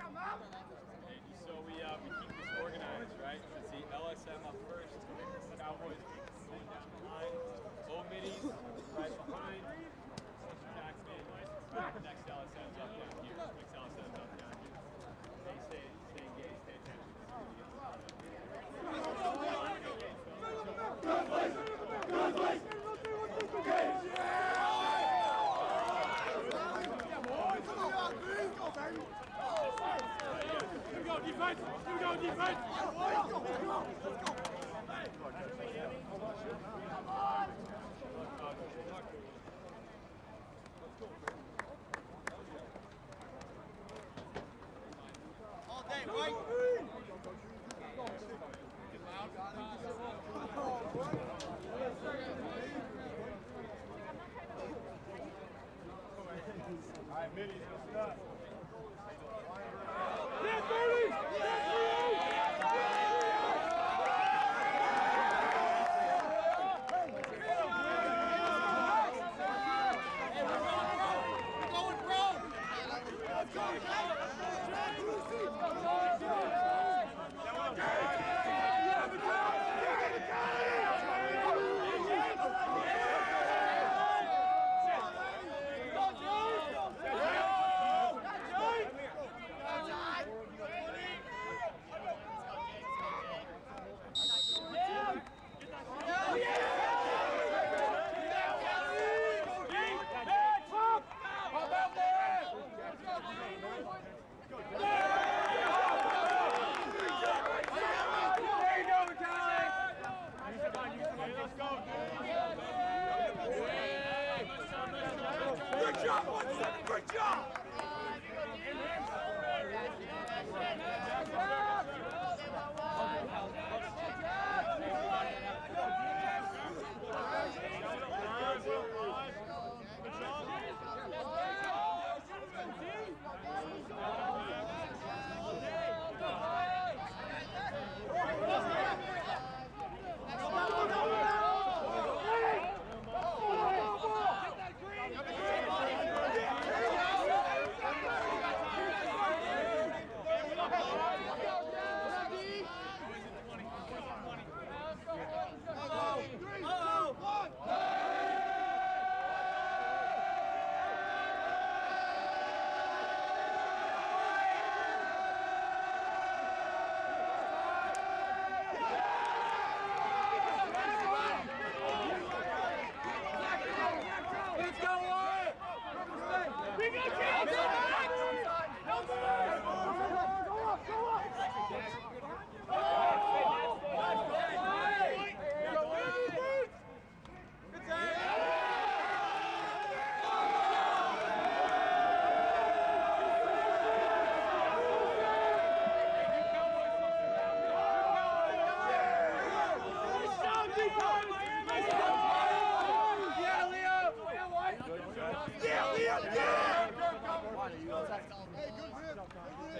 So we keep this organized, right? Let's see, LSM up first, Cowboys going down the line, low middies right behind, Taxman, next LSM's up down here, next LSM's up down here. They stay engaged, stay attention. Here we go, defense! Here we go, defense! All day, White! All right, middies, listen up. Good job!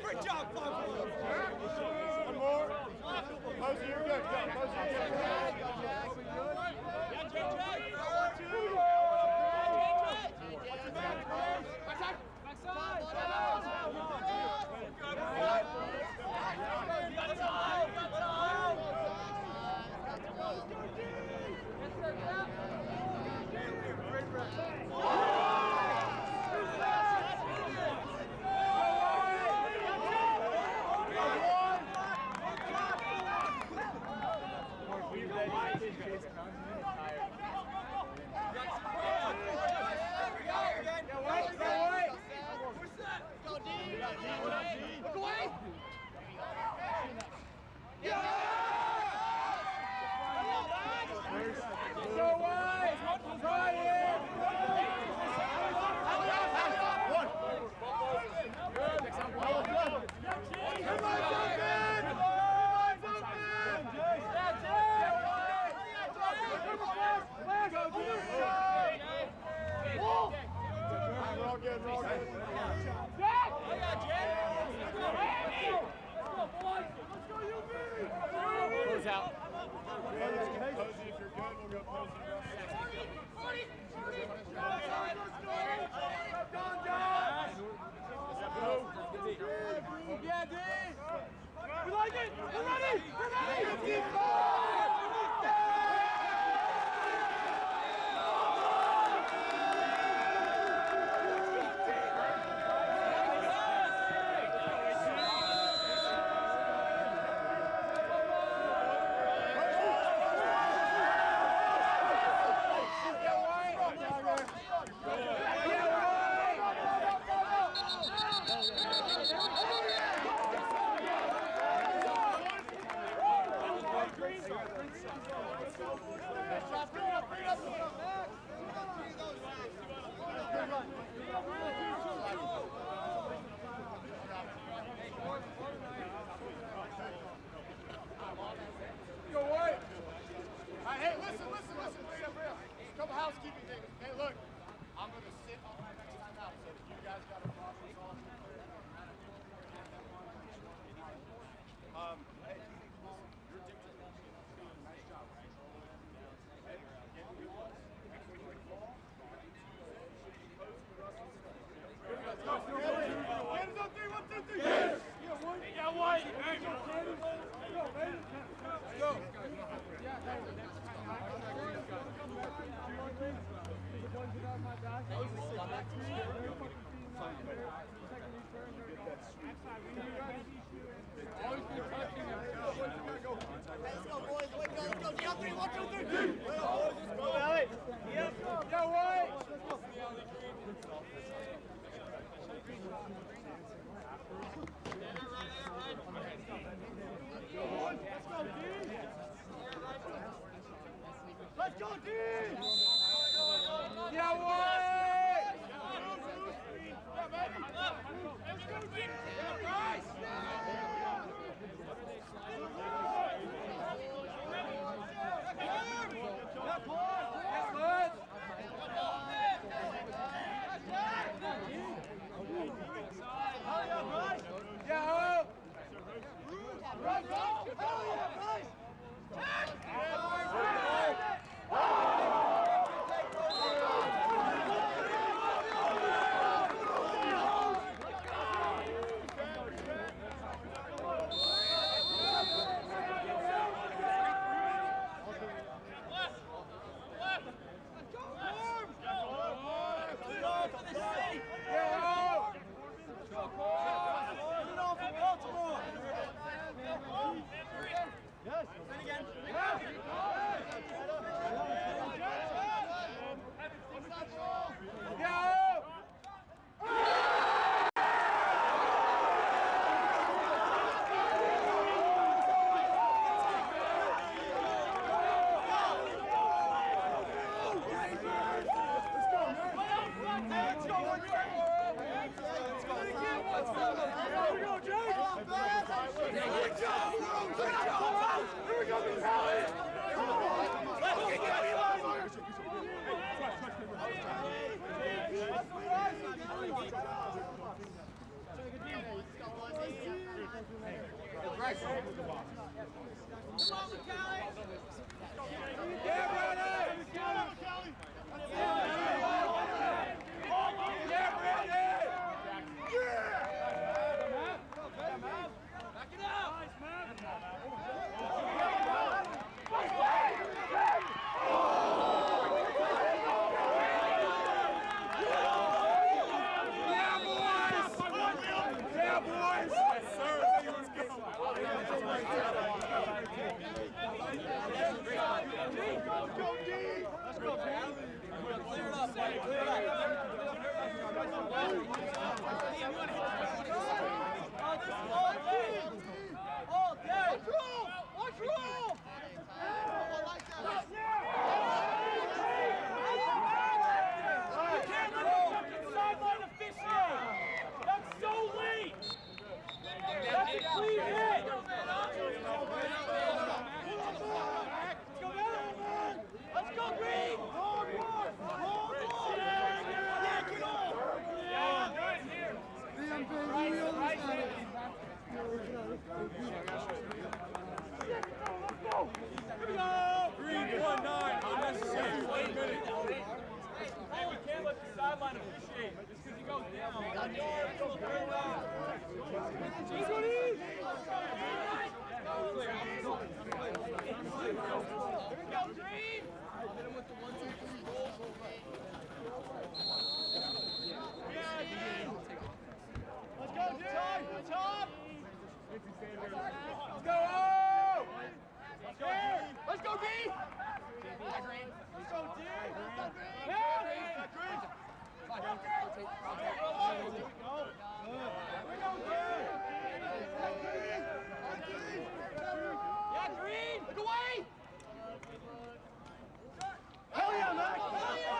Great job, Bob! One more. Posey, you're good. Posey, you're good. Look away! So wide! Try it! One! Good! Come on, Duncan! Let's go, we're all good, we're all good. Jack! Let's go, UB! Close out. Posey, if you're good, we'll go Posey. 40! Let's go! Done, Josh! We like it! We're ready! We're ready! Hey, listen. Bria. A couple housekeeping things. Hey, look, I'm going to sit on my next time out, so if you guys got a problem solving hey, you're addicted. Nice job, right? Hey, let's go. Hands up, 3, 1, 2, 3. Yeah, one. Let's go. Let's go, boys. Let's go. Down 3, 1, 2, 3. Go, Vallley. Yep. Yeah, White. Let's go, D! Yeah, White. Hey, we can't let the sideline officiate just because he goes down. Let's go, D! Let's go, D! Yeah, Green! Look away! Hell yeah, Max! Hell yeah!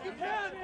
Defense!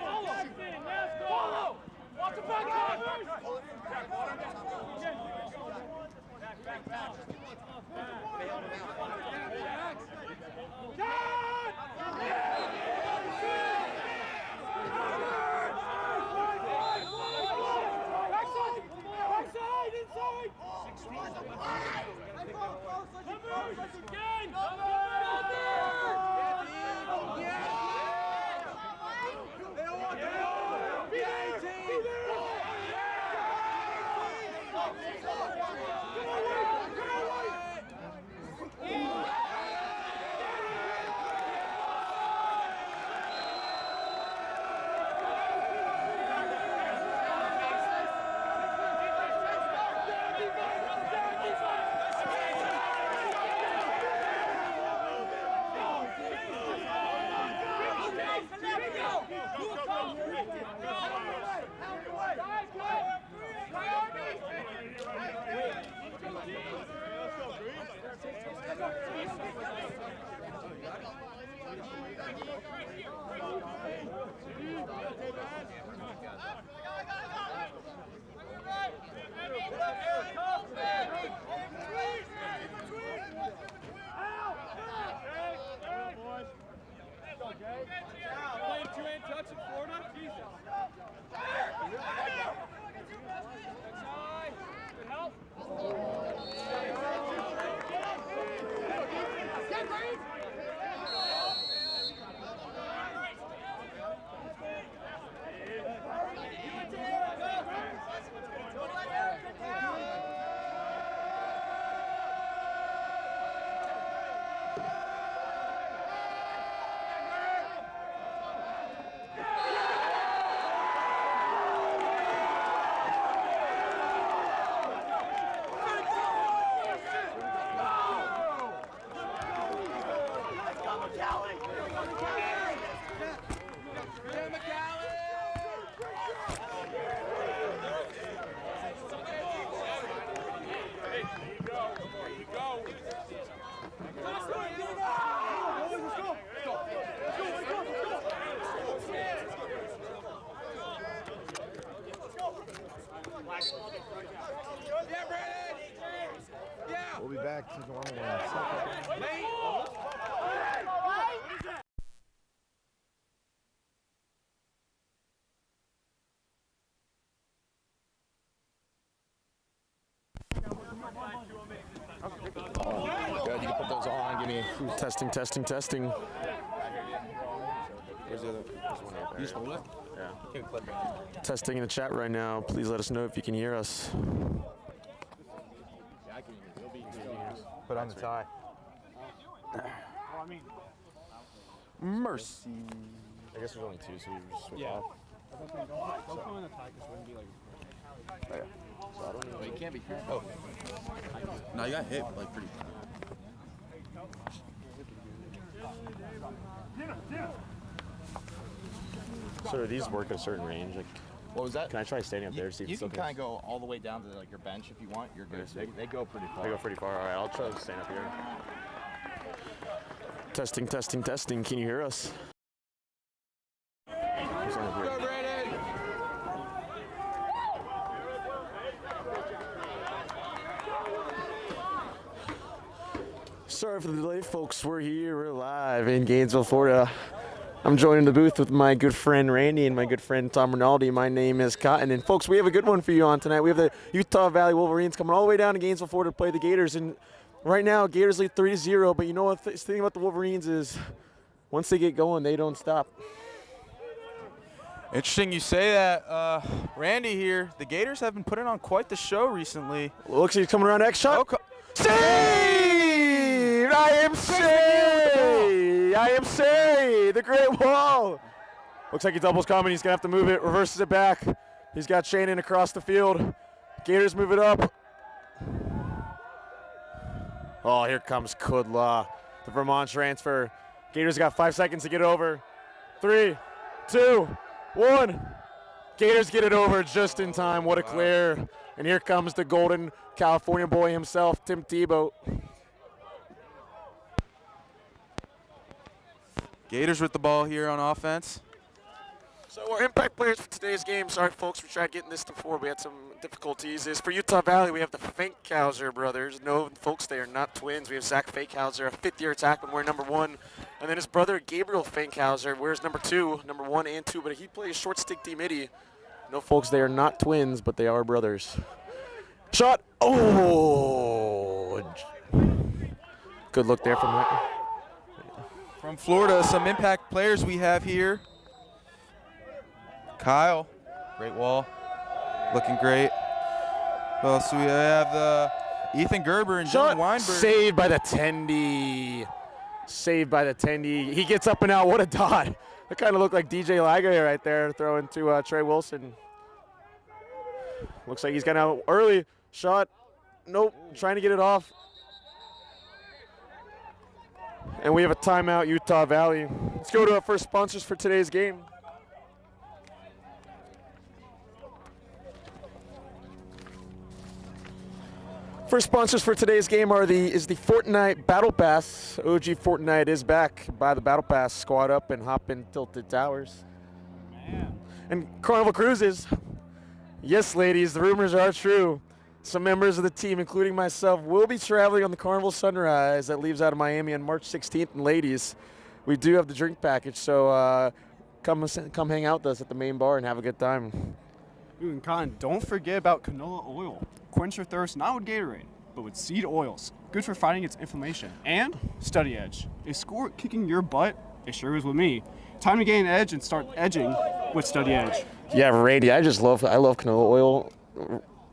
We'll be back to normal in a second. Good, you can put those on. Give me testing. Where's the other? There's one right there. You just hold it? Yeah. Testing in the chat right now. Please let us know if you can hear us. Yeah, I can hear you. Put on the tie. Mercy. I guess there's only two, so you just switch off. Don't go in the tie because it wouldn't be like. Oh, yeah. So I don't know. Well, you can't be. Oh. No, you got hit like pretty. So do these work at a certain range? Like, What was that? can I try standing up there to see if You it's still can kind of go all the way down to like your bench if you want. You're good. Okay, They go pretty far. I go pretty far. All right, I'll try to stand up here. Testing. Can you hear us? Who's on here? Sorry for the delay, folks. We're here. We're live in Gainesville, Florida. I'm joining the booth with my good friend Randy and my good friend Tom Rinaldi. My name is Cotton. And folks, we have a good one for you on tonight. We have the Utah Valley Wolverines coming all the way down to Gainesville, Florida to play the Gators. And right now, Gators lead 3-0. But you know what the thing about the Wolverines is once they get going, they don't stop. Interesting you say that, Randy here. The Gators have been putting on quite the show recently. Looks like he's coming around next shot. Saved! I am saved! The great wall! Looks like he doubles coming. He's going to have to move it. Reverses it back. He's got Shannon across the field. Gators move it up. Oh, here comes Kudla. The Vermont transfer. Gators got 5 seconds to get it over. 3, 2, 1. Gators get it over just in time. What a clear. And here comes the golden California boy himself, Tim Tebow. Gators with the ball here on offense. So our impact players for today's game, sorry folks, we tried getting this before, we had some difficulties, is for Utah Valley, we have the Fankhauser brothers. No, folks, they are not twins. We have Zach Fankhauser, a fifth-year attackman, wearing number 1. And then his brother, Gabriel Fankhauser, wears number 2, number 1 and 2, but he plays short stick D midi. No, folks, they are not twins, but they are brothers. Shot. Oh! Good look there from that. From Florida, some impact players we have here. Kyle, great wall, looking great. Well, so we have the Ethan Gerber and John Weinberg. Saved by the Tendy. Saved by the Tendy. He gets up and out. What a dot. That kind of looked like DJ Liger right there throwing to Trey Wilson. Looks like he's got out early. Shot. Nope. Trying to get it off. And we have a timeout, Utah Valley. Let's go to our first sponsors for today's game. First sponsors for today's game is the Fortnite Battle Pass. OG Fortnite is back. Buy the Battle Pass, squad up, and hop in Tilted Towers. Man. And Carnival Cruises. Yes, ladies, the rumors are true. Some members of the team, including myself, will be traveling on the Carnival Sunrise that leaves out of Miami on March 16th. And ladies, we do have the drink package, so come hang out with us at the main bar and have a good time. Ooh, and Con, don't forget about canola oil. Quench your thirst not with Gatorade, but with seed oils. Good for fighting its inflammation. And Study Edge. Is school kicking your butt? It sure is with me. Time to gain an edge and start edging with Study Edge. Yeah, Randy, I love canola oil.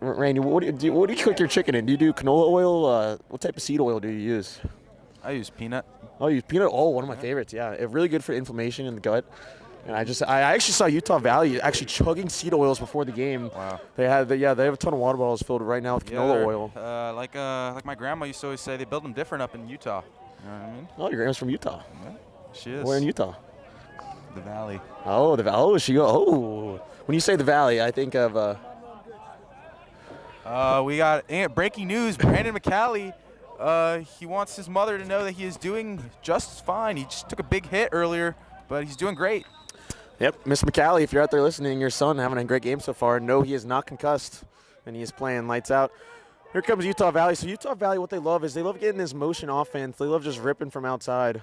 Randy, what do you cook your chicken in? Do you do canola oil? What type of seed oil do you use? I use peanut. Oh, you use peanut? Oh, one of my favorites. Yeah, it's really good for inflammation in the gut. And I actually saw Utah Valley actually chugging seed oils before the game. Wow. They have a ton of water bottles filled right now with canola oil. Like my grandma used to always say, they build them different up in Utah. You know what I mean? Oh, your grandma's from Utah. Yeah, she is. Where in Utah? The Valley. Oh, the Valley. Oh, when you say the Valley, I think of. We got breaking news. Brandon McCallie. He wants his mother to know that he is doing just fine. He just took a big hit earlier, but he's doing great. Yep, Miss McCallie, if you're out there listening, your son having a great game so far. No, he is not concussed. and he is playing lights out. Here comes Utah Valley. So Utah Valley, what they love is they love getting this motion offense. They love just ripping from outside.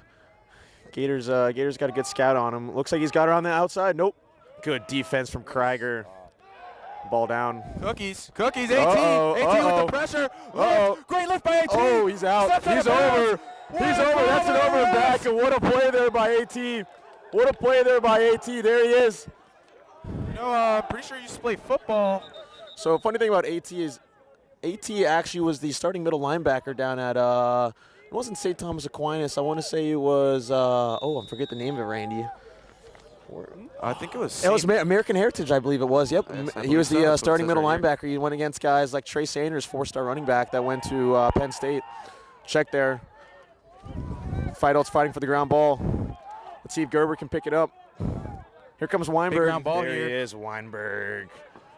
Gators got a good scout on him. Looks like he's got it on the outside. Nope. Good defense from Krieger. Ball down. Cookies, 18 with the pressure. Great lift by 18. Oh, he's out. He's over. He's over. That's an over and back. And what a play there by AT. What a play there by AT. There he is. I'm pretty sure you used to play football. So funny thing about AT is AT actually was the starting middle linebacker down at it wasn't St. Thomas Aquinas. I want to say it was I forget the name of it, Randy. I think it was. It was American Heritage, I believe it was. Yep, Yes, he was the starting middle right linebacker. He went against guys like Trey Sanders, 4-star running back that went to Penn State. Check there. Feidel's fighting for the ground ball. Let's see if Gerber can pick it up. Here comes Weinberg. Big ground ball there here. He is, Weinberg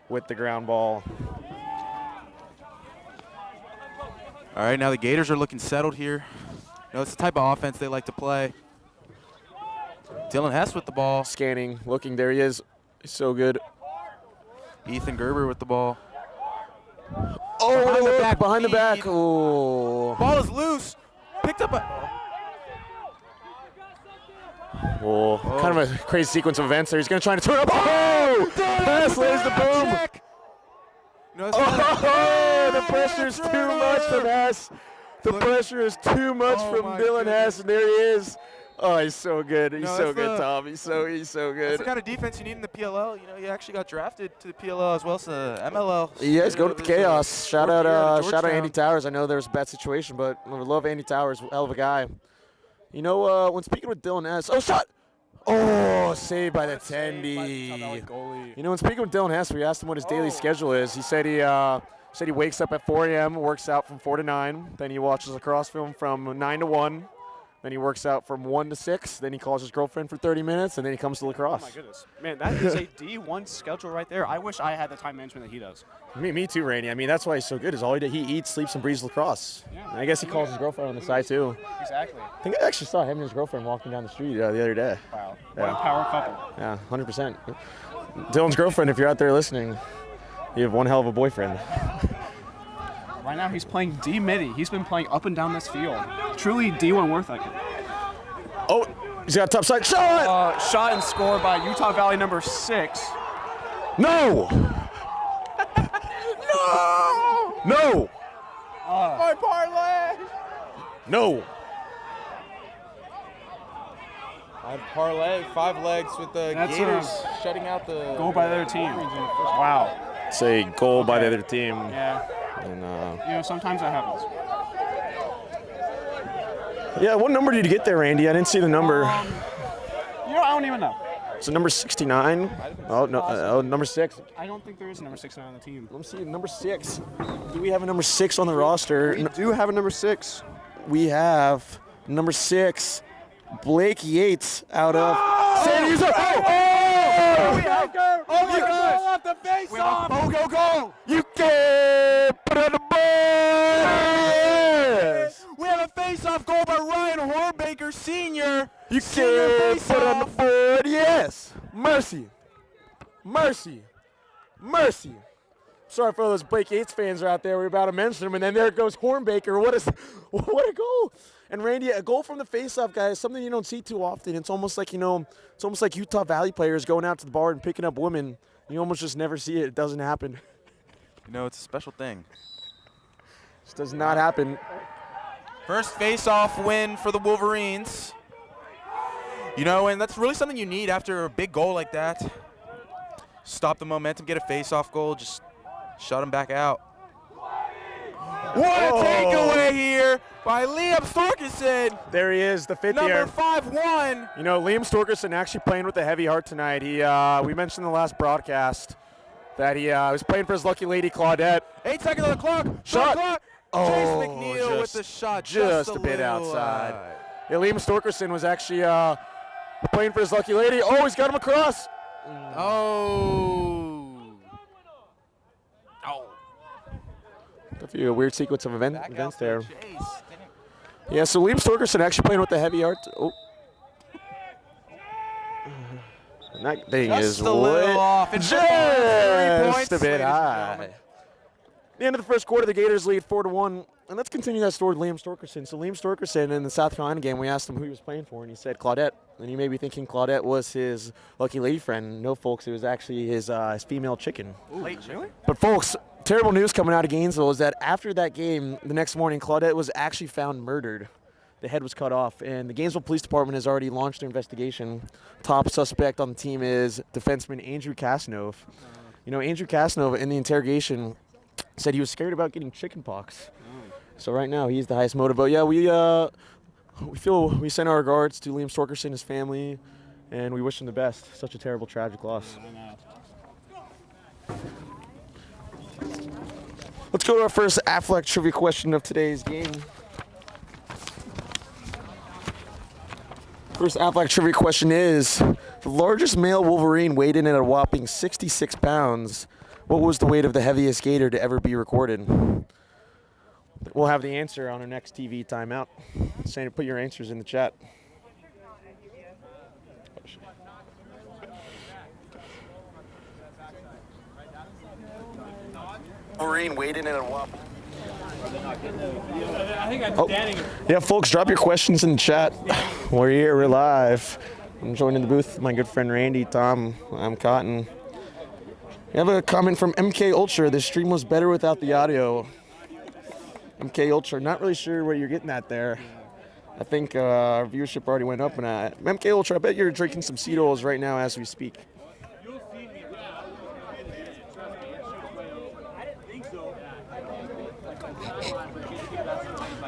with the ground ball. All right, now the Gators are looking settled here. It's the type of offense they like to play. Dylan Hess with the ball. Scanning, looking, there he is. He's so good. Ethan Gerber with the ball. Oh, behind the back. feed. Oh. Ball is loose. Picked up Kind of a crazy sequence of events there. He's going to try to turn up. Oh! Hess lays the boom. The pressure is too much from Hess. The pressure is too much from Dylan Hess, and there he is. Oh, he's so good. He's so good, Tom. He's so good. That's the kind of defense you need in the PLL. He actually got drafted to the PLL as well as the MLL. Yes, go to the Chaos. Shout out Andy Towers. I know there was a bad situation, but I love Andy Towers. Hell of a guy. When speaking with Dylan Hess, shot! Oh, saved by the Tendy. When speaking with Dylan Hess, we asked him what his daily schedule is. He said he wakes up at 4 a.m., works out from 4 to 9. Then he watches lacrosse film from 9 to 1. Then he works out from 1 to 6. Then he calls his girlfriend for 30 minutes, and then he comes to lacrosse. Oh, my goodness. Man, that is a D1 schedule right there. I wish I had the time management that he does. Me too, Randy. I mean, that's why he's so good. Is he eats, sleeps, and breathes lacrosse. Yeah. And I guess he calls his girlfriend on the side, too. Exactly. I think I actually saw him and his girlfriend walking down the street the other day. Wow. What a power couple. Yeah, 100%. Dylan's girlfriend, if you're out there listening, you have one hell of a boyfriend. Right now, he's playing D-midi. He's been playing up and down this field. Truly D1 worth it. Oh, he's got a top side shot! Shot and score by Utah Valley number 6. No! No! My parlay! No! I parlay 5 legs with the That's Gators shutting out the goal by the other team. Wow. It's a goal by the other team. Yeah. And, sometimes that happens. yeah, what number did you get there, Randy? I didn't see the number. I don't even know. So number 69. Oh, no, number 6. I don't think there is a number 69 on the team. Let me see, number 6. Do we have a number 6 on the roster? We do have a number 6. We have number 6, Blake Yates out of San Diego. off the face off! Go! You can put it on the board! We have a face-off goal by Ryan Hornbaker, Sr. You can put it on the board, yes! Mercy! Sorry for those Blake Yates fans out there. We're about to mention him, and then there goes Hornbaker. What a goal! And Randy, a goal from the face-off, guys, something you don't see too often. It's almost like Utah Valley players going out to the bar and picking up women. You almost just never see it. It doesn't happen. It's a special thing. It does not happen. First face-off win for the Wolverines. And that's really something you need after a big goal like that. Stop the momentum, get a face-off goal, just shut them back out. What a takeaway here by Liam Storkison. There he is, the fifth Number year. 5'1". Liam Storkison actually playing with a heavy heart tonight. We mentioned in the last broadcast that he was playing for his lucky lady, Claudette. 8 seconds on the clock. Shot. Chase McNeil with the shot. Just a bit outside. Yeah, Liam Storkison was actually playing for his lucky lady. Oh, he's got him across. A few weird sequence of events there. Yeah, so Liam Storkison actually playing with the heavy heart. Oh. And that thing Just is a little off. It's just a bit ladies and high. gentlemen. the end of the first quarter, the Gators lead 4-1. And let's continue that story with Liam Storkerson. So Liam Storkerson in the South Carolina game, we asked him who he was playing for, and he said Claudette. And you may be thinking Claudette was his lucky lady friend. No, folks, it was actually his female chicken. Really? But, folks, terrible news coming out of Gainesville is that after that game, the next morning, Claudette was actually found murdered. The head was cut off, and the Gainesville Police Department has already launched their investigation. Top suspect on the team is defenseman Andrew Casanova. You know, Andrew Casanova in the interrogation said he was scared about getting chicken pox. So right now he's the highest motive. But yeah, we send our regards to Liam Storkerson, his family, and we wish him the best. Such a terrible, tragic loss. Let's go to our first Aflac trivia question of today's game. First Aflac trivia question is, the largest male Wolverine weighed in at a whopping 66 pounds. What was the weight of the heaviest Gator to ever be recorded? We'll have the answer on our next TV timeout. Sandra, put your answers in the chat. Wolverine weighed in at a whopping. I think I'm standing. Yeah, folks, drop your questions in the chat. We're here, we're live. I'm joined in the booth with my good friend Randy, Tom, I'm Cotton. We have a comment from MK Ultra. The stream was better without the audio. MK Ultra, not really sure what you're getting at there. I think our viewership already went up. And MK Ultra, I bet you're drinking some Cedos right now as we speak.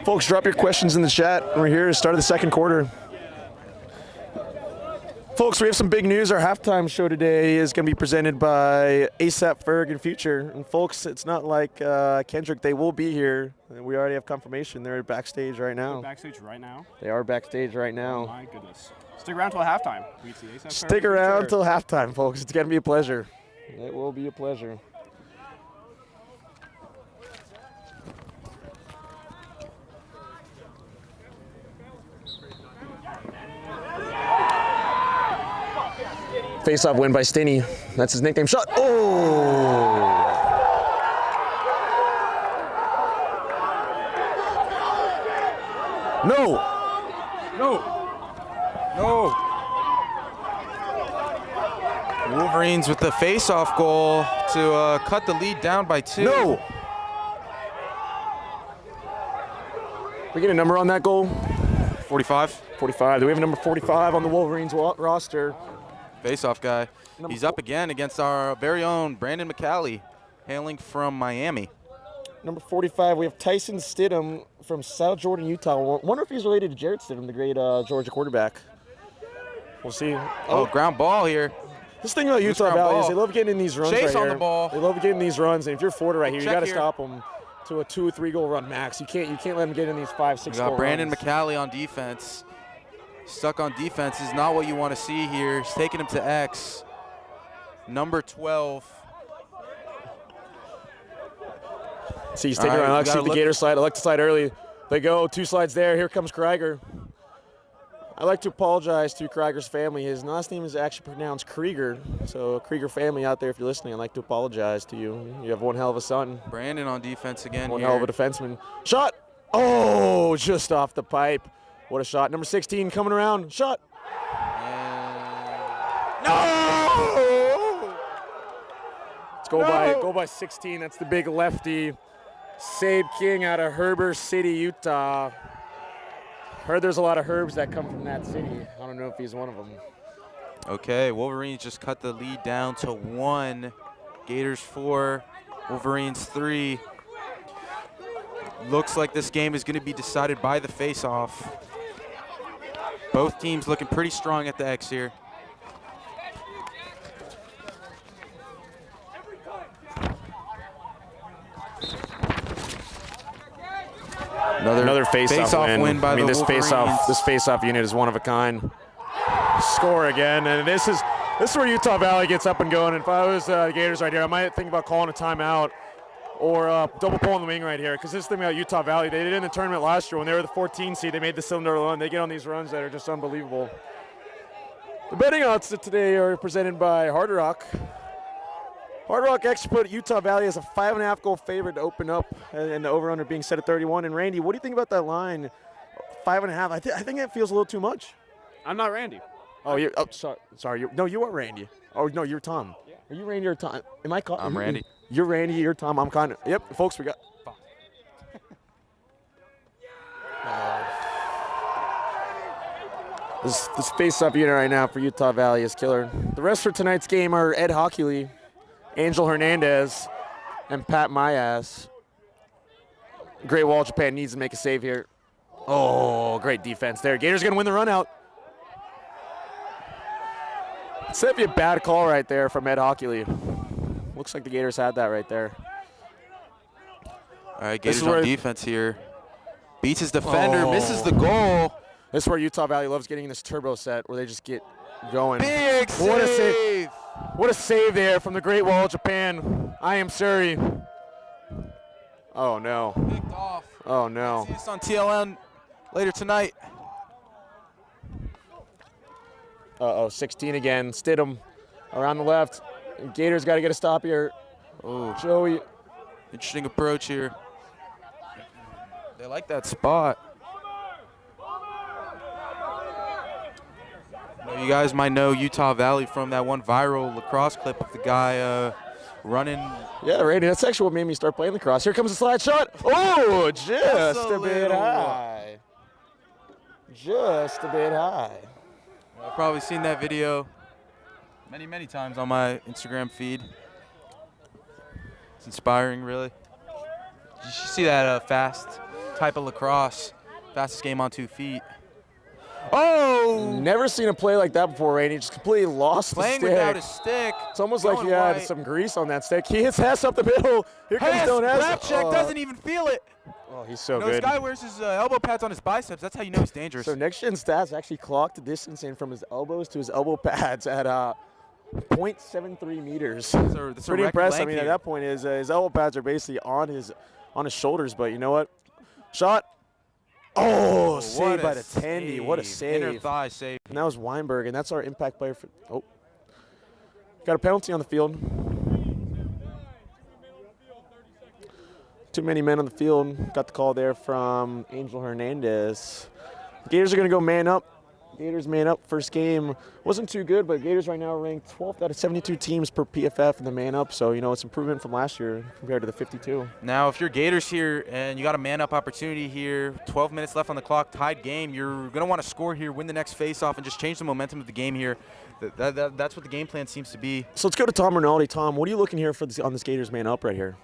Folks, drop your questions in the chat. We're here to start the second quarter. Folks, we have some big news. Our halftime show today is going to be presented by ASAP Ferg and Future. And folks, it's not like Kendrick. They will be here. We already have confirmation. They're backstage right now. They're backstage right now? They are backstage right now. Oh, my goodness. Stick around till halftime. We see ASAP Ferg Stick around till halftime, folks. It's going to be a pleasure. It will be a pleasure. Face-off win by Stinney. That's his nickname. Shot. Oh! No! Wolverines with the face-off goal to cut the lead down by 2. No! We get a number on that goal? 45. 45. Do we have a number 45 on the Wolverines roster? Face-off guy. He's up again against our very own Brandon McCallie, hailing from Miami. Number 45, we have Tyson Stidham from South Jordan, Utah. Wonder if he's related to Jarrett Stidham, the great Georgia quarterback. We'll see. Oh, ground ball here. This thing about Utah Valley is they love getting in these runs Chase right on here. the ball. They love getting these runs, and if you're Florida right here, you got to here. stop them to a 2 or 3 goal run max. You can't let them get in these 5, 6 We goal got Brandon runs. McCallie on defense. Stuck on defense is not what you want to see here. He's taking him to X. Number 12. See, he's taking around. See the Gator slide. I like to slide early. They go 2 slides there. Here comes Krieger. I'd like to apologize to Krieger's family. His last name is actually pronounced Krieger. So, Krieger family out there, if you're listening, I'd like to apologize to you. You have one hell of a son. Brandon on defense again. One here. hell of a defenseman. Shot. Oh, just off the pipe. What a shot. Number 16 coming around. Shot. No! Let's go by 16. That's the big lefty. Sabe King out of Heber City, Utah. Heard there's a lot of Herbs that come from that city. I don't know if he's one of them. Okay, Wolverines just cut the lead down to 1. Gators 4, Wolverines 3. Looks like this game is going to be decided by the face-off. Both teams looking pretty strong at the X here. Another face-off win by the this Wolverines. face-off unit is one of a kind. Score again, and this is where Utah Valley gets up and going. And if I was the Gators right here, I might think about calling a timeout or double pull on the wing right here. Because this thing about Utah Valley, they did it in the tournament last year when they were the 14 seed. They made the cylinder run. They get on these runs that are just unbelievable. The betting odds today are presented by Hard Rock. Hard Rock X put Utah Valley as a 5.5 goal favorite to open up, and the over/under being set at 31. And Randy, what do you think about that line? 5.5. I think that feels a little too much. I'm not Randy. Oh, you're. Oh, sorry. No, you are Randy. Oh no, you're Tom. Yeah. Are you Randy or Tom? Am I? I'm Randy. You're Randy. You're Tom. I'm kind of. Yep, folks. We got. This face-up unit right now for Utah Valley is killer. The rest for tonight's game are Ed Hockley, Angel Hernandez, and Pat Mayas. Great Wall Japan needs to make a save here. Oh, great defense there. Gators going to win the run out. It's going to be a bad call right there from Ed Hockley. Looks like the Gators had that right there. All right, Gators on defense here. Beats his defender, misses the goal. This is where Utah Valley loves getting this turbo set where they just get going. Big save! What a save there from the Great Wall of Japan. I am sorry. Oh, no. Picked off. Oh, no. See this on TLN later tonight. Uh-oh, 16 again. Stidham around the left. Gators got to get a stop here. Oh, Joey. Interesting approach here. They like that spot. You guys might know Utah Valley from that one viral lacrosse clip of the guy running. Yeah, Randy, that's actually what made me start playing lacrosse. Here comes the slide shot. Oh, just a bit high. Just a bit high. I've probably seen that video many, many times on my Instagram feed. It's inspiring, really. You should see that fast type of lacrosse, fastest game on 2 feet. Oh! Never seen a play like that before, Randy. Just completely lost the stick. Playing without his stick. It's almost like he had some grease on that stick. He hits Hess up the middle. Here comes Dylan Hess. Grab check, doesn't even feel it. Oh, he's so good. good. This guy wears his elbow pads on his biceps. That's how you know he's dangerous. So Next Gen Stats actually clocked the distance in from his elbows to his elbow pads at 0.73 meters. That's pretty impressive. I mean, at that point, his elbow pads are basically on his shoulders. But you know what? Shot. Oh, saved by the Tandy. What a save. Inner thigh save. And that was Weinberg, and that's our impact player. Got a penalty on the field. Too many men on the field. Got the call there from Angel Hernandez. The Gators are going to go man up. Gators man up first game. Wasn't too good, but Gators right now ranked 12th out of 72 teams per PFF in the man up. So, it's improvement from last year compared to the 52. Now, if you're Gators here and you got a man up opportunity here, 12 minutes left on the clock, tied game, you're going to want to score here, win the next face-off, and just change the momentum of the game here. That's what the game plan seems to be. So let's go to Tom Rinaldi. Tom, what are you looking here for on this Gators man up right here?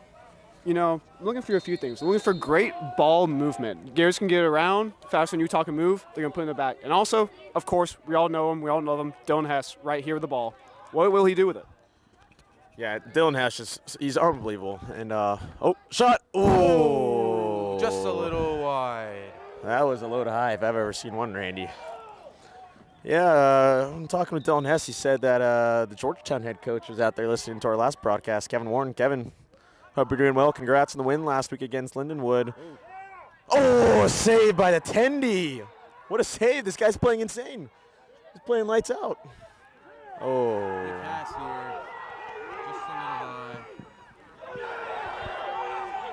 Looking for a few things. Looking for great ball movement. Gators can get around faster than Utah can move. They're going to put in the back. And also, of course, we all know him. We all love him. Dylan Hess right here with the ball. What will he do with it? Yeah, Dylan Hess, he's unbelievable. And, shot. Oh. Just a little wide. That was a load high if I've ever seen one, Randy. Yeah, I'm talking with Dylan Hess. He said that the Georgetown head coach was out there listening to our last broadcast, Kevin Warren. Kevin, hope you're doing well. Congrats on the win last week against Lindenwood. Oh, a save by the Tendy. What a save. This guy's playing insane. He's playing lights out. Oh. Good pass here. Just a little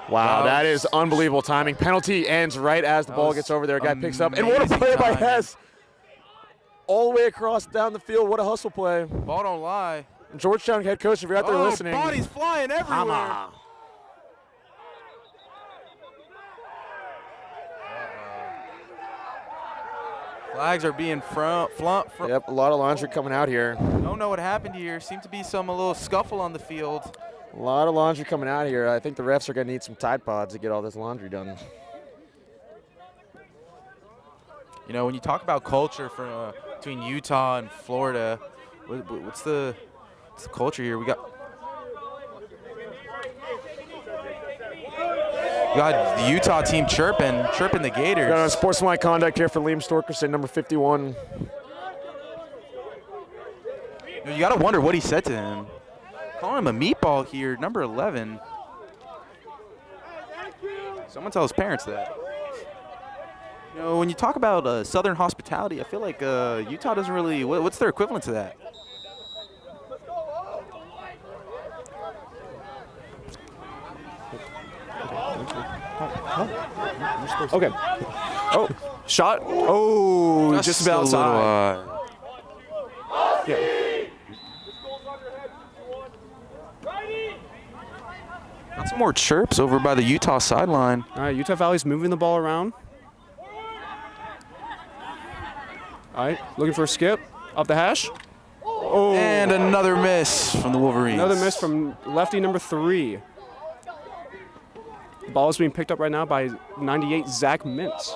high. Wow, that is unbelievable timing. Penalty ends right as the ball gets over there. Guy picks up. And what a play by Hess. All the way across down the field. What a hustle play. Ball don't lie. Georgetown head coach, if you're out there listening. Bodies flying everywhere. Flags are being Yep, a lot of laundry coming out here. Don't know what happened here. Seemed to be a little scuffle on the field. A lot of laundry coming out here. I think the refs are going to need some Tide Pods to get all this laundry done. When you talk about culture between Utah and Florida, what's the culture here? We got the Utah team chirping the Gators. Got a sportsmanlike conduct here for Liam Storkerson, number 51. You got to wonder what he said to him. Calling him a meatball here, number 11. Someone tell his parents that. When you talk about Southern hospitality, I feel like Utah doesn't really. What's their equivalent to that? Okay. Oh, shot. Oh, just about a little, outside. Yeah. Got some more chirps over by the Utah sideline. All right, Utah Valley's moving the ball around. All right, looking for a skip. Up the hash. Oh. And another miss from the Wolverines. Another miss from lefty number 3. The ball is being picked up right now by 98 Zach Mintz.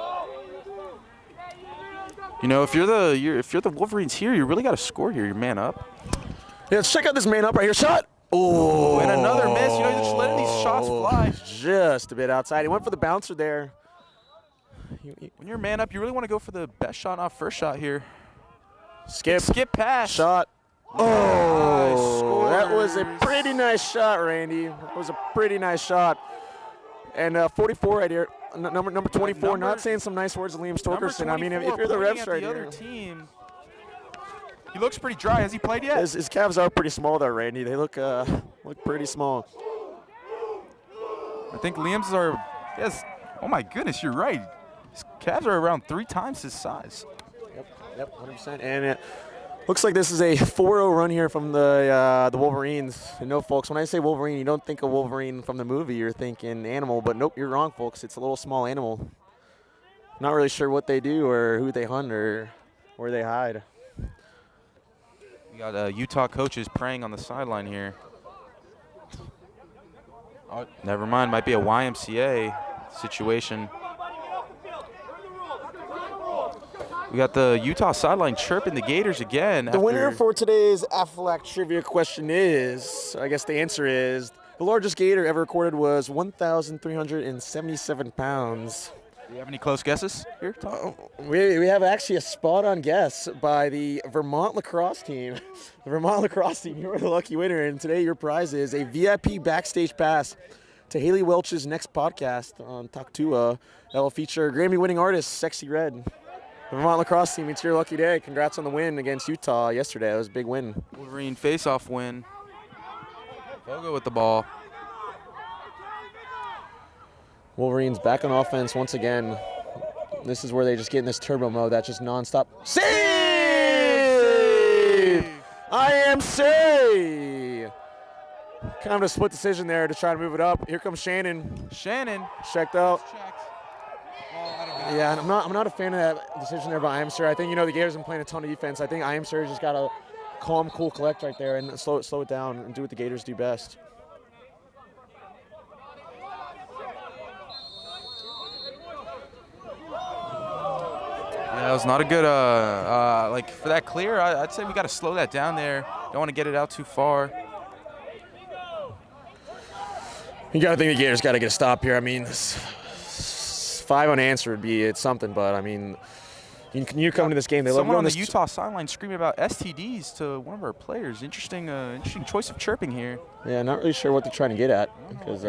You know, if you're the Wolverines here, you really got to score here. You're man up. Yeah, let's check out this man up right here. Shot. Oh, and another miss. You know, you're just letting these shots fly. Just a bit outside. He went for the bouncer there. When you're man up, you really want to go for the best shot, not first shot here. Skip pass. Shot. Oh, Nice. that was a pretty nice shot, Randy. That was a pretty nice shot. And 44 right here, number 24. Not saying some nice words to Liam Storkerson. I mean, if you're the refs right here. Team. He looks pretty dry. Has he played yet? His calves are pretty small, though, Randy. They look pretty small. I think Liam's are. Yes. Oh my goodness, you're right. His calves are around 3 times his size. Yep, 100%. And it looks like this is a 4-0 run here from the Wolverines. And no, folks, when I say Wolverine, you don't think of Wolverine from the movie. You're thinking animal, but nope, you're wrong, folks. It's a little small animal. Not really sure what they do or who they hunt or where they hide. We got Utah coaches praying on the sideline here. Oh, never mind. Might be a YMCA situation. We got the Utah sideline chirping the Gators again. The winner for today's Aflac trivia question is, I guess the answer is, the largest gator ever recorded was 1,377 pounds. Do you have any close guesses here, Tom? We have actually a spot-on guess by the Vermont Lacrosse team. The Vermont Lacrosse team, you were the lucky winner, and today your prize is a VIP backstage pass to Haley Welch's next podcast on Talk Tua. That will feature Grammy-winning artist Sexy Red. The Vermont Lacrosse team, it's your lucky day. Congrats on the win against Utah yesterday. It was a big win. Wolverine face-off win. Fogo with the ball. Wolverines back on offense once again. This is where they just get in this turbo mode. That's just nonstop. Save! I am safe! Kind of a split decision there to try to move it up. Here comes Shannon. Shannon. Checked out. Yeah, and I'm not a fan of that decision there by Imser. I think, the Gators have been playing a ton of defense. I think Imser just got to calm, cool, collect right there and slow it down and do what the Gators do best. Yeah, it was not a good, for that clear, I'd say we got to slow that down there. Don't want to get it out too far. You got to think the Gators got to get a stop here. I mean, 5 unanswered it's something, but I mean, you come to this game. They someone love on the Utah sideline screaming about STDs to one of our players. Interesting choice of chirping here. Yeah, not really sure what they're trying to get at because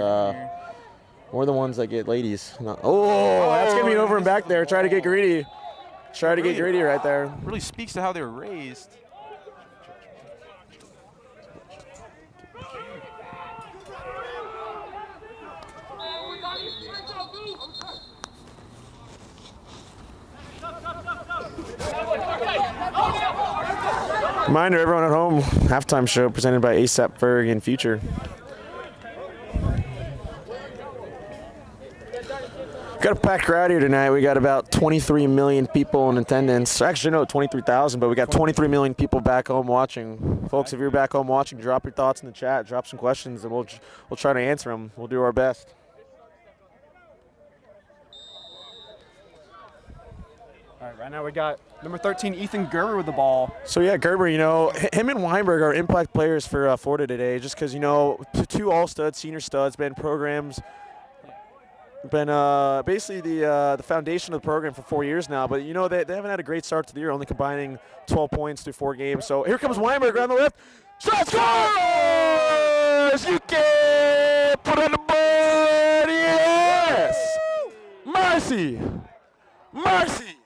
we're the ones that get ladies. That's gonna be an over and back there. Try to get greedy. Try to get greedy right there. Really speaks to how they were raised. Reminder, everyone at home, halftime show presented by ASAP Ferg and Future. Got a packed crowd here tonight. We got about 23 million people in attendance. Actually, no, 23,000, but we got 23 million people back home watching. Folks, if you're back home watching, drop your thoughts in the chat, drop some questions, and we'll try to answer them. We'll do our best. All right, right now we got number 13, Ethan Gerber with the ball. So, yeah, Gerber, him and Weinberg are impact players for Florida today just because, 2 all-studs, senior studs, been programs, been basically the foundation of the program for 4 years now. But, they haven't had a great start to the year, only combining 12 points through 4 games. So, here comes Weinberg on the left. Shot scores! You can put on the board! Yes! Mercy!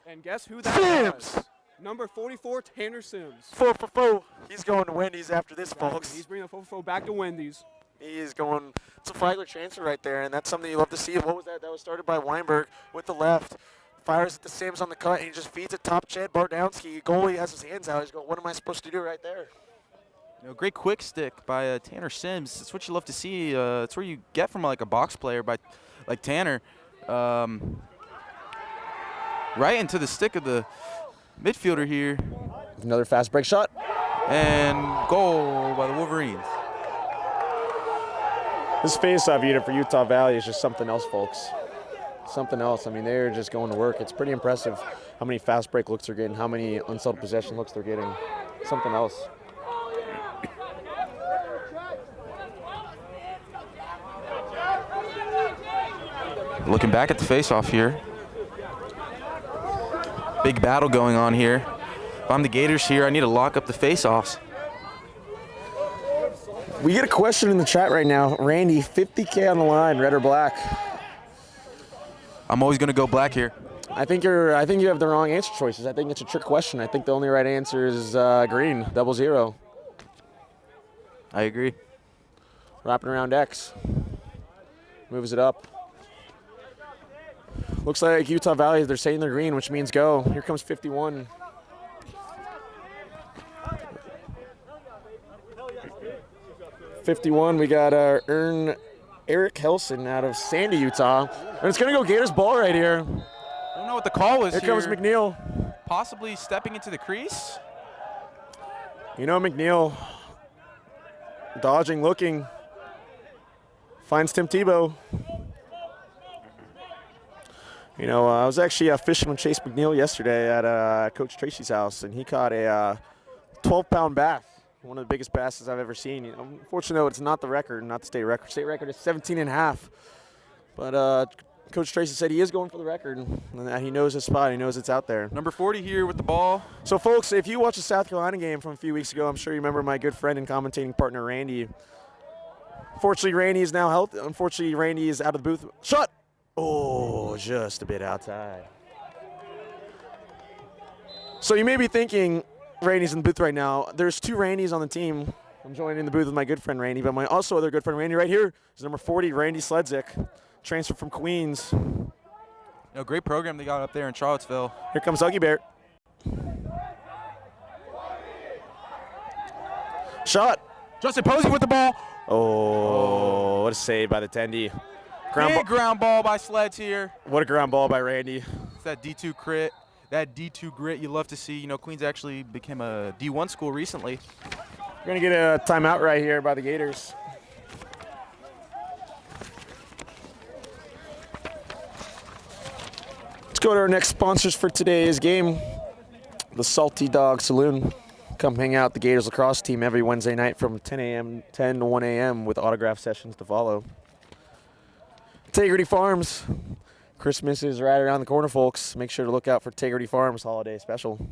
And guess who that Sims! was? Number 44, Tanner Sims. 4 for 4. He's going to Wendy's after this, folks. He's bringing the 4 for 4 back to Wendy's. He is going. It's a flagler transfer right there, and that's something you love to see. What was that? That was started by Weinberg with the left. Fires at the Sims on the cut, and he just feeds it top Chad Bardowski. Goalie has his hands out. He's going, what am I supposed to do right there? Great quick stick by Tanner Sims. That's what you love to see. That's where you get from like a box player by like Tanner. Right into the stick of the midfielder here. Another fast break shot. And goal by the Wolverines. This face-off unit for Utah Valley is just something else, folks. Something else. I mean, they're just going to work. It's pretty impressive how many fast break looks they're getting, how many unsettled possession looks they're getting. Something else. Looking back at the face-off here. Big battle going on here. If I'm the Gators here, I need to lock up the face-offs. We get a question in the chat right now. Randy, 50K on the line, red or black? I'm always going to go black here. I think you have the wrong answer choices. I think it's a trick question. I think the only right answer is green, 00. I agree. Wrapping around X. Moves it up. Looks like Utah Valley, they're saying they're green, which means go. Here comes 51. We got Eric Helson out of Sandy, Utah. And it's going to go Gators ball right here. I don't know what the call was here. Here comes McNeil. Possibly stepping into the crease. You know, McNeil dodging, looking. Finds Tim Tebow. You know, I was actually fishing with Chase McNeil yesterday at Coach Tracy's house, and he caught a 12-pound bass. One of the biggest basses I've ever seen. Unfortunately, though, it's not the record, not the state record. State record is 17.5. But Coach Tracy said he is going for the record, and that he knows his spot. He knows it's out there. Number 40 here with the ball. So, folks, if you watched the South Carolina game from a few weeks ago, I'm sure you remember my good friend and commentating partner, Randy. Unfortunately, Randy is now healthy. Unfortunately, Randy is out of the booth. Shot! Oh, just a bit outside. So you may be thinking, Randy's in the booth right now. There's two Randys on the team. I'm joining the booth with my good friend Randy, but my also other good friend Randy right here is number 40, Randy Sledzik, transferred from Queens. Great program they got up there in Charlottesville. Here comes Huggy Bear. Shot. Justin Posey with the ball. Oh, what a save by the Tendy. Big ground ball by Sleds here. What a ground ball by Randy. It's that D2 crit. That D2 grit you love to see. You know, Queens actually became a D1 school recently. We're going to get a timeout right here by the Gators. Let's go to our next sponsors for today's game. The Salty Dog Saloon. Come hang out with the Gators lacrosse team every Wednesday night from 10 to 1 a.m. with autograph sessions to follow. Integrity Farms. Christmas is right around the corner, folks. Make sure to look out for Integrity Farms holiday special.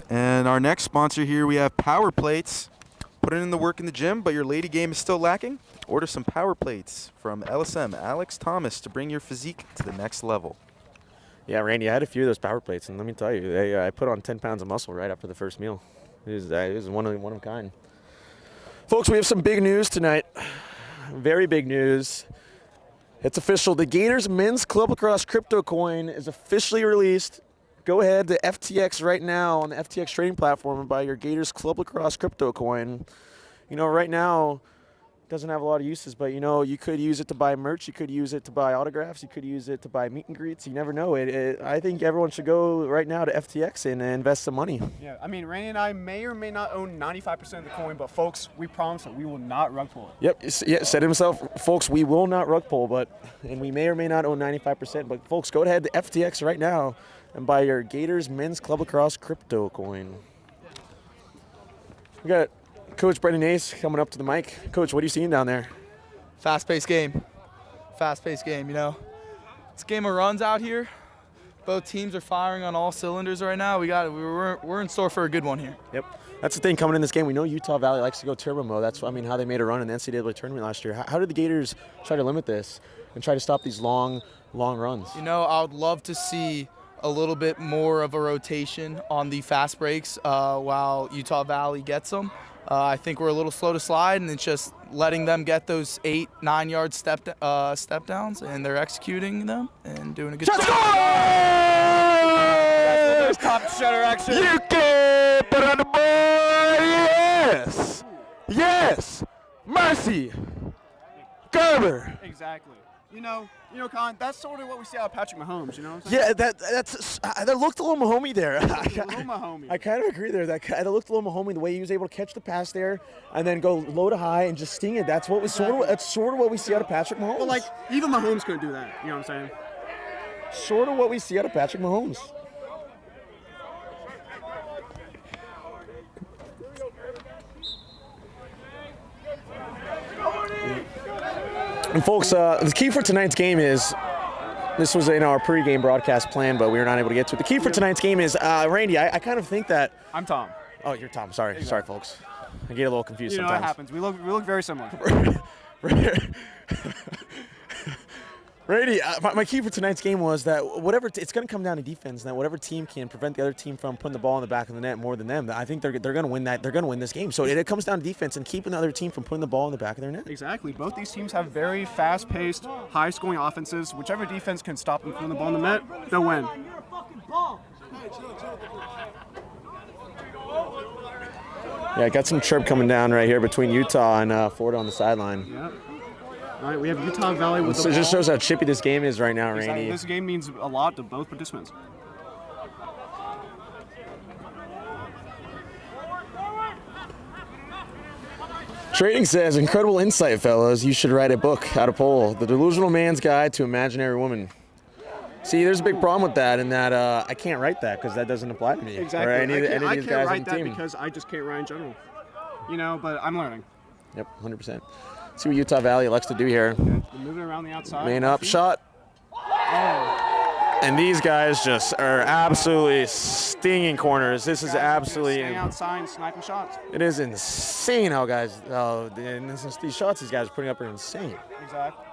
And our next sponsor here, we have Power Plates. Putting in the work in the gym, but your lady game is still lacking? Order some Power Plates from LSM Alex Thomas to bring your physique to the next level. Yeah, Randy, I had a few of those Power Plates, and let me tell you, I put on 10 pounds of muscle right after the first meal. It was one of a kind. Folks, we have some big news tonight. Very big news. It's official. The Gators Men's Club Lacrosse Crypto Coin is officially released. Go ahead to FTX right now on the FTX trading platform and buy your Gators Club Lacrosse Crypto Coin. You know, right now, it doesn't have a lot of uses, but, you know, you could use it to buy merch. You could use it to buy autographs. You could use it to buy meet and greets. You never know. I think everyone should go right now to FTX and invest some money. Yeah, I mean, Randy and I may or may not own 95% of the coin, but, folks, we promise that we will not rug pull it. Yep, yeah, said himself, folks, we will not rug pull, and we may or may not own 95%, but, folks, go ahead to FTX right now and buy your Gators Men's Club Lacrosse Crypto Coin. We got Coach Brendan Ace coming up to the mic. Coach, what are you seeing down there? Fast-paced game. Fast-paced game, you know. It's a game of runs out here. Both teams are firing on all cylinders right now. We're in store for a good one here. Yep. That's the thing coming in this game. We know Utah Valley likes to go turbo mode. That's, I mean, how they made a run in the NCAA tournament last year. How did the Gators try to limit this and try to stop these long runs? You know, I would love to see a little bit more of a rotation on the fast breaks while Utah Valley gets them. I think we're a little slow to slide, and it's just letting them get those 8-9 yard step downs, and they're executing them and doing a good job. There's top shutter action. You can put on the board. Yes. Yes. Mercy. Gerber. Exactly. You know, Con, that's sort of what we see out of Patrick Mahomes, you know what I'm saying? Yeah, that looked a little Mahomey there. A little Mahomes. I kind of agree there. That looked a little Mahomey, the way he was able to catch the pass there and then go low to high and just sting it. That's what was that's sort of what we see out of Patrick Mahomes. But, like, even Mahomes couldn't do that, you know what I'm saying? Sort of what we see out of Patrick Mahomes. And folks, the key for tonight's game is, this was in our pregame broadcast plan, but we were not able to get to it. The key for tonight's game is, Randy, I kind of think that... I'm Tom. Oh, you're Tom. Sorry, folks. I get a little confused sometimes. You know, it happens. We look very similar. Randy, my key for tonight's game was that it's going to come down to defense. That whatever team can prevent the other team from putting the ball in the back of the net more than them, I think they're going to win that. They're going to win this game. So it comes down to defense and keeping the other team from putting the ball in the back of their net. Exactly. Both these teams have very fast-paced, high-scoring offenses. Whichever defense can stop them putting the ball in the net, they'll win. Yeah, I got some chirp coming down right here between Utah and Florida on the sideline. Yep. All right, we have Utah Valley with the ball. It just shows how chippy this game is right now, Exactly. Randy. This game means a lot to both participants. Trading says, incredible insight, fellas. You should write a book, How to Poll, The Delusional Man's Guide to Imaginary Woman. See, there's a big problem with that, in that I can't write that because that doesn't apply to me. Exactly. Or any of I these can't guys write on the that team. because I just can't write in general. You know, but I'm learning. Yep, 100%. See what Utah Valley elects to do here. We're moving around the outside. Man up, shot. And these guys just are absolutely stinging corners. This is absolutely... Staying outside and sniping shots. It is insane how guys... these shots these guys are putting up are insane. Exactly.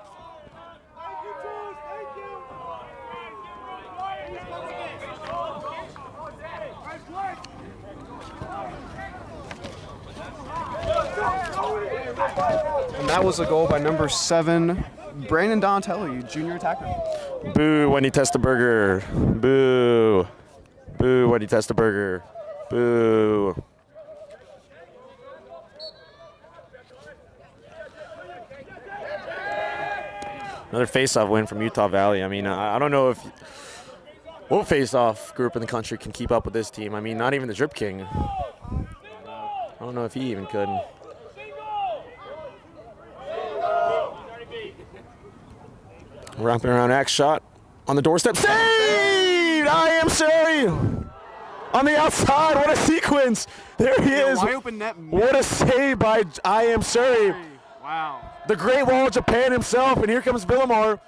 And that was a goal by number 7, Brandon Donatelli, junior attacker. Boo, Wendy Testaberger. Boo. Boo, Wendy Testaberger. Boo. Another face-off win from Utah Valley. I mean, I don't know what face-off group in the country can keep up with this team. I mean, not even the Drip King. I don't know if he even could. Wrapping around X shot on the doorstep. Saved! I am sorry. On the outside. What a sequence. There he is. Wide open net. What a save by I am sorry. Wow. The Great Wall of Japan himself. And here comes Villamar.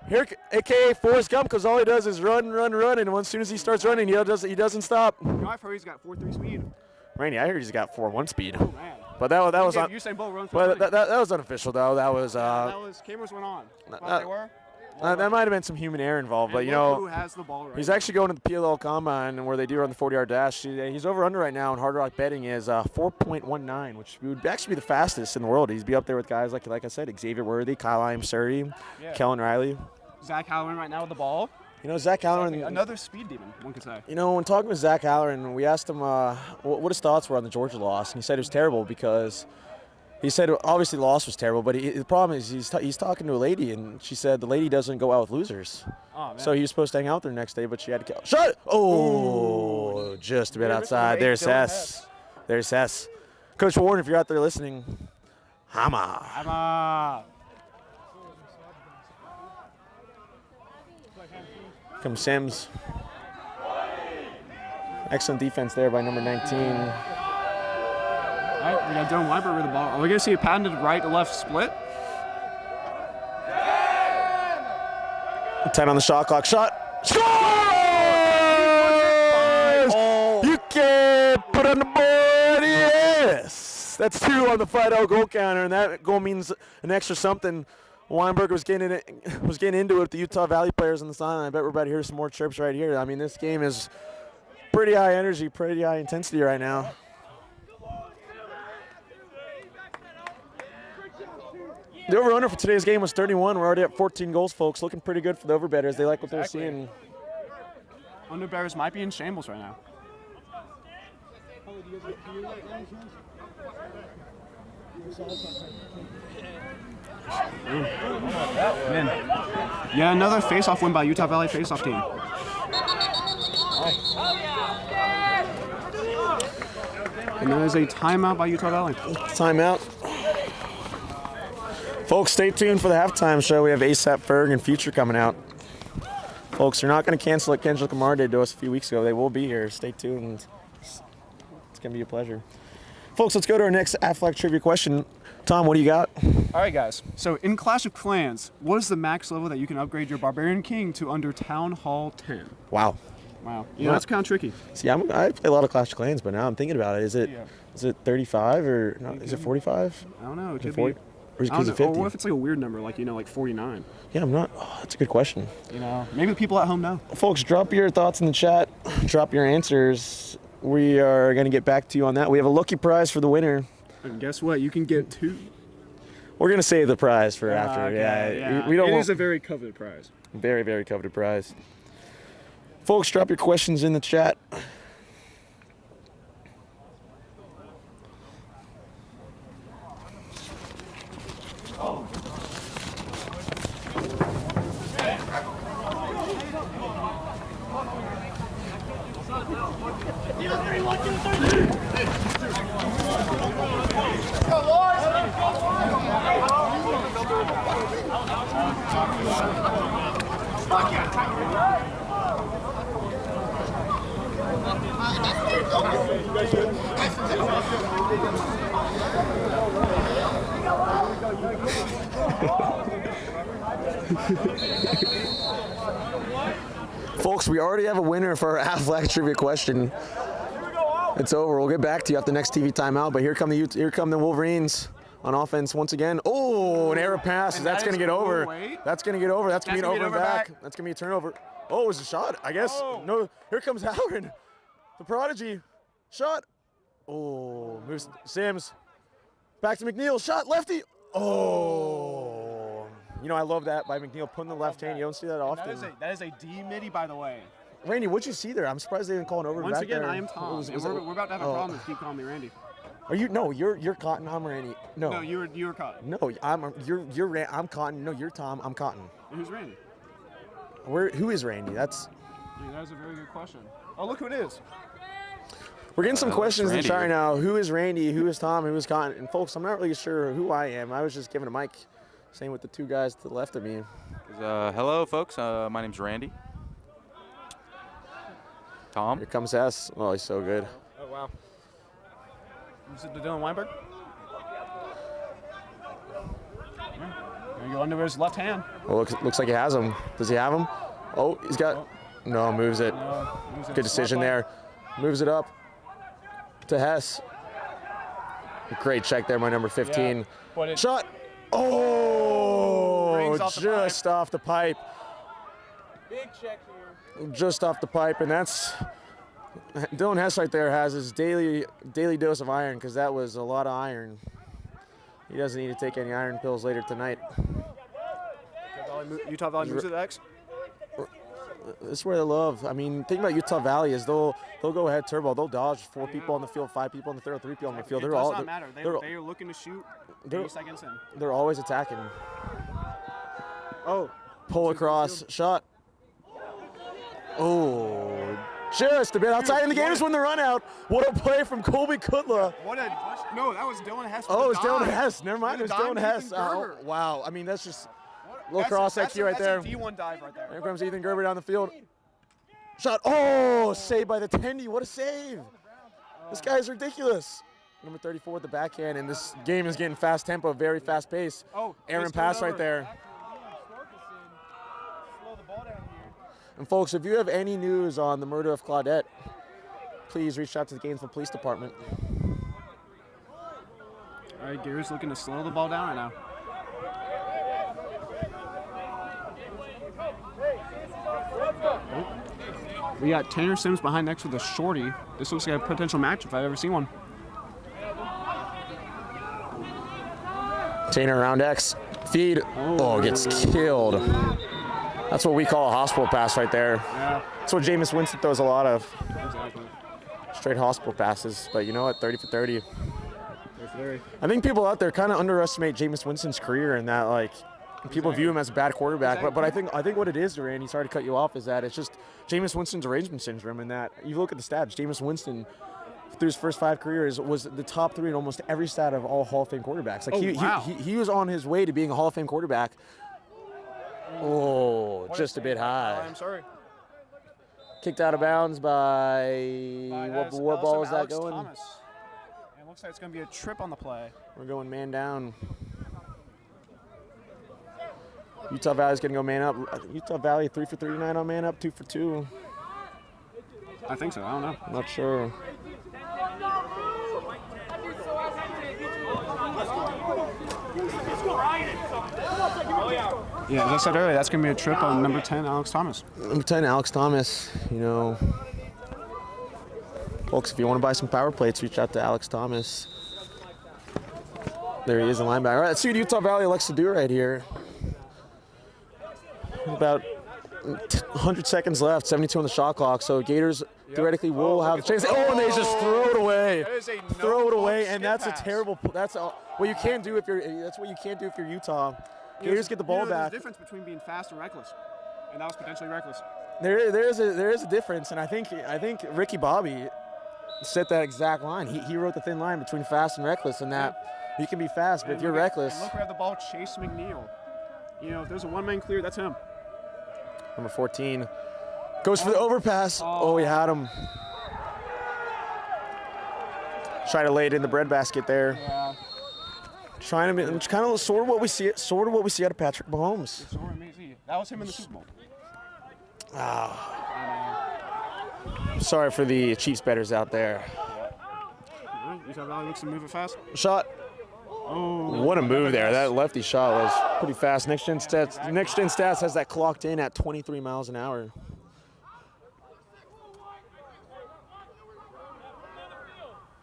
Here, a.k.a. Forrest Gump, because all he does is run. And as soon as he starts running, he doesn't stop. You know, I've heard he's got 4.3 speed. Randy, I heard he's got 4.1 speed. Oh, man. But that was on. Usain Bolt run for that was unofficial though. That was cameras went on. They were. That might have been some human error involved, but you know, who has the ball right he's actually going to the PLL Combine where they do run the 40-yard dash. He's over under right now, and Hard Rock betting is 4.19, which would actually be the fastest in the world. He'd be up there with guys like I said, Xavier Worthy, Kyle Surrey, Kellen Riley. Zach Halloran right now with the ball. You know, Zach Halloran. Another speed demon, one could say. You know, when talking with Zach Halloran, we asked him what his thoughts were on the Georgia loss, and he said it was terrible because. He said obviously the loss was terrible, but the problem is he's talking to a lady, and she said the lady doesn't go out with losers. Oh, man. So he was supposed to hang out there the next day, but she had to kill. Shot! Oh, ooh, just a bit outside. There's Hess. There's Hess. Coach Warren, if you're out there listening, Hama. Comes Sims. Excellent defense there by number 19. All right, we got Dylan Weibert with the ball. Are we going to see a patented right to left split? 10 on the shot clock. Shot. Scores! You can put on the board. Yes. That's 2 on the 5-0 goal counter, and that goal means an extra something Weinberg was getting into it with the Utah Valley players on the sideline. I bet we're about to hear some more chirps right here. I mean, this game is pretty high energy, pretty high intensity right now. The over-under for today's game was 31. We're already at 14 goals, folks. Looking pretty good for the over-bettors. They like what they're seeing. Underbettors might be in shambles right now. Man. Yeah, another face-off win by Utah Valley face-off team. And that is a timeout by Utah Valley. Timeout. Folks, stay tuned for the halftime show. We have ASAP Ferg and Future coming out. Folks, they're not going to cancel what Kendrick Lamar did to us a few weeks ago. They will be here. Stay tuned. It's going to be a pleasure. Folks, let's go to our next Aflac trivia question. Tom, what do you got? All right, guys. So in Clash of Clans, what is the max level that you can upgrade your Barbarian King to under Town Hall 10? Wow. Wow. Yeah, that's kind of tricky. See, I play a lot of Clash of Clans, but now I'm thinking about it. Is it 35 or no, is it 45? I don't know. It could 40? be. Or is it 50? Or what if it's like a weird number, like, like 49? Yeah, I'm not. Oh, that's a good question. Maybe the people at home know. Folks, drop your thoughts in the chat. Drop your answers. We are going to get back to you on that. We have a lucky prize for the winner. And guess what? You can get 2. We're going to save the prize for after. Okay, yeah. We don't It is a very coveted prize. Very, very coveted prize. Folks, drop your questions in the chat. Folks, we already have a winner for our Aflac trivia question. It's over. We'll get back to you after the next TV timeout. But here come the Wolverines on offense once again. Oh, an error pass. That's going to get over. That's going to get over. That's going to be an over and back. That's going to be a turnover. Oh, it was a shot, I guess. Oh. No, here comes Howard, the prodigy. Shot. Oh, moves Sims. Back to McNeil. Shot, lefty. Oh. I love that by McNeil, putting the left hand. You don't see that often. That is a D midi, by the way. Randy, what'd you see there? I'm surprised they didn't call an over Once back again, there. I am Tom. We're about to have a problem if you keep calling me Randy. Are you? No, you're Cotton. I'm Randy. No. No, you're Cotton. No, I'm Cotton. No, you're Tom. I'm Cotton. And who's Randy? Who is Randy? That's a very good question. Oh, look who it is. We're getting some questions in the chat right now. Who is Randy? Who is Tom? Who is Cotton? And folks, I'm not really sure who I am. I was just giving a mic. Same with the two guys to the left of me. Hello, folks. My name's Randy. Tom. Here comes S. Oh, he's so good. Oh, wow. Is it Dylan Weinberg? There you go under his left hand. Well, looks like he has him. Does he have him? Oh, he's got. Oh. No, moves it. Good decision there. Moves it up to Hess. Great check there by number 15. Yeah, shot. Oh, just off the pipe. Big check here. Just off the pipe, and that's Dylan Hess right there has his daily dose of iron, because that was a lot of iron. He doesn't need to take any iron pills later tonight. Utah Valley moves to the X. This is where they love. I mean, the thing about Utah Valley is they'll go ahead turbo. They'll dodge 4 people on the field, 5 people on the field, 3 people on the field. It does not matter. They're looking to shoot 30 seconds in. They're always attacking. Oh, pull across, shot. Oh, just a bit outside, and the Gators win the run out. What a play from Colby Kutla. No, that was Dylan Hess. Oh, it's Dylan Hess. Never mind, it was Dylan Hess. Oh, wow. I mean, that's just Lacrosse IQ right there. That's a D1 dive right there. There comes Ethan Gerber down the field. Shot. Oh, saved by the Tendy. What a save. This guy's ridiculous. Number 34 with the backhand, and this game is getting fast tempo, very fast pace. Oh, Aaron pass right there. And folks, if you have any news on the murder of Claudette, please reach out to the Gainesville Police Department. All right, Gary's looking to slow the ball down right now. We got Tanner Sims behind next with a shorty. This looks like a potential match if I've ever seen one. Tanner around X. Feed. Oh, gets killed. That's what we call a hospital pass right there. Yeah. That's what Jameis Winston throws a lot of. Exactly. Straight hospital passes. But you know what? 30 for 30. 30 for 30. I think people out there kind of underestimate Jameis Winston's career in that, like, people view him as a bad quarterback. But I think what it is, Randy, sorry to cut you off, is that it's just Jameis Winston's arrangement syndrome, in that you look at the stats. Jameis Winston, through his first 5 careers, was the top 3 in almost every stat of all Hall of Fame quarterbacks. Like he was on his way to being a Hall of Fame quarterback. Oh, just a bit high. I'm sorry. Kicked out of bounds by what ball is that Alex going? Thomas. And it looks like it's going to be a trip on the play. We're going man down. Utah Valley's going to go man up. Utah Valley 3 for 39 on man up, 2 for 2. I think so. I don't know. I'm not sure. Yeah, as I said earlier, that's going to be a trip on number 10, Alex Thomas. Number 10, Alex Thomas. You know, folks, if you want to buy some power plates, reach out to Alex Thomas. There he is, in linebacker. All right, let's see what Utah Valley likes to do right here. About 100 seconds left, 72 on the shot clock. So Gators theoretically will have a chance. Oh, and they just throw it away. Throw it away, and that's a terrible. That's what you can't do if you're. That's what you can't do if you're Utah. Gators get the ball back. There's a difference between being fast and reckless, and that was potentially reckless. There is a difference, and I think Ricky Bobby set that exact line. He wrote the thin line between fast and reckless, and that you can be fast, but if you're reckless. And look, we have the ball, Chase McNeil. You know, if there's a one-man clear, that's him. Number 14 goes for the overpass. Oh, he had him. Try to lay it in the breadbasket there. Yeah. Trying to be kind of sort of what we see out of Patrick Mahomes. It's sort of amazing. That was him in the Super Bowl. Sorry for the Chiefs bettors out there. Utah Valley looks to move it fast. Shot. Oh, what a move there. That lefty shot was pretty fast. Next Gen Stats has that clocked in at 23 miles an hour.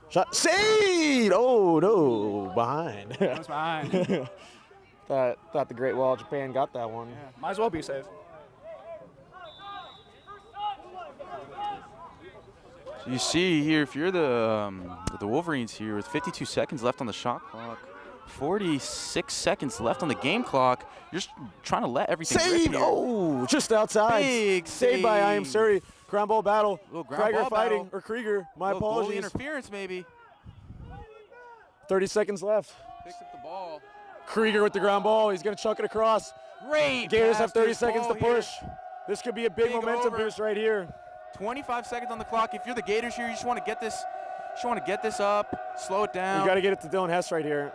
Shot saved! Oh no, behind. That was behind. thought the Great Wall of Japan got that one. Yeah, might as well be safe. You see here, if you're the Wolverines here with 52 seconds left on the shot clock, 46 seconds left on the game clock, you're just trying to let everything rip Saved! here. Oh, just outside. Big Saved by I Am Surrey. Ground ball battle. Ground ball fighting, battle. or Krieger. My Little goalie apologies. interference maybe. 30 seconds left. Picks up the ball. Krieger with the ground ball. He's going to chuck it across. Great. Gators have 30 pass seconds to ball here. push. This could be a big momentum over. boost right here. 25 seconds on the clock. If you're the Gators here, you just want to get this up, slow it down. You got to get it to Dylan Hess right here.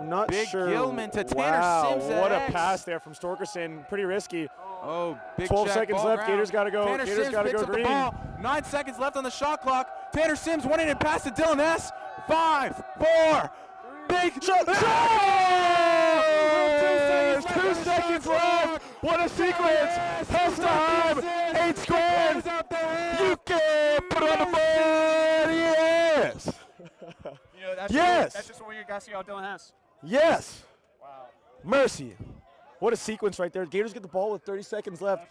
Not Big sure. Gilman to Tanner wow, Sims at what a X. pass there from Storkerson. Pretty risky. Oh, big 12 check, seconds ball left. ground. Gators got to go. Tanner Gators Sims got to picks go up green. the ball. 9 seconds left on the shot clock. Tanner Sims wanting to pass to Dylan S. 5, 4. Big shot. Yes! 2 seconds left. What a sequence. Hess time. 8 squared. You can put it on the board. Yes. You know, that's Yes. That's just what you got to see out Dylan Hess. Yes. Wow. Mercy. What a sequence right there. Gators get the ball with 30 seconds left.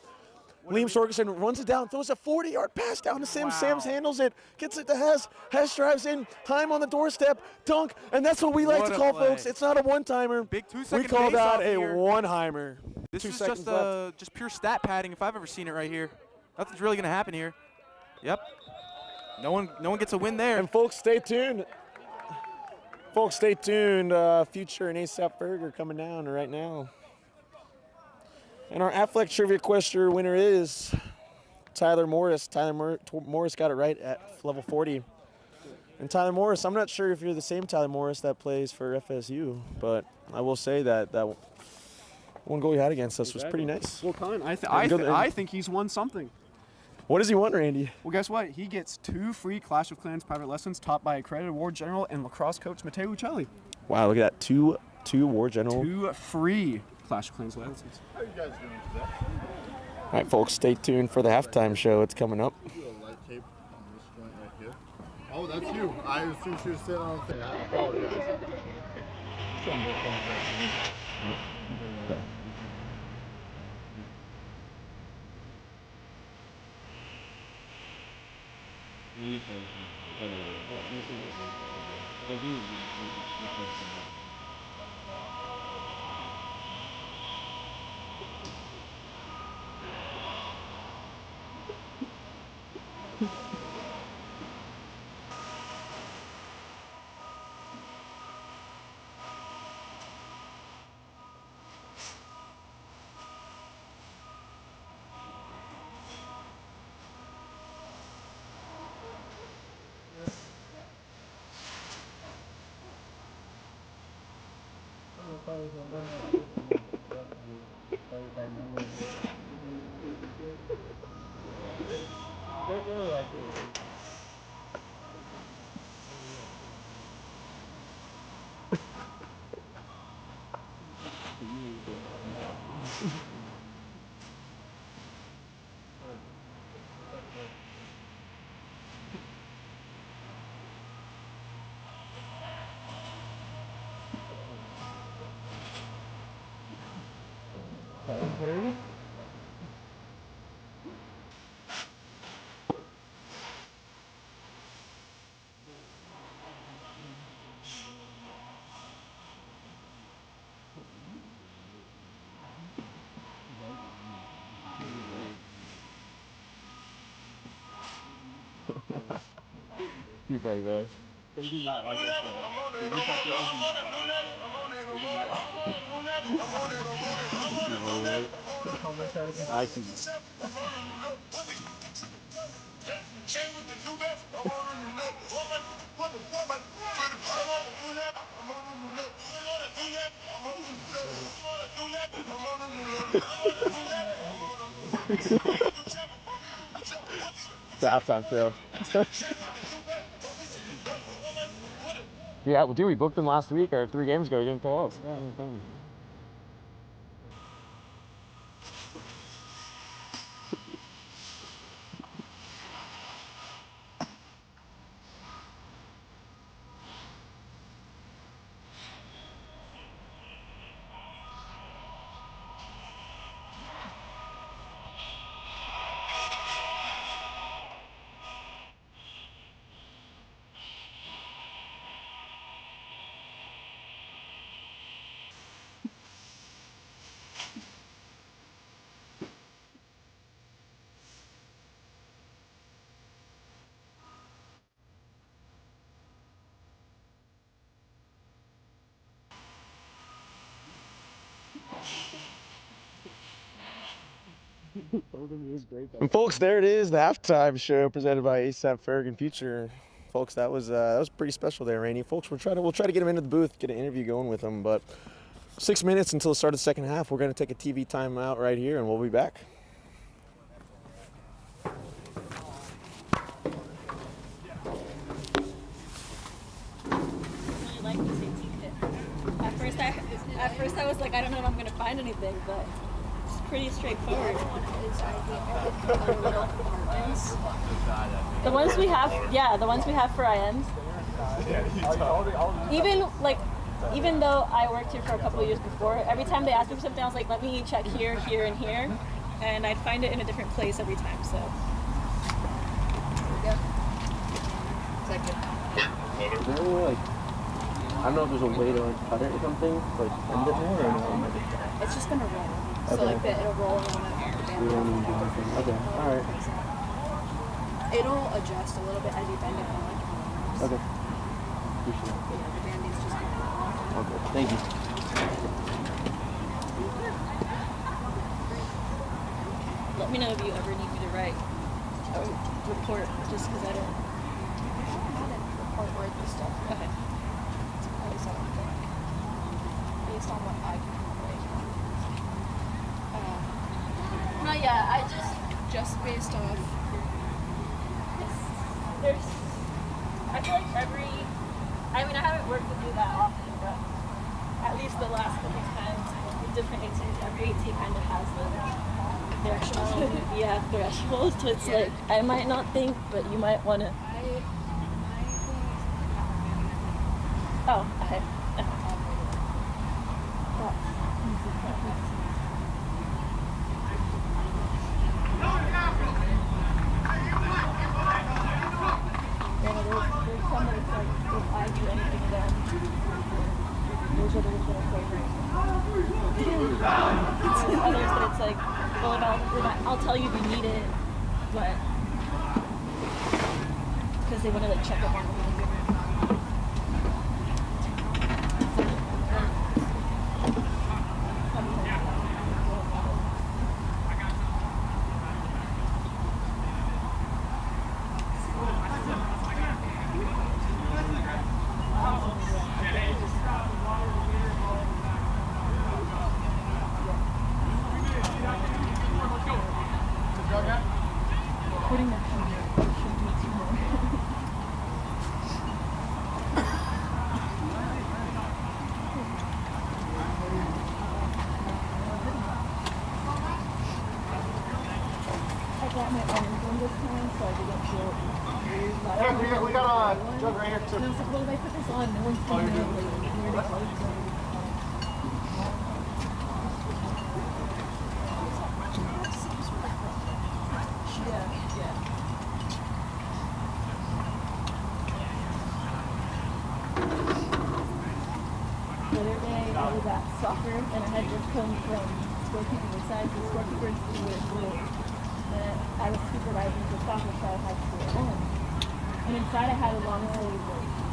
Liam Storkerson runs it down, throws a 40-yard pass down to Sims. Wow. Sims handles it, gets it to Hess. Hess drives in, time on the doorstep, dunk, and that's what we like What to a call, play. folks. It's not a one-timer. Big 2 We second call that face-off a here. one-heimer. This 2 is seconds just left. just pure stat padding if I've ever seen it right here. Nothing's really gonna happen here. Yep. No one gets a win there. And folks, stay tuned. Folks, stay tuned. Future and ASAP Burger coming down right now. And our Affleck Trivia Question winner is Tyler Morris. Morris got it right at level 40. And Tyler Morris, I'm not sure if you're the same Tyler Morris that plays for FSU, but I will say that one goal he had against us was pretty nice. Well, Colin, I think he's won something. What does he want, Randy? Well, guess what? He gets 2 free Clash of Clans private lessons taught by accredited War General and lacrosse coach Matteo Uccelli. Wow, look at that. Two War General. 2 free Clash of Clans lessons. How you guys doing today? All right, folks, stay tuned for the halftime show. It's coming up. Do a light tape on this joint right here. Oh, that's you. I assumed she was sitting on the thing. I apologize. You very good. I can. The halftime show. Yeah, well, dude, we booked them last week or 3 games ago. You didn't call us. Yeah, And folks, there it is, the halftime show presented by ASAP Farragut Future. Folks, that was pretty special there, Rainey. Folks, we'll try to get him into the booth, get an interview going with him, but 6 minutes until the start of the second half. We're going to take a TV timeout right here, and we'll be back. At first I was like, I don't know if I'm going to find anything, but it's pretty straightforward. The ones we have, the ones we have for INs. Even though I worked here for a couple of years before, every time they asked me for something, I was like, let me check here, here, and here, and I'd find it in a different place every time. So. I don't know if there's a way to cut it or something, like bend it more or no? It's just gonna roll. Okay. So like it'll roll and then We don't need to do anything. Okay, alright. It'll adjust a little bit as you bend it on. Okay. Appreciate it. Yeah, the band-aid's just Okay, thank you. Let me know if you ever need me to write a report, just because I don't report word this stuff. Okay. At least I don't think. Based on what I can write. No, yeah, I just based off. I feel like I haven't worked with you that often, but at least the last couple times with different ATs, every AT kind of has them. Threshold. Yeah, threshold. So it's like, I might not think, but you might want to. Oh, okay. There's some that it's like, if I do anything then, those are the ones that are flavoring. Others that it's like, well, I'll tell you if you need it, but because they want to like check up on the behavior. Putting that should be too long. I got my orange one this time, so I didn't feel weird. But I don't know we got a jug right here, too. And I was like, well, if I put this on, no one's going to know like, where to close it. The other day I was at soccer and I had just come from scorekeeping inside, so scorekeepers were blue. And I was supervising for soccer, so I had to wear orange. And inside I had a long sleeve,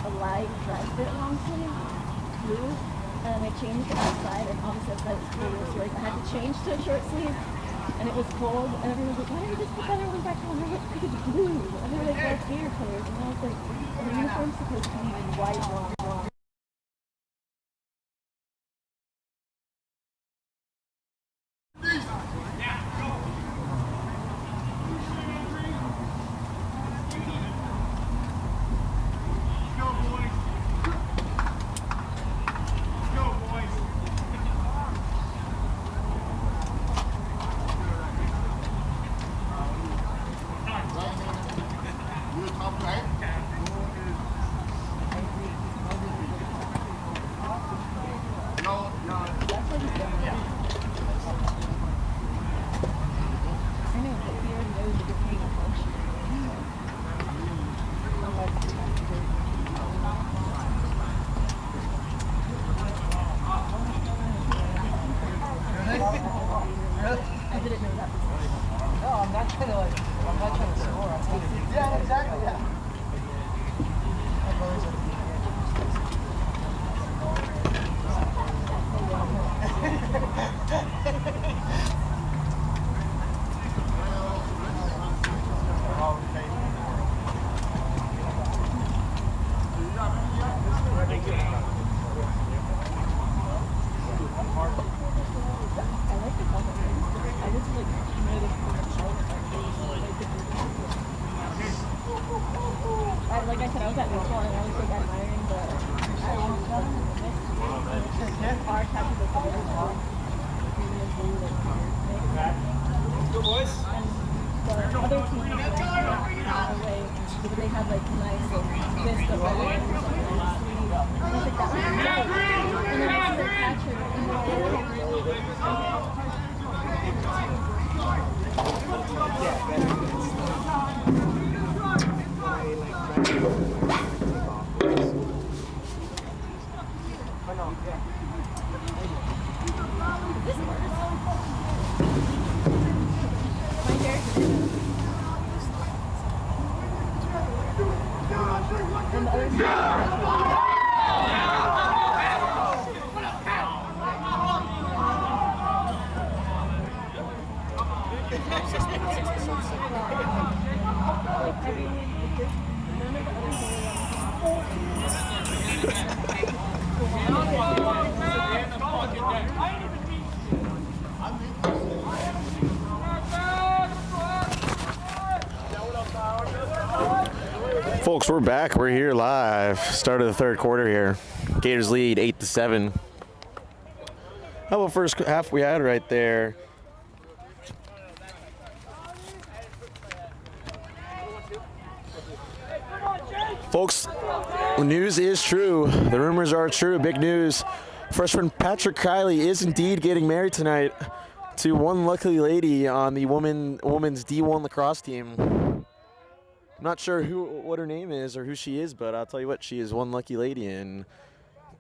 a light dry fit long sleeve, blue. And I changed it outside and obviously outside was blue, so like I had to change to a short sleeve. And it was cold, and everyone was like, why don't you just put that one back on? I was like, because it's blue. And they were like, what's your colors? And I was like, the uniform's supposed to be white, long. I didn't know that before. No, I'm not trying to score. I'm trying to. Yeah, exactly. Yeah. Like I said, I was at baseball and I was like admiring the our catches of the ball. Go boys. And the other team was like away, but they had like nice fist of and I was like, that was great. And then I see the catcher in Folks, we're back. We're here live. Start of the third quarter here. Gators lead 8-7. How about first half we had right there? Folks, the news is true. The rumors are true. Big news. Freshman Patrick Kiley is indeed getting married tonight to one lucky lady on the women's D1 lacrosse team. I'm not sure what her name is or who she is, but I'll tell you what, she is one lucky lady, and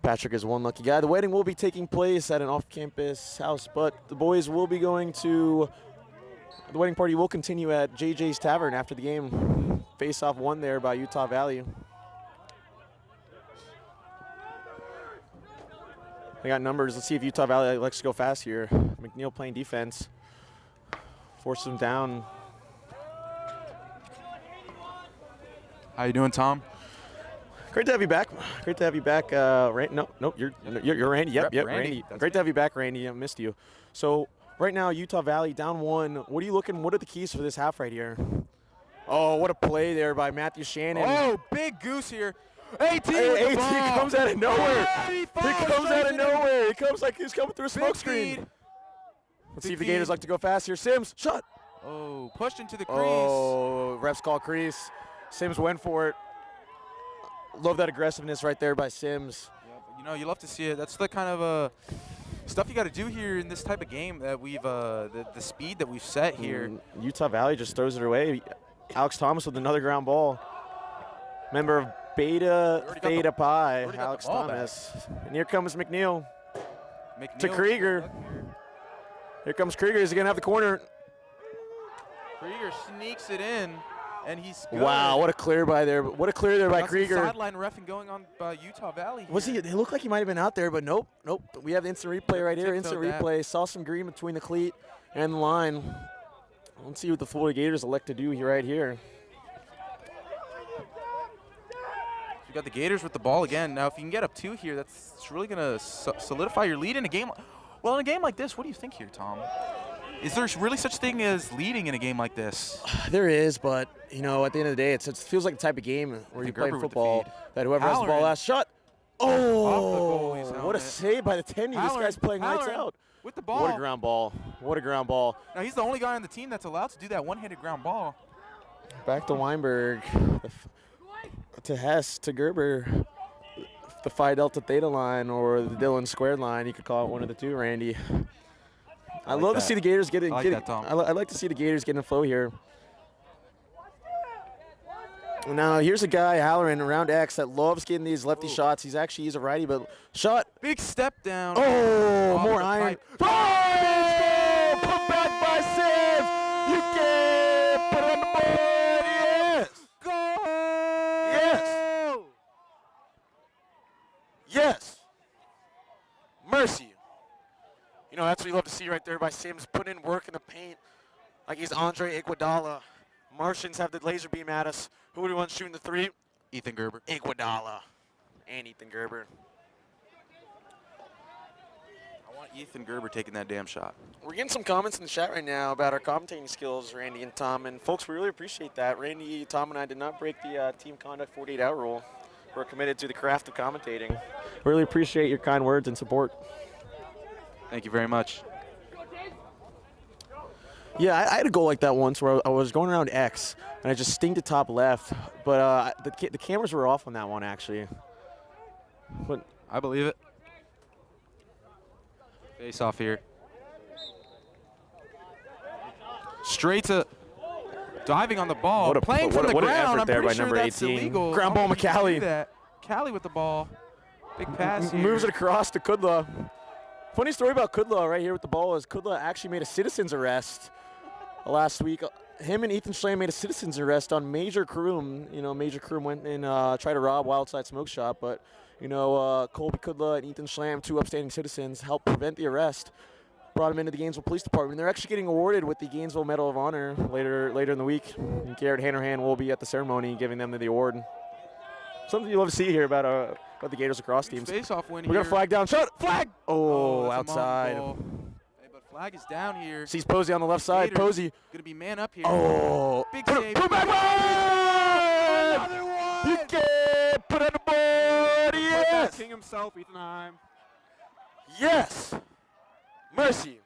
Patrick is one lucky guy. The wedding will be taking place at an off-campus house, but the boys will be going to the wedding party. Will continue at JJ's Tavern after the game. Face-off won there by Utah Valley. They got numbers. Let's see if Utah Valley likes to go fast here. McNeil playing defense. Forces them down. How you doing, Tom? Great to have you back. Great to have you back. You're Randy. Yep, Randy. Great to have you back, Randy. I missed you. So right now, Utah Valley down 1. What are the keys for this half right here? Oh, what a play there by Matthew Shannon. Oh, big goose here. AT comes out of nowhere. He comes out of nowhere. He comes like he's coming through a smoke screen. Let's see if the Gators like to go fast here. Sims, shot. Oh, pushed into the crease. Oh, refs call crease. Sims went for it. Love that aggressiveness right there by Sims. Yeah, you love to see it. That's the kind of stuff you got to do here in this type of game that we've the speed that we've set here. Utah Valley just throws it away. Alex Thomas with another ground ball. Member of Beta Theta Pi, Alex Thomas. And here comes McNeil to Krieger. Here comes Krieger. Is he going to have the corner? Krieger sneaks it in, and he's good. Wow, what a clear by there. What a clear there by Krieger. Sideline reffing going on by Utah Valley here. Was he? It looked like he might have been out there, but nope. We have the instant replay right here. Instant replay. Saw some green between the cleat and the line. Let's see what the Florida Gators elect to do here right here. You got the Gators with the ball again. Now, if you can get up 2 here, that's really going to solidify your lead in a game. Well, in a game like this, what do you think here, Tom? Is there really such thing as leading in a game like this? There is, but, at the end of the day, it feels like the type of game where you play football that whoever has the ball last shot. Oh, what a save by the 10. This guy's playing lights out. With the ball. What a ground ball. What a ground ball. Now, he's the only guy on the team that's allowed to do that one-handed ground ball. Back to Weinberg. To Hess, to Gerber, the Phi Delta Theta line or the Dillon squared line. You could call it one of the two, Randy. I love to see the Gators getting. I like to see the Gators getting a flow here. Now here's a guy, Halloran, around X that loves getting these lefty shots. He's a righty, but shot. Big step down. Oh, more iron. Oh, put back by Sims. You can't put it on the board. Yes. Go. Yes. Yes. Mercy. That's what you love to see right there by Sims, putting in work in the paint like he's Andre Iguodala. Martians have the laser beam at us. Who would we want shooting the 3? Ethan Gerber. Iguodala and Ethan Gerber. I want Ethan Gerber taking that damn shot. We're getting some comments in the chat right now about our commentating skills, Randy and Tom. And folks, we really appreciate that. Randy, Tom, and I did not break the team conduct 48-hour rule. We're committed to the craft of commentating. Really appreciate your kind words and support. Thank you very much. Yeah, I had a goal like that once where I was going around X, and I just stinged to top left. But the cameras were off on that one, actually. But I believe it. Face off here. Straight to diving on the ball. Playing from the ground. I'm pretty sure that's illegal. Ground ball, McCallie. Callie with the ball. Big pass here. Moves it across to Kudla. Funny story about Kudla right here with the ball is Kudla actually made a citizen's arrest last week. Him and Ethan Schlam made a citizen's arrest on Major Kroom. Major Kroom went and tried to rob Wildside Smoke Shop, but Colby Kudla and Ethan Schlam, 2 upstanding citizens, helped prevent the arrest. Brought him into the Gainesville Police Department. They're actually getting awarded with the Gainesville Medal of Honor later in the week. And Garrett Hanrahan will be at the ceremony giving them the award. Something you love to see here about the Gators lacrosse teams. Face-off win here. We're going to flag down. Shot! Flag! Oh, outside. Hey, but flag is down here. Sees Posey on the left side. Gators Posey. Going to be man up here. Oh. Big save. Put back one! Another one! You can't put on the board. Yes! King himself, Ethan Heim. Yes! Mercy.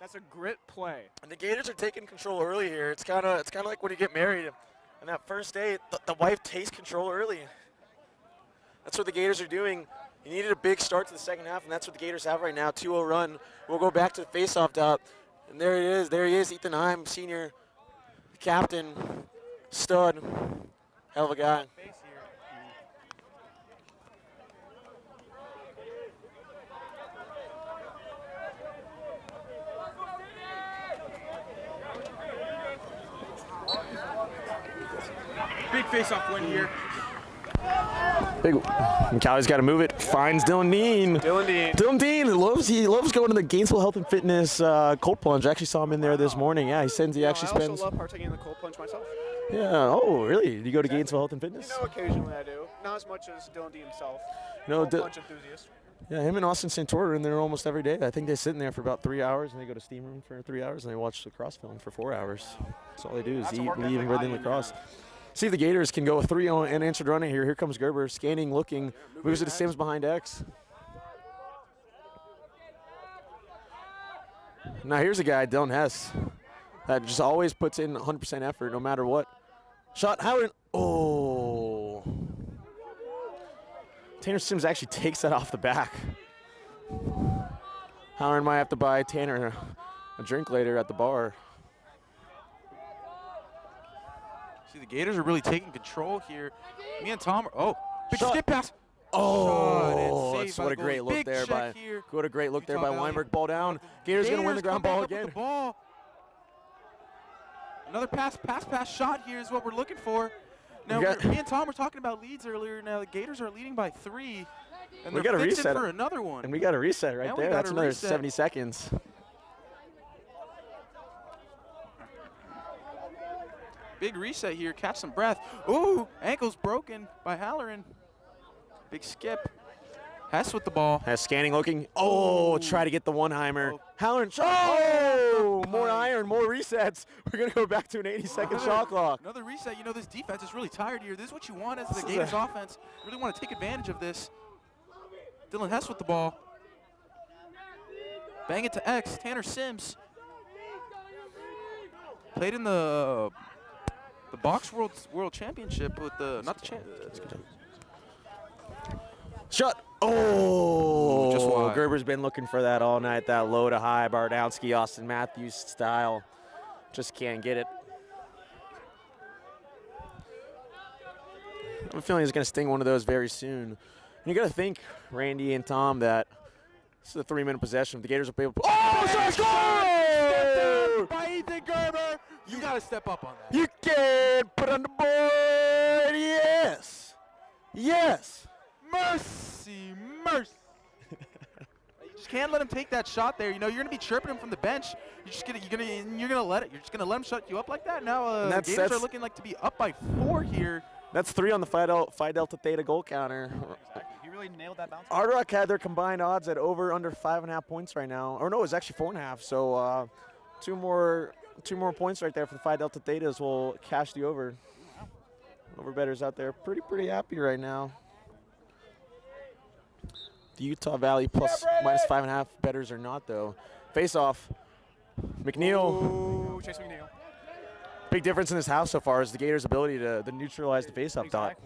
That's a grit play. And the Gators are taking control early here. It's kind of like when you get married. And that first eight, the wife takes control early. That's what the Gators are doing. You needed a big start to the second half, and that's what the Gators have right now. 2-0 run. We'll go back to the face-off dot. And there he is. There he is, Ethan Heim, senior captain, stud. Hell of a guy. Big face-off win here. Big. McCallie's got to move it. Finds Dylan Dean. Dylan Dean loves going to the Gainesville Health and Fitness cold plunge. I actually saw him in there this morning. Yeah, he spends. I also love partaking in the cold plunge myself. Yeah. Oh, really? Do you go to Gainesville Health and Fitness? Occasionally I do. Not as much as Dylan Dean himself. No, cold plunge enthusiast. Yeah, him and Austin Santora are in there almost every day. I think they sit in there for about 3 hours, and they go to steam room for 3 hours, and they watch lacrosse film for 4 hours. That's all they do is eat, leave, and breathe in lacrosse. See if the Gators can go 3-0 and answered running here. Here comes Gerber, scanning, looking, moves it to Sims behind X. Now here's a guy, Dylan Hess, that just always puts in 100% effort no matter what. Shot, Howard, oh. Tanner Sims actually takes that off the back. Howard might have to buy Tanner a drink later at the bar. See, the Gators are really taking control here. Me and Tom are, big Shot. skip pass. Oh, Shot, what a great look there by Weinberg. Ball down. Gators gonna win the ground ball again. Another pass, shot here is what we're looking for. Now, me and Tom were talking about leads earlier. Now the Gators are leading by 3, and we they're got a fixing reset for another one. And we got a reset right there. That's another 70 seconds. Big reset here. Catch some breath. Ooh, ankle's broken by Halloran. Big skip. Hess with the ball. Hess scanning, looking. Oh, try to get the one-heimer. Halloran shot. Oh, more iron, more resets. We're going to go back to an 80-second shot clock. Another reset. You know, this defense is really tired here. This is what you want as the Gators offense. Really want to take advantage of this. Dylan Hess with the ball. Bang it to X. Tanner Sims. Played in the Box World Championship with the, not the champ. Shot. Oh, just wide. Gerber's been looking for that all night, that low to high, Bardowski, Austin Matthews style. Just can't get it. I have a feeling he's going to sting one of those very soon. And you got to think, Randy and Tom, that this is a 3-minute possession. The Gators will be able to. Oh, shot score! By Ethan Gerber. You got to step up on that. You can put on the board. Yes. Yes. Mercy. You just can't let him take that shot there. You know, you're gonna be chirping him from the bench. You're just gonna let him shut you up like that. Now the Gators are looking like to be up by 4 here. That's 3 on the Phi Delta Theta goal counter. Exactly. He really nailed that bounce. Hard Rock had their combined odds at under 5.5 points right now. Or no, it's actually 4.5. So 2 more points right there for the Phi Delta Thetas will cash the over. Over bettors out there pretty happy right now. The Utah Valley plus minus 5.5 bettors are not though. Face off. McNeil. Ooh, Chase McNeil. Big difference in this half so far is the Gators' ability to neutralize the face-off dot.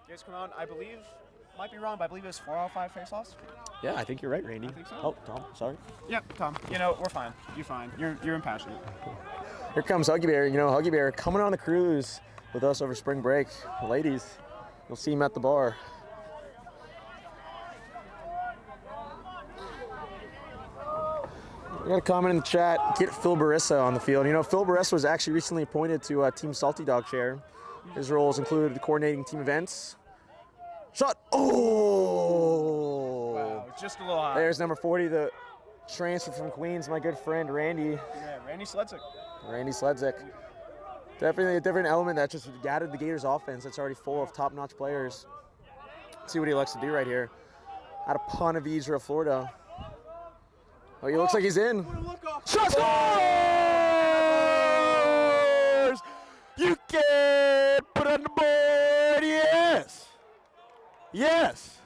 Gators come on, I believe, might be wrong, but I believe it's 4 out of 5 face-offs. Yeah, I think you're right, Randy. I think so. Oh, Tom, sorry. Yep, Tom. You know, we're fine. You're fine. You're impassionate. Here comes Huggy Bear. You know, Huggy Bear coming on the cruise with us over spring break. Ladies, you'll see him at the bar. We got a comment in the chat. Get Phil Barissa on the field. You know, Phil Barissa was actually recently appointed to Team Salty Dog chair. His roles included coordinating team events. Shot. Oh! Wow, just a little high. There's number 40, the transfer from Queens, my good friend Randy. Yeah, Randy Sledzik. Randy Sledzik. Definitely a different element that just added the Gators offense that's already full of top-notch players. Let's see what he likes to do right here. Out of Ponte Vedra, Florida. Oh, he looks like he's in. Shot scores! You can put on the board. Yes. Yes.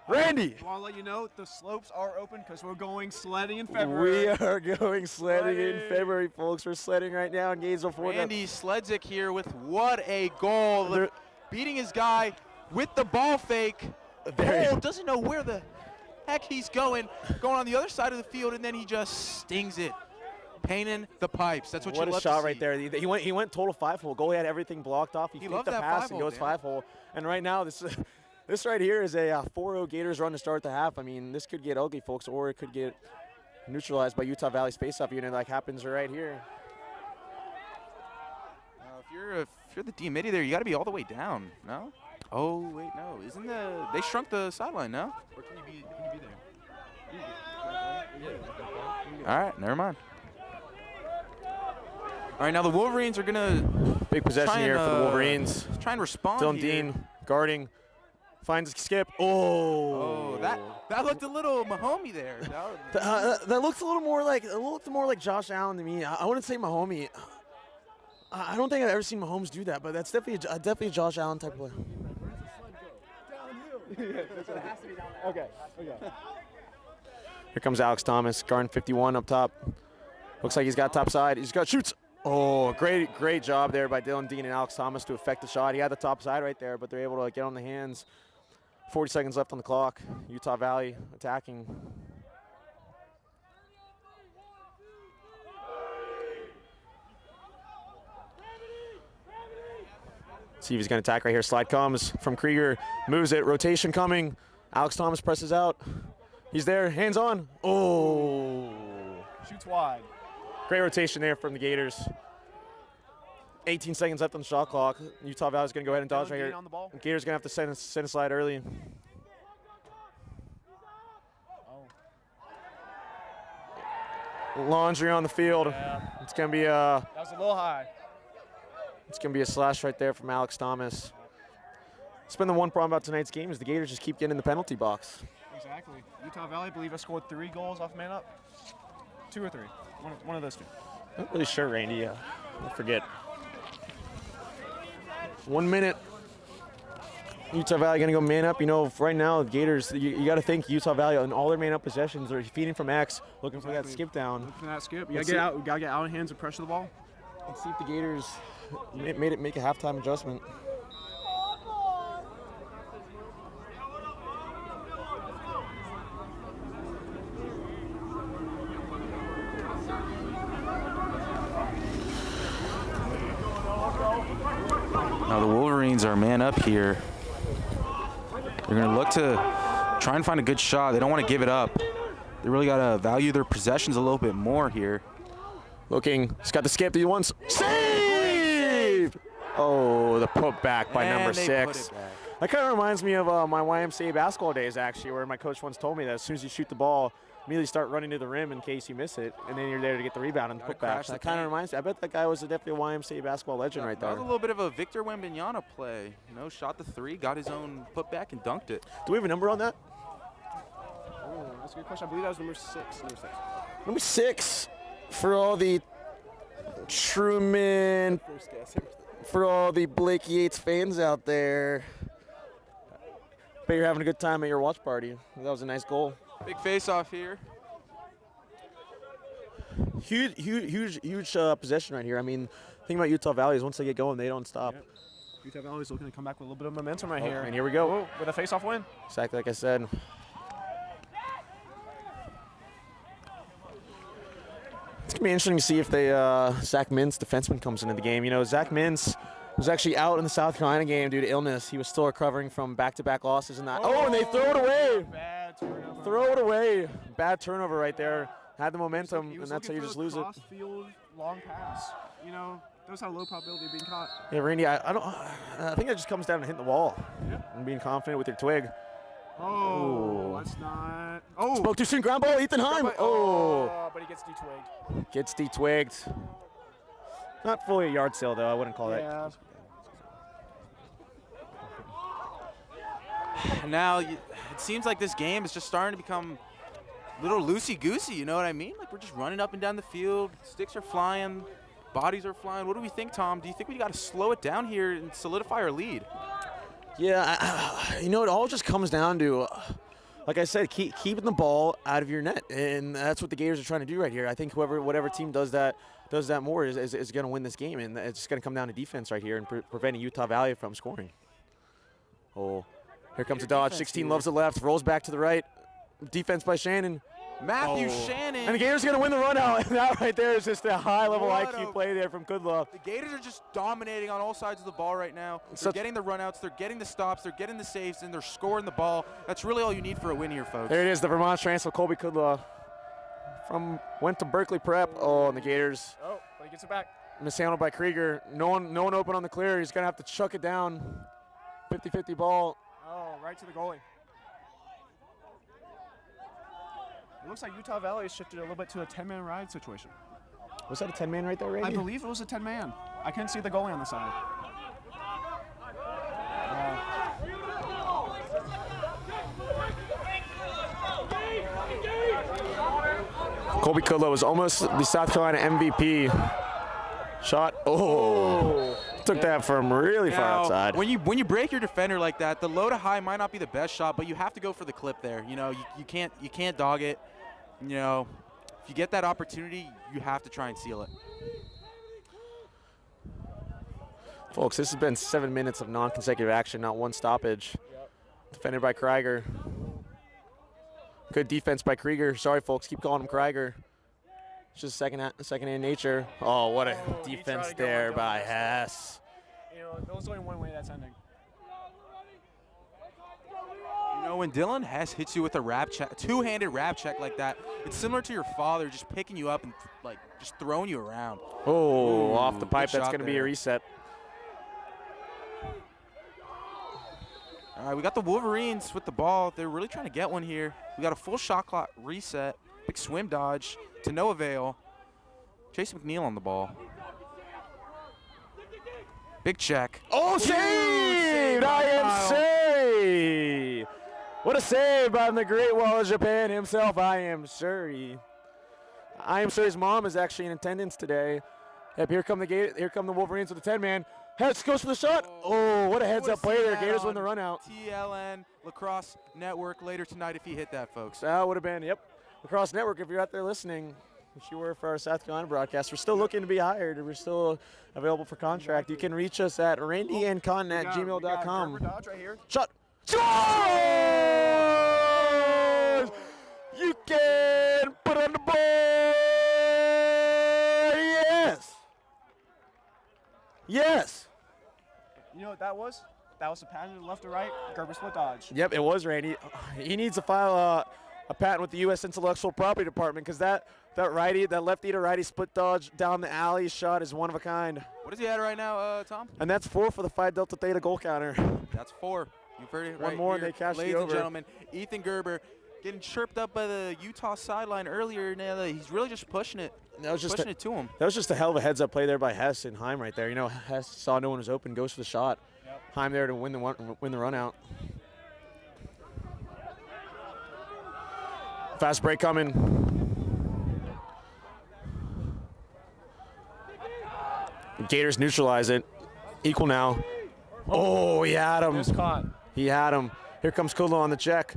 Randy. I want to let you know the slopes are open because we're going sledding in February. We are going sledding in February, folks. We're sledding right now in Gainesville, Florida. Randy Sledzik here with what a goal. Beating his guy with the ball fake. Cole doesn't know where the heck he's going on the other side of the field, and then he just stings it. Painting the pipes. That's what you love to see. What a shot right there. He went total 5-hole. Goalie had everything blocked off. He loved the that pass 5-hole, and goes man. 5-hole. And right now, this right here is a 4-0 Gators run to start the half. I mean, this could get ugly, folks, or it could get neutralized by Utah Valley's face-off unit like happens right here. If you're the D midi there, you got to be all the way down, no? Oh, wait, no. They shrunk the sideline, no? Or can you be there? All right, never mind. All right, now the Wolverines are going to big possession here for the Wolverines. Try and respond Dylan here. Dean guarding, finds a skip. Oh, that looked a little Mahomey there. That looks a little more like Josh Allen to me. I wouldn't say Mahomey. I don't think I've ever seen Mahomes do that, but that's definitely a Josh Allen type of play. Okay. Here comes Alex Thomas, guarding 51 up top. Looks like he's got top side. He's got shoots. Oh, great job there by Dylan Dean and Alex Thomas to affect the shot. He had the top side right there, but they're able to get on the hands. 40 seconds left on the clock. Utah Valley attacking. See if he's going to attack right here. Slide comes from Krieger. Moves it. Rotation coming. Alex Thomas presses out. He's there. Hands on. Oh. Shoots wide. Great rotation there from the Gators. 18 seconds left on the shot clock. Utah Valley's going to go ahead and dodge right here. On the ball. Gators going to have to send a slide early. Laundry on the field. Yeah. It's going to be That was a little high. It's going to be a slash right there from Alex Thomas. It's been the one problem about tonight's game is the Gators just keep getting in the penalty box. Exactly. Utah Valley, I believe, has scored 3 goals off man up. 2 or 3. One of those 2. I'm not really sure, Randy. I forget. 1 minute. Utah Valley going to go man up. You know, right now, the Gators, you got to think Utah Valley on all their man up possessions are feeding from X, looking for that skip down. Looking for that skip. You got to get out. We got to get out of hands and pressure the ball. Let's see if the Gators make a halftime adjustment. Now the Wolverines are man up here. They're going to look to try and find a good shot. They don't want to give it up. They really got to value their possessions a little bit more here. Looking, he's got the skip that he wants. Saved! Oh, the put back by number 6. That kind of reminds me of my YMCA basketball days, actually, where my coach once told me that as soon as you shoot the ball, immediately start running to the rim in case you miss it, and then you're there to get the rebound and the putback. That kind of reminds me. I bet that guy was definitely a YMCA basketball legend right there. That was a little bit of a Victor Wembanyama play. You know, shot the 3, got his own putback, and dunked it. Do we have a number on that? Oh, that's a good question. I believe that was number 6. Number 6 for all the Truman, for all the Blake Yates fans out there. Bet you're having a good time at your watch party. That was a nice goal. Big face-off here. Huge possession right here. I mean, the thing about Utah Valley is once they get going, they don't stop. Yep. Utah Valley is looking to come back with a little bit of momentum right here. And here we go. Oh, with a face-off win. Exactly like I said. It's going to be interesting to see if Zach Mintz, defenseman, comes into the game. You know, Zach Mintz was actually out in the South Carolina game due to illness. He was still recovering from back-to-back losses. And and they throw it away. Bad turnover. Throw it away. Bad turnover right there. Had the momentum, and that's how you just lose it. Cross-field long pass. You know, those have low probability of being caught. Yeah, Randy, I think that just comes down to hitting the wall and being confident with your twig. Oh, that's not. Oh, spoke too soon. Ground ball, Ethan Heim. Oh, but he gets detwigged. Gets detwigged. Not fully a yard sale, though. I wouldn't call that. Now, it seems like this game is just starting to become a little loosey-goosey, you know what I mean? Like, we're just running up and down the field. Sticks are flying. Bodies are flying. What do we think, Tom? Do you think we got to slow it down here and solidify our lead? Yeah, you know, it all just comes down to like I said, keeping the ball out of your net, and that's what the Gators are trying to do right here. I think whatever team does that more is going to win this game, and it's going to come down to defense right here and preventing Utah Valley from scoring. Oh, here comes a dodge. 16 loves the left, rolls back to the right. Defense by Shannon. Matthew Shannon. And the Gators going to win the run out. And that right there is just a high-level IQ play there from Kudla. The Gators are just dominating on all sides of the ball right now. They're getting the runouts, they're getting the stops, they're getting the saves, and they're scoring the ball. That's really all you need for a win here, folks. There it is, the Vermont transfer, Colby Kudla. Went to Berkeley Prep. Oh, and the Gators. Oh, but he gets it back. Mishandled by Krieger. No one open on the clear. He's going to have to chuck it down. 50-50 ball. Oh, right to the goalie. It looks like Utah Valley has shifted a little bit to a 10-man ride situation. Was that a 10-man right there, Randy? I believe it was a 10-man. I couldn't see the goalie on the side. Colby Kudla was almost the South Carolina MVP. Shot. Oh. Took that from really far outside. When you break your defender like that, the low to high might not be the best shot, but you have to go for the clip there. You know, you can't dog it. You know, if you get that opportunity, you have to try and seal it. Folks, this has been 7 minutes of non-consecutive action, not one stoppage. Yep. Defended by Krieger. Good defense by Krieger. Sorry, folks, keep calling him Krieger. It's just second-hand nature. Oh, what a defense there by Hess. You know, there's only one way that's ending. You know, when Dylan Hess hits you with a wrap check, two-handed wrap check like that, it's similar to your father just picking you up and like just throwing you around. Oh, off the pipe. Good That's shot going to be a there. reset. All right, we got the Wolverines with the ball. They're really trying to get one here. We got a full shot clock reset. Big swim dodge to no avail. Chase McNeil on the ball. Big check. Oh, saved! I am saved! What a save by the Great Wall of Japan himself, I am Suri. I am Suri's mom is actually in attendance today. Yep, here come the Wolverines with the 10-man. Hess goes for the shot. Oh, what a heads-up play there. Gators win the run out. TLN Lacrosse Network later tonight if he hit that, folks. That would have been, yep. Lacrosse Network, if you're out there listening, if you were for our South Carolina broadcast, we're still looking to be hired. We're still available for contract. You can reach us at randyandcon@gmail.com. Dodge right here. Shot. Scores! You can put on the board. Yes. Yes. You know what that was? That was a patented left to right Gerber split dodge. Yep, it was Randy. He needs to file a patent with the U.S. Intellectual Property Department because that lefty to righty split dodge down the alley shot is one of a kind. What is he at right now, Tom? And that's 4 for the Phi Delta Theta goal counter. That's 4. You've heard it One right more, here. they cashed Ladies the and over. gentlemen, Ethan Gerber getting chirped up by the Utah sideline earlier. Now he's really just pushing it. That was just pushing it to him. That was just a hell of a heads-up play there by Hess and Heim right there. You know, Hess saw no one was open, goes for the shot. Yep. Heim there to win the run out. Fast break coming. Gators neutralize it. Equal now. Oh, he had him. Just caught. He had him. Here comes Kudla on the check.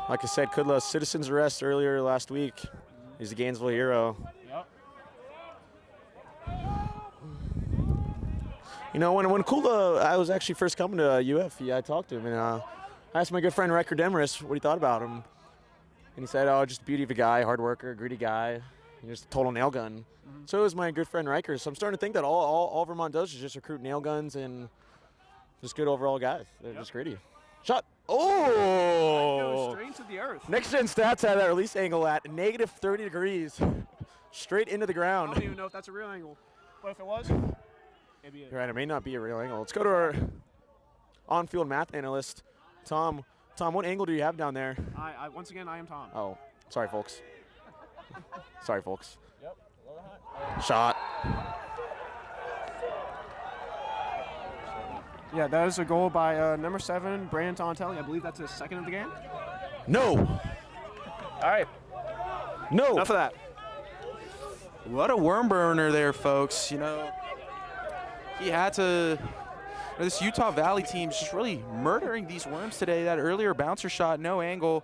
Like I said, Kudla, citizen's arrest earlier last week. He's a Gainesville hero. Yep. You know, when Kudla, I was actually first coming to UF, I talked to him, and I asked my good friend Riker Demarest what he thought about him. And he said, oh, just the beauty of a guy, hard worker, gritty guy, just a total nail gun. Mm-hmm. So is my good friend Riker. So I'm starting to think that all Vermont does is just recruit nail guns and just good overall guys. They're just gritty. Shot. Oh! Straight to the earth. Next Gen Stats had that release angle at negative 30 degrees. Straight into the I ground. don't even know if that's a real angle. But if it was, maybe it. You're right, it may not be a real angle. Let's go to our on-field math analyst, Tom. Tom, what angle do you have down there? I once again, I am Tom. Oh, sorry, folks. Sorry, folks. Yep. Shot. Yeah, that is a goal by number 7, Brandon Tontelli. I believe that's his second of the game. No. All right. No. Enough of that. What a worm burner there, folks. You know, he had to This Utah Valley team is just really murdering these worms today. That earlier bouncer shot, no angle,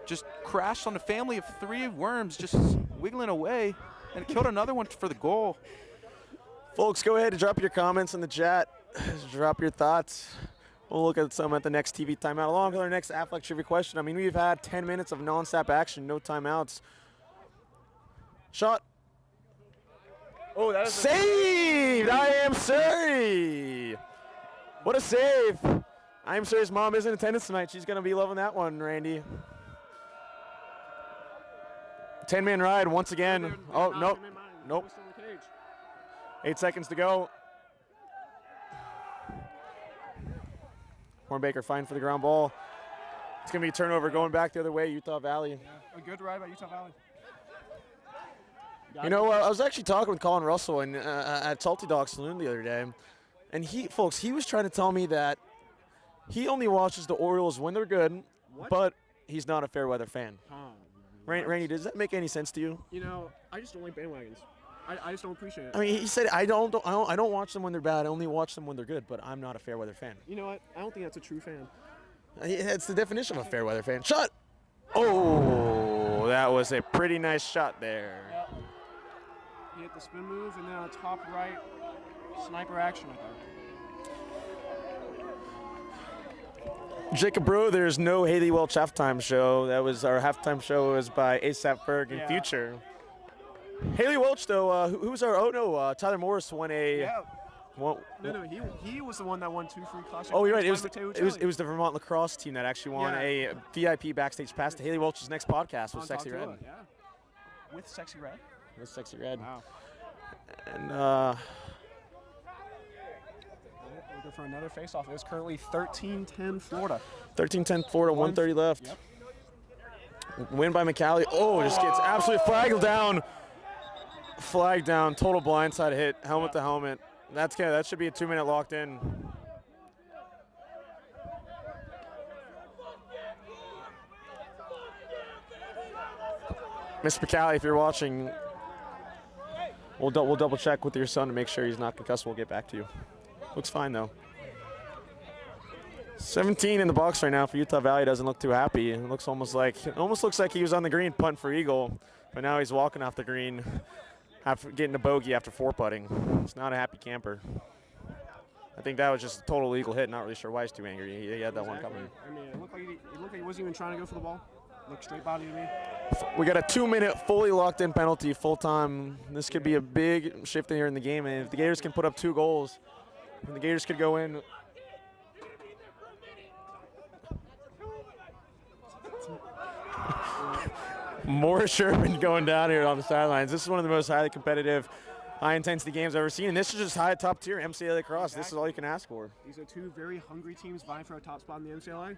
just crashed on a family of 3 worms, just wiggling away, and killed another one for the goal. Folks, go ahead and drop your comments in the chat. Drop your thoughts. We'll look at some at the next TV timeout, along with our next athletic trivia question. I mean, we've had 10 minutes of non-stop action, no timeouts. Shot. Oh, that is saved! I am Surrey! What a save! I am Surrey's mom is in attendance tonight. She's going to be loving that one, Randy. 10-man ride once again. Oh, nope. Nope. 8 seconds to go. Hornbaker fighting for the ground ball. It's going to be a turnover going back the other way, Utah Valley. Yeah, a good ride by Utah Valley. You know, I was actually talking with Colin Russell at Salty Dog Saloon the other day, and he was trying to tell me that he only watches the Orioles when they're good, but he's not a fair weather fan. Randy, does that make any sense to you? You know, I just don't like bandwagons. I just don't appreciate it. I mean, he said I don't watch them when they're bad. I only watch them when they're good, but I'm not a fair weather fan. You know what? I don't think that's a true fan. That's the definition of a fair weather fan. Shot! Oh, that was a pretty nice shot there. Yep. He hit the spin move and then on top right, sniper action with that. Jacob Bro, there's no Haley Welch halftime show. That was our halftime show was by ASAP Ferg and Future. Haley Welch, though, who's our? Oh no, Tyler Morris won a. Yeah. No, he was the one that won 2 free classic. Oh, you're right. It was the Vermont Lacrosse team that actually won a VIP backstage pass to Haley Welch's next podcast with Sexy Red. Yeah. With Sexy Red. With Sexy Red. Wow. And looking for another face-off. It was currently 13-10 Florida. 13-10 Florida, 130 left. Yep. Win by McCallie. Oh, just gets absolutely flagged down. Flag down, total blindside hit, helmet to helmet. That should be a 2-minute locked in. Miss McCallie, if you're watching, we'll double check with your son to make sure he's not concussed. We'll get back to you. Looks fine though. 17 in the box right now for Utah Valley. Doesn't look too happy. It almost looks like he was on the green punting for eagle, but now he's walking off the green after getting a bogey after 4 putting. It's not a happy camper. I think that was just a total legal hit. Not really sure why he's too angry. He had that one coming. I mean, it looked like he wasn't even trying to go for the ball. Looked straight body to me. We got a 2-minute fully locked in penalty full time. This could be a big shift in here in the game, and if the Gators can put up 2 goals, the Gators could go in. Morris Sherman going down here on the sidelines. This is one of the most highly competitive, high-intensity games I've ever seen, and this is just high top-tier MCLA lacrosse. Exactly. This is all you can ask for. These are 2 very hungry teams vying for a top spot in the MCLA.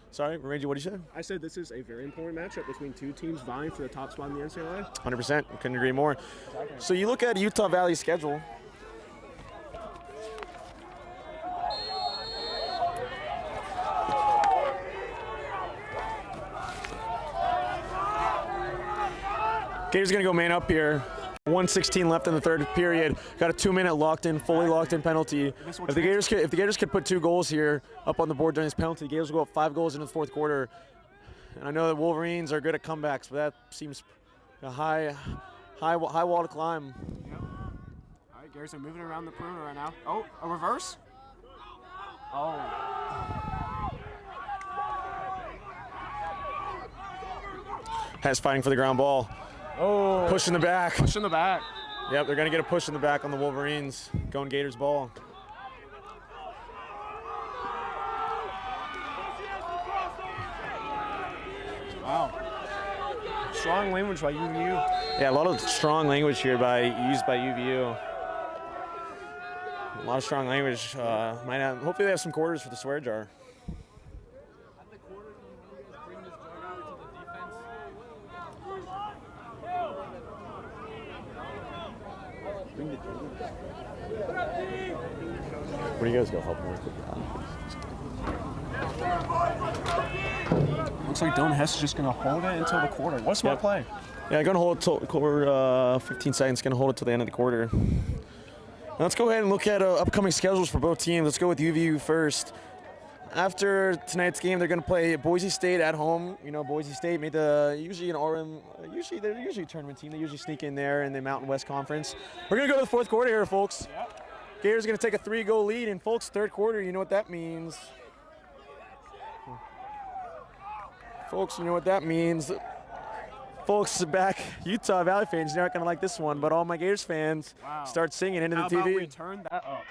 Sorry, Rangy, what did you say? I said this is a very important matchup between 2 teams vying for the top spot in the NCAA. 100%. Couldn't agree more. Exactly. So you look at Utah Valley's schedule. Gators going to go man up here. 1:16 left in the third period. Got a 2-minute locked-in, fully locked-in penalty. If the Gators could put 2 goals here up on the board during this penalty, the Gators will go up 5 goals in the fourth quarter. And I know that Wolverines are good at comebacks, but that seems a high wall to climb. Yep. All right, Gators are moving around the perimeter right now. Oh, a reverse. Oh. Has fighting for the ground ball. Oh. Push in the back. Push in the back. Yep, they're going to get a push in the back on the Wolverines. Going Gators ball. Wow. Strong language by UVU. Yeah, a lot of strong language here used by UVU. A lot of strong language. Hopefully they have some quarters for the swear jar. Where do you guys go help him with it? Looks like Dylan Hess is just going to hold it until the quarter. What a smart play. Yeah, going to hold it till quarter 15 seconds. Going to hold it till the end of the quarter. Let's go ahead and look at upcoming schedules for both teams. Let's go with UVU first. After tonight's game, they're going to play Boise State at home. You know, Boise State made usually they're usually a tournament team. They usually sneak in there in the Mountain West Conference. We're going to go to the fourth quarter here, folks. Yep. Gators going to take a 3-goal lead, and folks, third quarter, you know what that means. Folks, you know what that means. Folks, back Utah Valley fans, you're not going to like this one, but all my Gators fans start singing into the TV. How about we turn that up?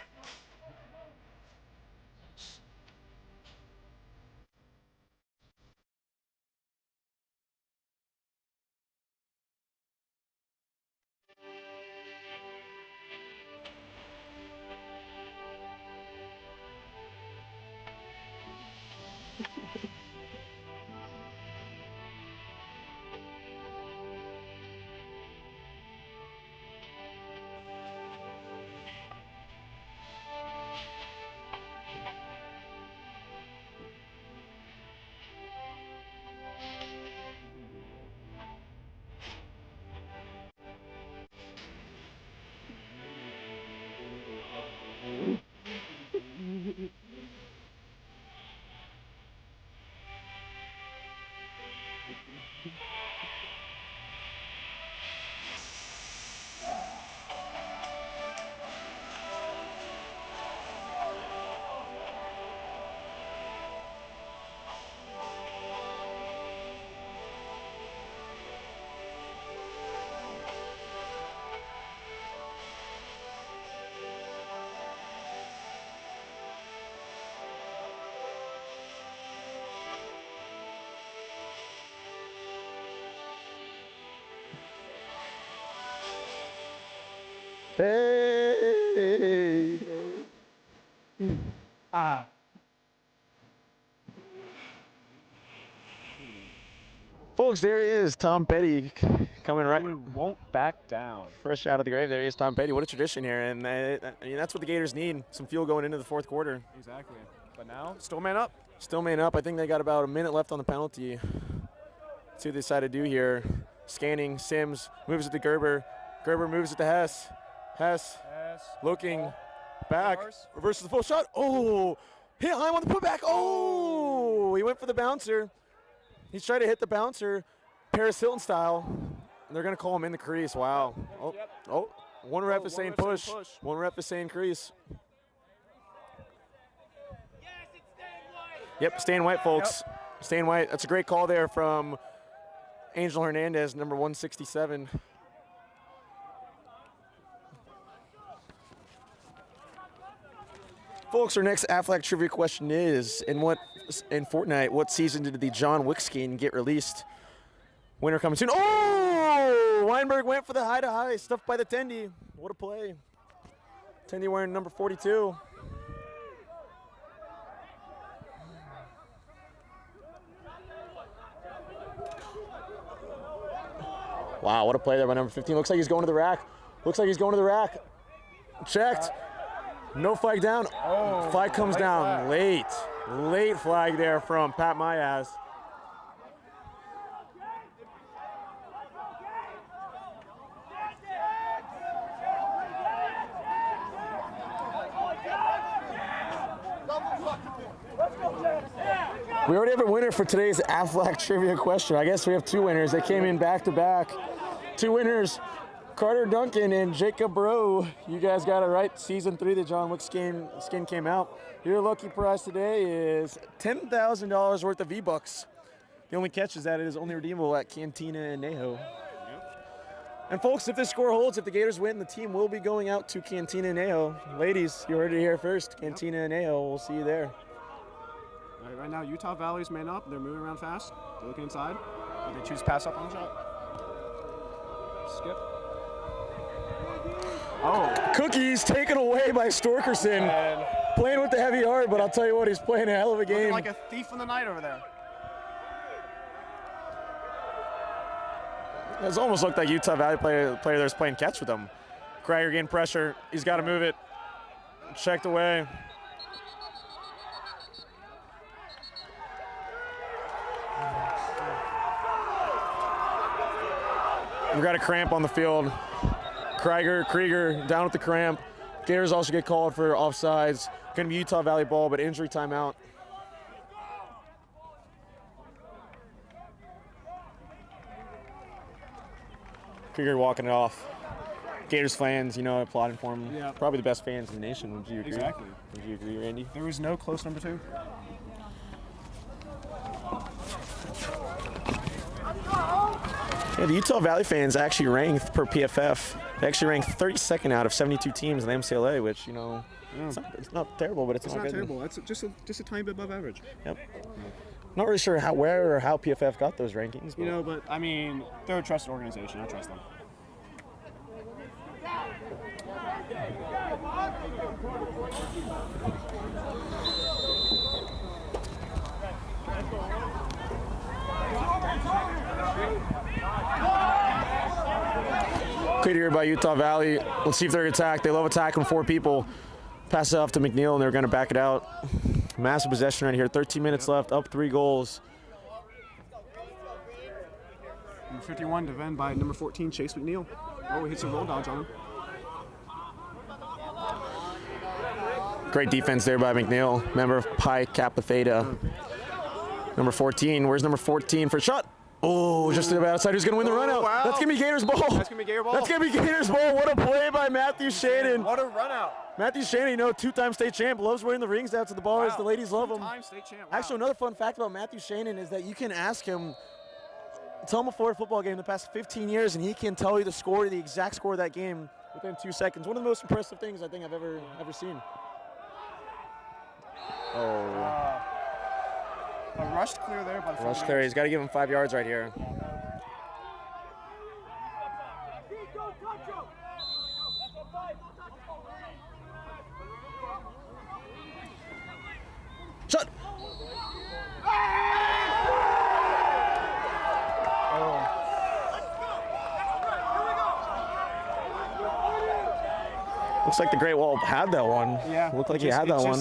Hey. Folks, there he is, Tom Petty, coming right. We won't back down. Fresh out of the grave, there he is, Tom Petty. What a tradition here, and I mean, that's what the Gators need, some fuel going into the fourth quarter. Exactly. But now, still man up. Still man up. I think they got about a minute left on the penalty. Let's see what they decide to do here. Scanning, Sims moves it to Gerber. Gerber moves it to Hess. Hess looking back, reverses the full shot. Oh, hit high on the putback. Oh, he went for the bouncer. He's trying to hit the bouncer, Paris Hilton style. And they're going to call him in the crease. Wow. Oh, one ref is saying push. One ref is saying crease. Yep, staying white, folks. Yep. Staying white. That's a great call there from Angel Hernandez, number 167. Folks, our next Aflac trivia question is, in Fortnite, what season did the John Wick skin get released? Winter coming soon. Oh! Weinberg went for the high-to-high, stuffed by the Tendy. What a play. Tendy wearing number 42. Wow, what a play there by number 15. Looks like he's going to the rack. Looks like he's going to the rack. Checked. No flag down. Oh, flag comes down late. Late flag there from Pat Mayaz. We already have a winner for today's Aflac trivia question. I guess we have two winners. They came in back to back. Two winners. Carter Duncan and Jacob Bro, you guys got it right. Season 3, the John Wick skin came out. Your lucky prize today is $10,000 worth of V-Bucks. The only catch is that it is only redeemable at Cantina and Neho. Yep. And folks, if this score holds, if the Gators win, the team will be going out to Cantina and Neho. Ladies, you heard it here first. Cantina and Neho, we'll see you there. All right now, Utah Valley's man up. They're moving around fast. They're looking inside. They choose pass up on the shot. Skip. Oh. Cookies taken away by Storkerson. Playing with the heavy heart, but I'll tell you what, he's playing a hell of a game. Looking like a thief in the night over there. It almost looked like Utah Valley player there's playing catch with him. Krieger getting pressure. He's got to move it. Checked away. We've got a cramp on the field. Krieger down with the cramp. Gators also get called for offsides. Going to be Utah Valley ball, but injury timeout. Krieger walking it off. Gators fans, applauding for him. Yeah. Probably the best fans in the nation. Would you agree? Exactly. Would you agree, Randy? There was no close number 2. Yeah, the Utah Valley fans actually ranked per PFF. They actually ranked 32nd out of 72 teams in the MCLA, which it's not terrible, but it's not good. Terrible. That's just a tiny bit above average. Yep. Not really sure where or how PFF got those rankings. But I mean, they're a trusted organization. I trust them. Cleared here by Utah Valley. Let's see if they're attacked. They love attacking 4 people. Pass it off to McNeil, and they're going to back it out. Massive possession right here. 13 minutes left, up 3 goals. Number 51 defended by number 14, Chase McNeil. Oh, he hits a roll dodge on him. Great defense there by McNeil, member of Pi Kappa Theta. Number 14, where's number 14 for a shot? Oh, just about outside. Who's going to win the run out? Wow. That's going to be Gators ball. That's going to be Gator ball. That's going to be Gators ball. What a play by Matthew Shannon. What a run out. Matthew Shannon, 2-time state champ, loves wearing the rings out to the bars. Wow. The ladies love him. 2-time state champ. Wow. Actually, another fun fact about Matthew Shannon is that you can ask him, tell him a Florida football game in the past 15 years, and he can tell you the exact score of that game within 2 seconds. One of the most impressive things I think I've ever seen. Oh. A rushed clear there by the Rush clear. He's got to give him 5 yards right here. Shot. Looks like the Great Wall had that one. Yeah. Looked like he had that one.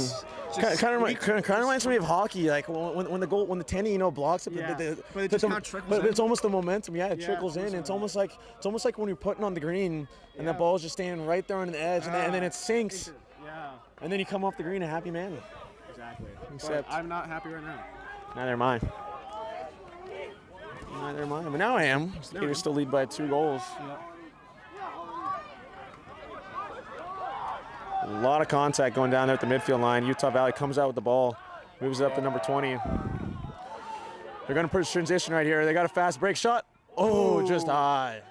Kind of reminds me of hockey, like when the tenny blocks up. But it just kind of trickles in. It's almost the momentum. Yeah, it Yeah, trickles in. It's almost like when you're putting on the green and that ball's just standing right there on the edge, and then it sinks. Yeah. And then you come off the green a happy man. Exactly. Except but I'm not happy right now. Neither am I. Neither am I. But now I am. Gators still lead by 2 goals. Yep. A lot of contact going down there at the midfield line. Utah Valley comes out with the ball, moves it up to number 20. They're going to push transition right here. They got a fast break shot. Oh, just high.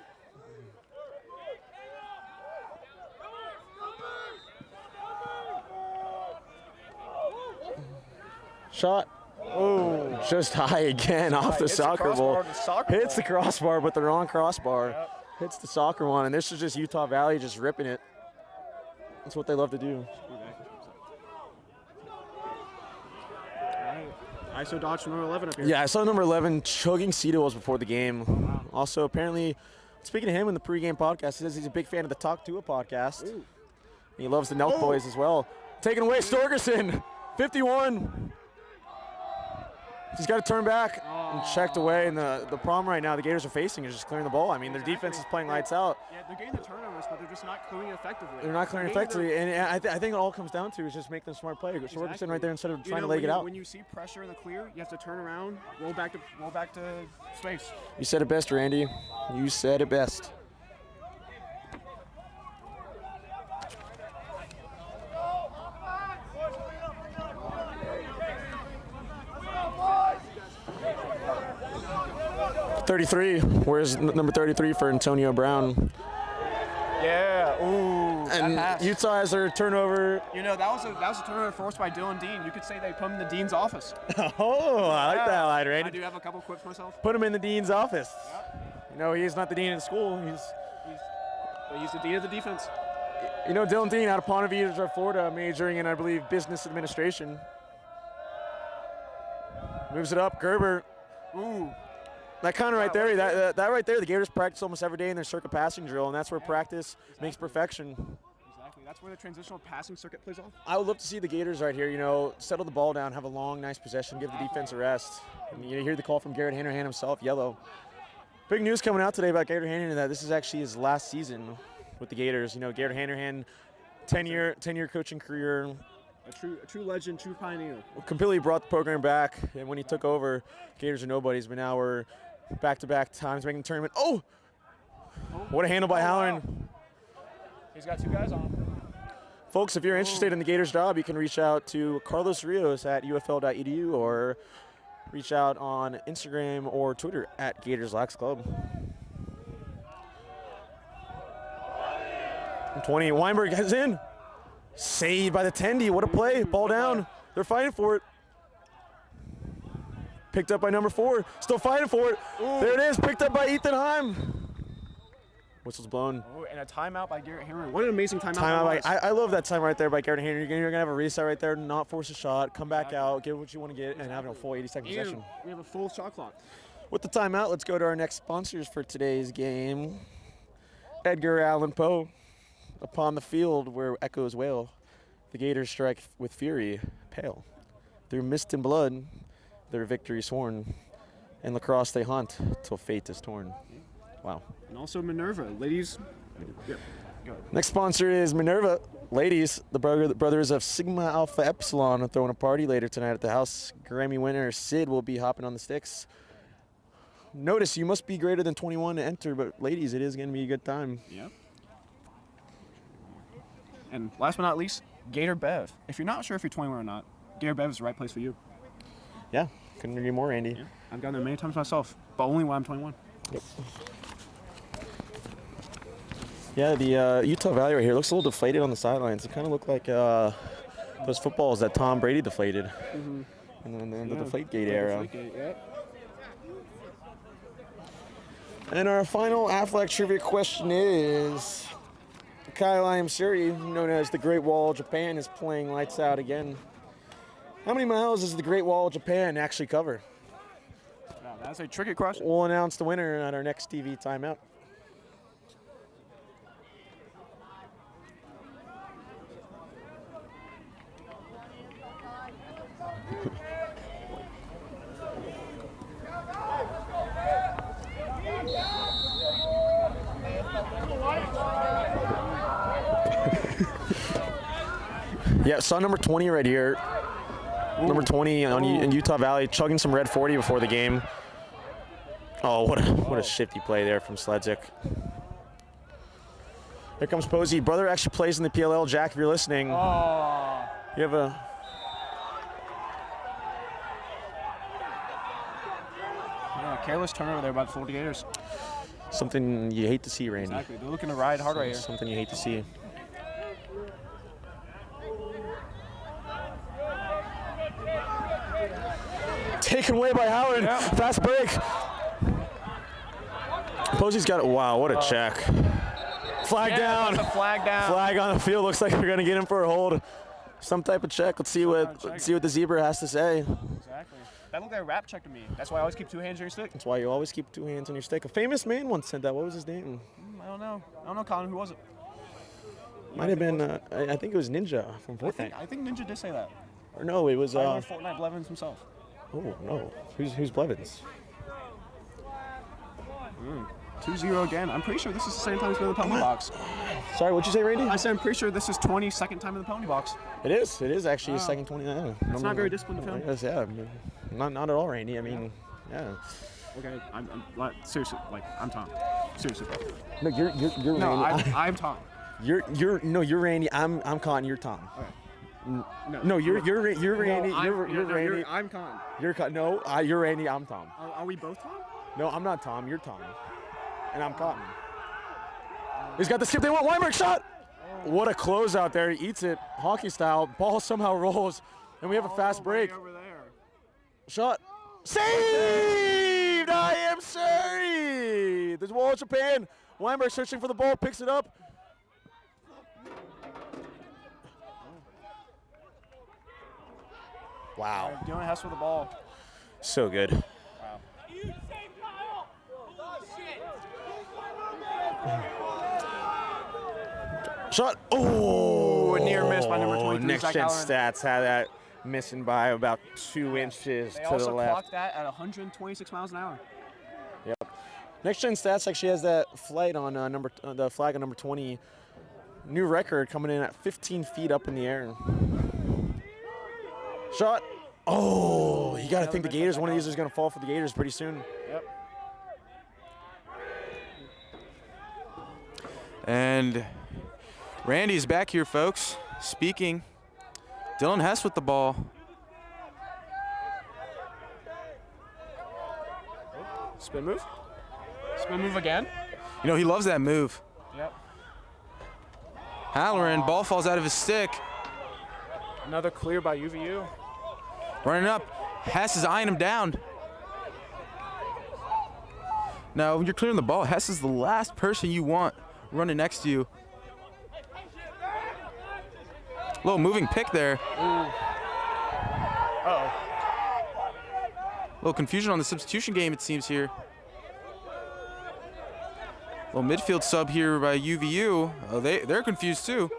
Shot. Oh, just high again off the soccer ball. Hits the crossbar, but the wrong crossbar. Yep. Hits the soccer one, and this is just Utah Valley just ripping it. That's what they love to do. ISO dodge number 11 up here. Yeah, I saw number 11 chugging Cedos before the game. Wow. Also, apparently, speaking to him in the pregame podcast, he says he's a big fan of the Talk to a podcast. Ooh. He loves the Nelk Boys as well. Taken away, Storgerson, 51. He's got to turn back and checked away. And the problem right now the Gators are facing is just clearing the ball. I mean, their defense is playing lights out. Yeah, they're getting the turnovers, but they're just not clearing effectively. They're not clearing effectively, and I think it all comes down to is just making a smart play. Storgerson right there instead of trying to leg it out. When you see pressure in the clear, you have to turn around, roll back to space. You said it best, Randy. You said it best. .33. Where's number 33 for Antonio Brown? Yeah. Ooh. And Utah has their turnover. That was a turnover forced by Dylan Dean. You could say they put him in the dean's office. Oh, I like that line, Randy. I do have a couple quips myself. Put him in the dean's office. Yep. He's not the dean of the school. He's the dean of the defense. Dylan Dean out of Ponte Vedra, Florida, majoring in, I believe, business administration. Moves it up, Gerber. Ooh. That kind of right there, that right there, the Gators practice almost every day in their circuit passing drill, and that's where practice makes perfection. Exactly. That's where the transitional passing circuit plays off. I would love to see the Gators right here, settle the ball down, have a long, nice possession, give the defense a rest. And you hear the call from Garrett Hanrahan himself, yellow. Big news coming out today about Garrett Hanrahan that this is actually his last season with the Gators. Garrett Hanrahan 10-year coaching career. A true legend, true pioneer. Completely brought the program back, and when he took over, Gators are nobodies, but now we're back-to-back times making the tournament. Oh! What a handle by Halloran. Wow. He's got 2 guys on. Folks, if you're interested in the Gators job, you can reach out to Carlos Rios at ufl.edu or reach out on Instagram or Twitter at Gators Lax Club. 20, Weinberg is in. Saved by the Tendy. What a play. Ball down. They're fighting for it. Picked up by number 4. Still fighting for it. Ooh. There it is. Picked up by Ethan Heim. Whistle's blown. Oh, and a timeout by Garrett Henry. What an amazing timeout. I love that time right there by Garrett Henry. You're going to have a reset right there, not force a shot, come back out, get what you want to get, and have a full 80-second possession. We have a full shot clock. With the timeout, let's go to our next sponsors for today's game. Edgar Allan Poe. Upon the field where echoes wail, the Gators strike with fury, pale. Through mist and blood, their victory sworn. In Lacrosse they hunt till fate is torn. Wow. And also Minerva. Ladies. Yep. Go ahead. Next sponsor is Minerva. Ladies, the brothers of Sigma Alpha Epsilon are throwing a party later tonight at the house. Grammy winner Sid will be hopping on the sticks. Notice you must be greater than 21 to enter, but ladies, it is going to be a good time. Yep. And last but not least, Gator Bev. If you're not sure if you're 21 or not, Gator Bev is the right place for you. Yeah, couldn't agree more, Andy. Yeah. I've gotten there many times myself, but only when I'm 21. Yep. Yeah, the Utah Valley right here looks a little deflated on the sidelines. It kind of looked like those footballs that Tom Brady deflated in the Deflategate era. Deflategate, yep. And our final Aflac trivia question is, Kyle Iamsuri, known as the Great Wall of Japan, is playing lights out again. How many miles does the Great Wall of Japan actually cover? Wow, that's a tricky question. We'll announce the winner at our next TV timeout. Yeah, saw number 20 right here. Ooh. Number 20 in Utah Valley, chugging some red 40 before the game. Oh, what a shifty play there from Sledzik. Here comes Posey. Brother actually plays in the PLL. Jack, if you're listening, you have a... Yeah, careless turnover there by the Florida Gators. Something you hate to see, Randy. Exactly. They're looking to ride hard right here. Something you hate to see. Taken away by Howard. Yep. Fast break. Posey's got it. Wow, what a check. Flag down. Flag down. Flag on the field. Looks like we're gonna get him for a hold. Some type of check. Let's see what the zebra has to say. Exactly. That looked like a rap check to me. That's why I always keep 2 hands on your stick. That's why you always keep 2 hands on your stick. A famous man once said that. What was his name? I don't know. Colin. Who was it? Might have been. I think it was Ninja from Fortnite. I think Ninja did say that. Or no, it was. Fortnite Blevins himself. Oh no. Who's Blevins? 2-0 again. I'm pretty sure this is the same time he's been in the penalty box. Sorry, what'd you say, Randy? I said I'm pretty sure this is 22nd time in the penalty box. It is. It is actually his second 29. It's not very disciplined of him. Yes, yeah. Not at all, Randy. I mean, yeah. Okay, I'm seriously, I'm Tom. Seriously. No, you're no, Randy. I'm Tom. You're Randy. I'm Con. You're Tom. Okay. No, you're Randy. You're Randy. I'm Con. You're Con. No, you're Randy. I'm Tom. Are we both Tom? No, I'm not Tom. You're Tom. And I'm Cotton. He's got the skip. They want Weinberg shot. What a closeout there. He eats it hockey style. Ball somehow rolls, and we have a fast break. Over there. Shot. Saved! I am sorry. There's Wall of Japan. Weinberg searching for the ball. Picks it up. Wow. Dylan Hess with the ball. So good. Wow. Shot. Oh, a near miss by number 23. Next Gen Stats had that missing by about 2 inches to the left. They also clocked that at 126 miles an hour. Yep. Next Gen Stats actually has that flight on the flag on number 20 New record coming in at 15 feet up in the air. Shot. Oh, you got to think the Gators, one of these is going to fall for the Gators pretty soon. Yep. And Randy's back here, folks. Speaking. Dylan Hess with the ball. Spin move. Spin move again. You know, he loves that move. Yep. Halloran, ball falls out of his stick. Another clear by UVU. Running up. Hess is eyeing him down. Now, when you're clearing the ball, Hess is the last person you want running next to you. Little moving pick there. Uh-oh. Little confusion on the substitution game, it seems here. Little midfield sub here by UVU. Oh, they're confused too.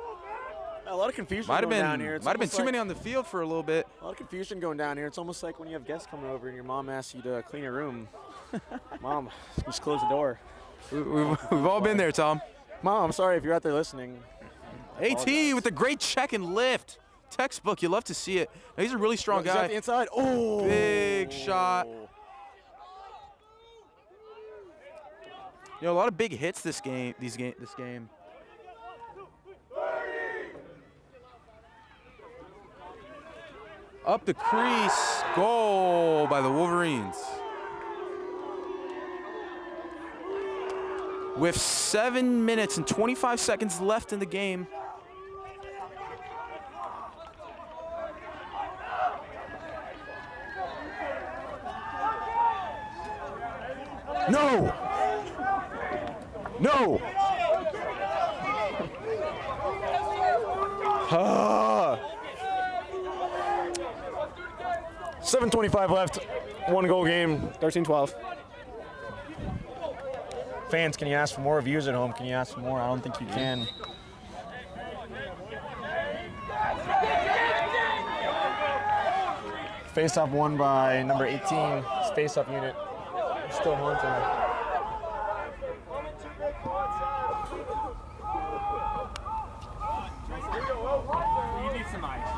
A lot of confusion Might have going been down here. might have been too many on the field for a little bit. A lot of confusion going down here. It's almost like when you have guests coming over and your mom asks you to clean your room. Mom, just close the door. We've all been there, Tom. Mom, I'm sorry if you're out there listening. AT with a great check and lift. Textbook, you love to see it. Now, he's a really strong He's guy. at the inside. Oh, Big shot. You know, a lot of big hits this game. This game. Up the crease, goal by the Wolverines. With 7 minutes and 25 seconds left in the game. No! No! 7:25 left. 1 goal game. 13-12. Fans, can you ask for more? Viewers at home, can you ask for more? I don't think you can. Face-off won by number 18. His face-off unit still haunting. You need some ice.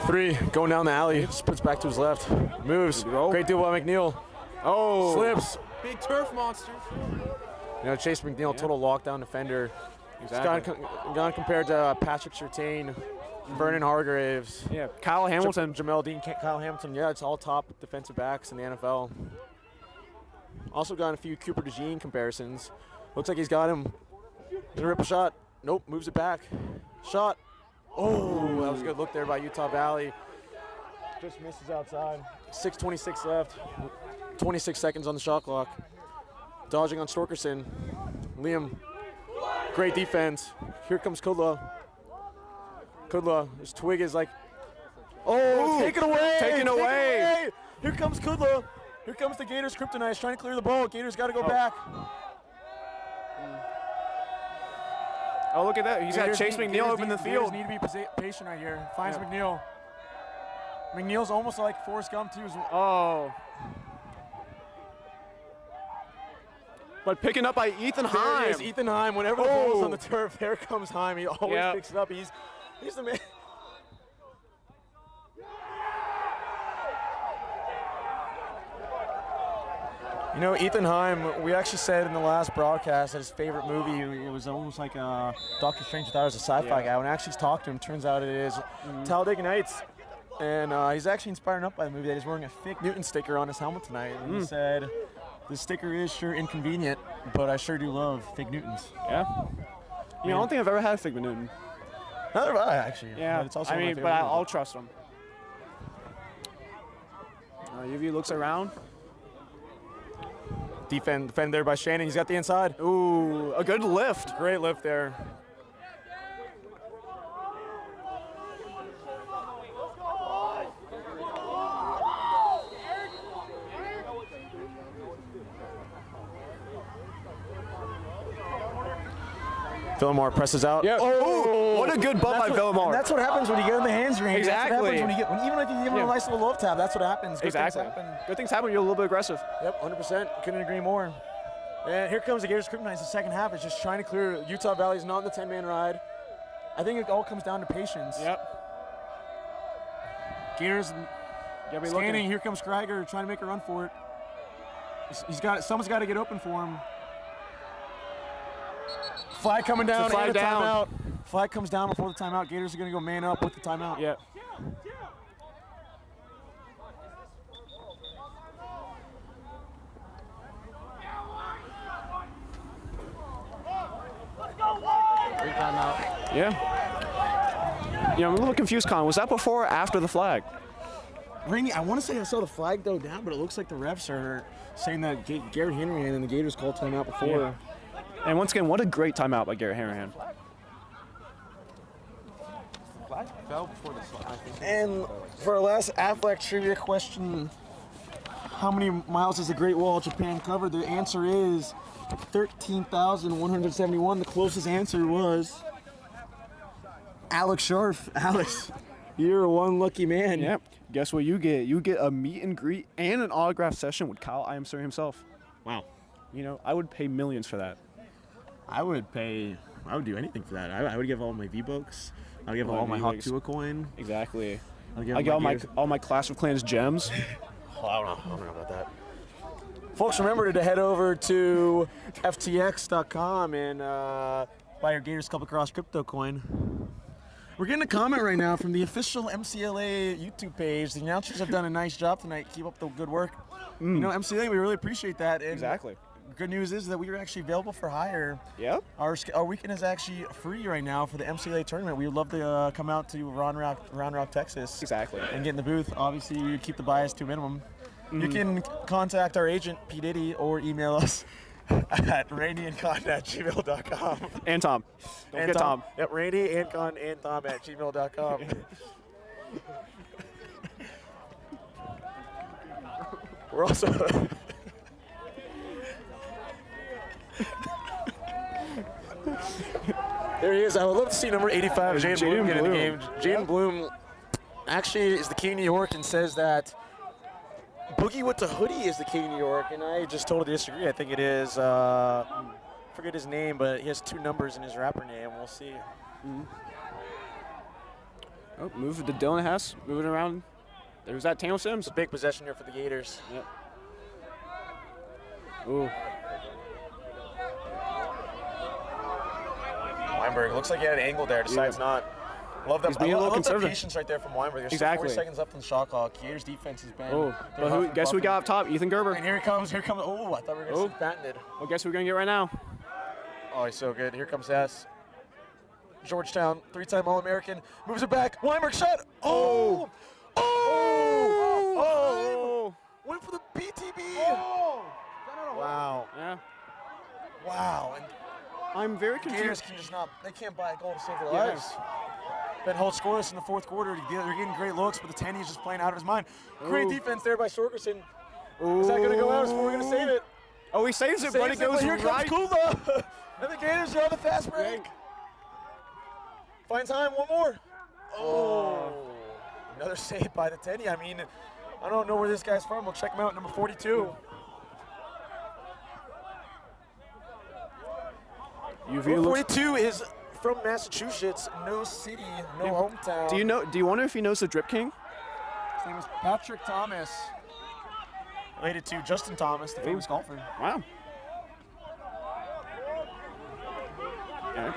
3, going down the alley, splits back to his left, moves, great deal by McNeil. Oh, slips. Big turf monster. You know, Chase McNeil, total lockdown defender. Exactly. He's gone compared to Patrick Surtain, Vernon Hargraves. Yeah, Kyle Hamilton. Jamel Dean, Kyle Hamilton. Yeah, it's all top defensive backs in the NFL. Also got a few Cooper DeJean comparisons. Looks like he's got him. Gonna rip a shot. Nope, moves it back. Shot. Oh, that was a good look there by Utah Valley. Just misses outside. 6:26 left. 26 seconds on the shot clock. Dodging on Storkerson. Liam, great defense. Here comes Kudla. Kudla, his twig is like, oh, take it away. Taken away. Here comes Kudla. Here comes the Gators kryptonite. He's trying to clear the ball. Gators got to go back. Oh, look at that. He's got Chase McNeil open the Gators field. need to be patient right here. Finds McNeil. McNeil's almost like Forrest Gump, too. Oh. But picking up by Ethan There Heim. it is, Ethan Heim. Whenever the ball's on the turf, there comes Heim. He always Yep. picks it up. He's the man. You know, Ethan Heim, we actually said in the last broadcast that his favorite movie, it was almost like Doctor Strange thought it was a sci-fi guy. When I actually talked to him, turns out it is Talladega Nights. And he's actually inspired enough by the movie that he's wearing a Fig Newton sticker on his helmet tonight. And he said, the sticker is sure inconvenient, but I sure do love Fig Newtons. Yeah. You know, I don't think I've ever had a Fig Newton. Neither have I, actually. Yeah. But it's also I one of mean, my but favorite I'll movies. trust him. UV looks around. Defend there by Shannon. He's got the inside. Ooh, a good lift. Great lift there. Villamar presses out. Yeah. Oh, what a good butt by Villamar. And that's what happens when you get in the hands range. Exactly. That's what happens when you get, even if you give him a nice little love tap, that's what happens. Good Exactly. things happen. Good things happen when you're a little bit aggressive. Yep, 100%. Couldn't agree more. And here comes the Gators Kryptonites. The second half is just trying to clear. Utah Valley's not in the 10-man ride. I think it all comes down to patience. Yep. Gators scanning. Here comes Krieger trying to make a run for it. Someone's got to get open for him. Flag coming down. Flag and a down. timeout. Flag comes down before the timeout. Gators are going to go man up with the timeout. Yep. Great timeout. Yeah. I'm a little confused, Con. Was that before or after the flag? I want to say I saw the flag go down, but it looks like the refs are saying that Garrett Henry and the Gators called timeout before. Yeah. And once again, what a great timeout by Garrett Henry. Flag fell before the slide. And for our last Affleck trivia question, how many miles does the Great Wall of Japan cover? The answer is 13,171. The closest answer was Alex Scharf. Alex, you're one lucky man. Yep. Guess what you get? You get a meet and greet and an autograph session with Kyle Iamsur himself. Wow. I would pay millions for that. I would do anything for that. I would give all my V-Bucks. I would give all my Hawk Tua coin. Exactly. I get all my Clash of Clans gems. Oh, I don't know about that. Folks, remember to head over to ftx.com and buy your Gators Cup Lacrosse crypto coin. We're getting a comment right now from the official MCLA YouTube page. The announcers have done a nice job tonight. Keep up the good work. MCLA, we really appreciate that. And Exactly. good news is that we are actually available for hire. Yep. Our weekend is actually free right now for the MCLA tournament. We would love to come out to Round Rock, Texas. Exactly. And get in the booth. Obviously, we would keep the bias to a minimum. You can contact our agent, P. Diddy, or email us at randyandcon@gmail.com. And Tom. Don't forget Tom. Yep, Randy and Con and Tom at gmail.com. We're also... There he is. I would love to see number 85, Jaden Bloom, get in the game. Jaden Bloom actually is the king of New York and says that Boogie with the hoodie is the king of New York, and I just totally disagree. I think it is, forget his name, but he has 2 numbers in his rapper name. We'll see. Oh, move to Dylan Hess, moving around. There's that Taylor Sims. It's a big possession here for the Gators. Yep. Ooh. Weinberg looks like he had an angle there, decides not. Love that. He's being a little love that conservative. patience right there from Weinberg. There's Exactly. 4 seconds left on the shot clock. Gators defense has been. Oh, but guess who we got up top? Ethan Gerber. And here he comes. Oh, I thought we were going to see patented. Well, guess who we're going to get right now? Oh, he's so good. Here comes S. Georgetown, 3-time All-American. Moves it back. Weinberg shot. Oh! Oh! Went for the PTB. Wow. Yeah. Wow. And I'm very confused. Gators can just not, they can't buy a goal to save their lives. Ben Holt scoreless in the 4th quarter. They're getting great looks, but the Tanny is just playing out of his mind. Great defense there by Sorkerson. Is that going to go out? We're going to save it. Oh, he saves it, but it goes here right. Comes Kula. And the Gators are on the fast break. Fine time, one more. Oh. Another save by the Teddy. I mean, I don't know where this guy's from. We'll check him out, number 42. Number 42 is from Massachusetts, no city, no hometown. Do you wonder if he knows the Drip King? His name is Patrick Thomas. Related to Justin Thomas, the famous golfer. Wow. Okay.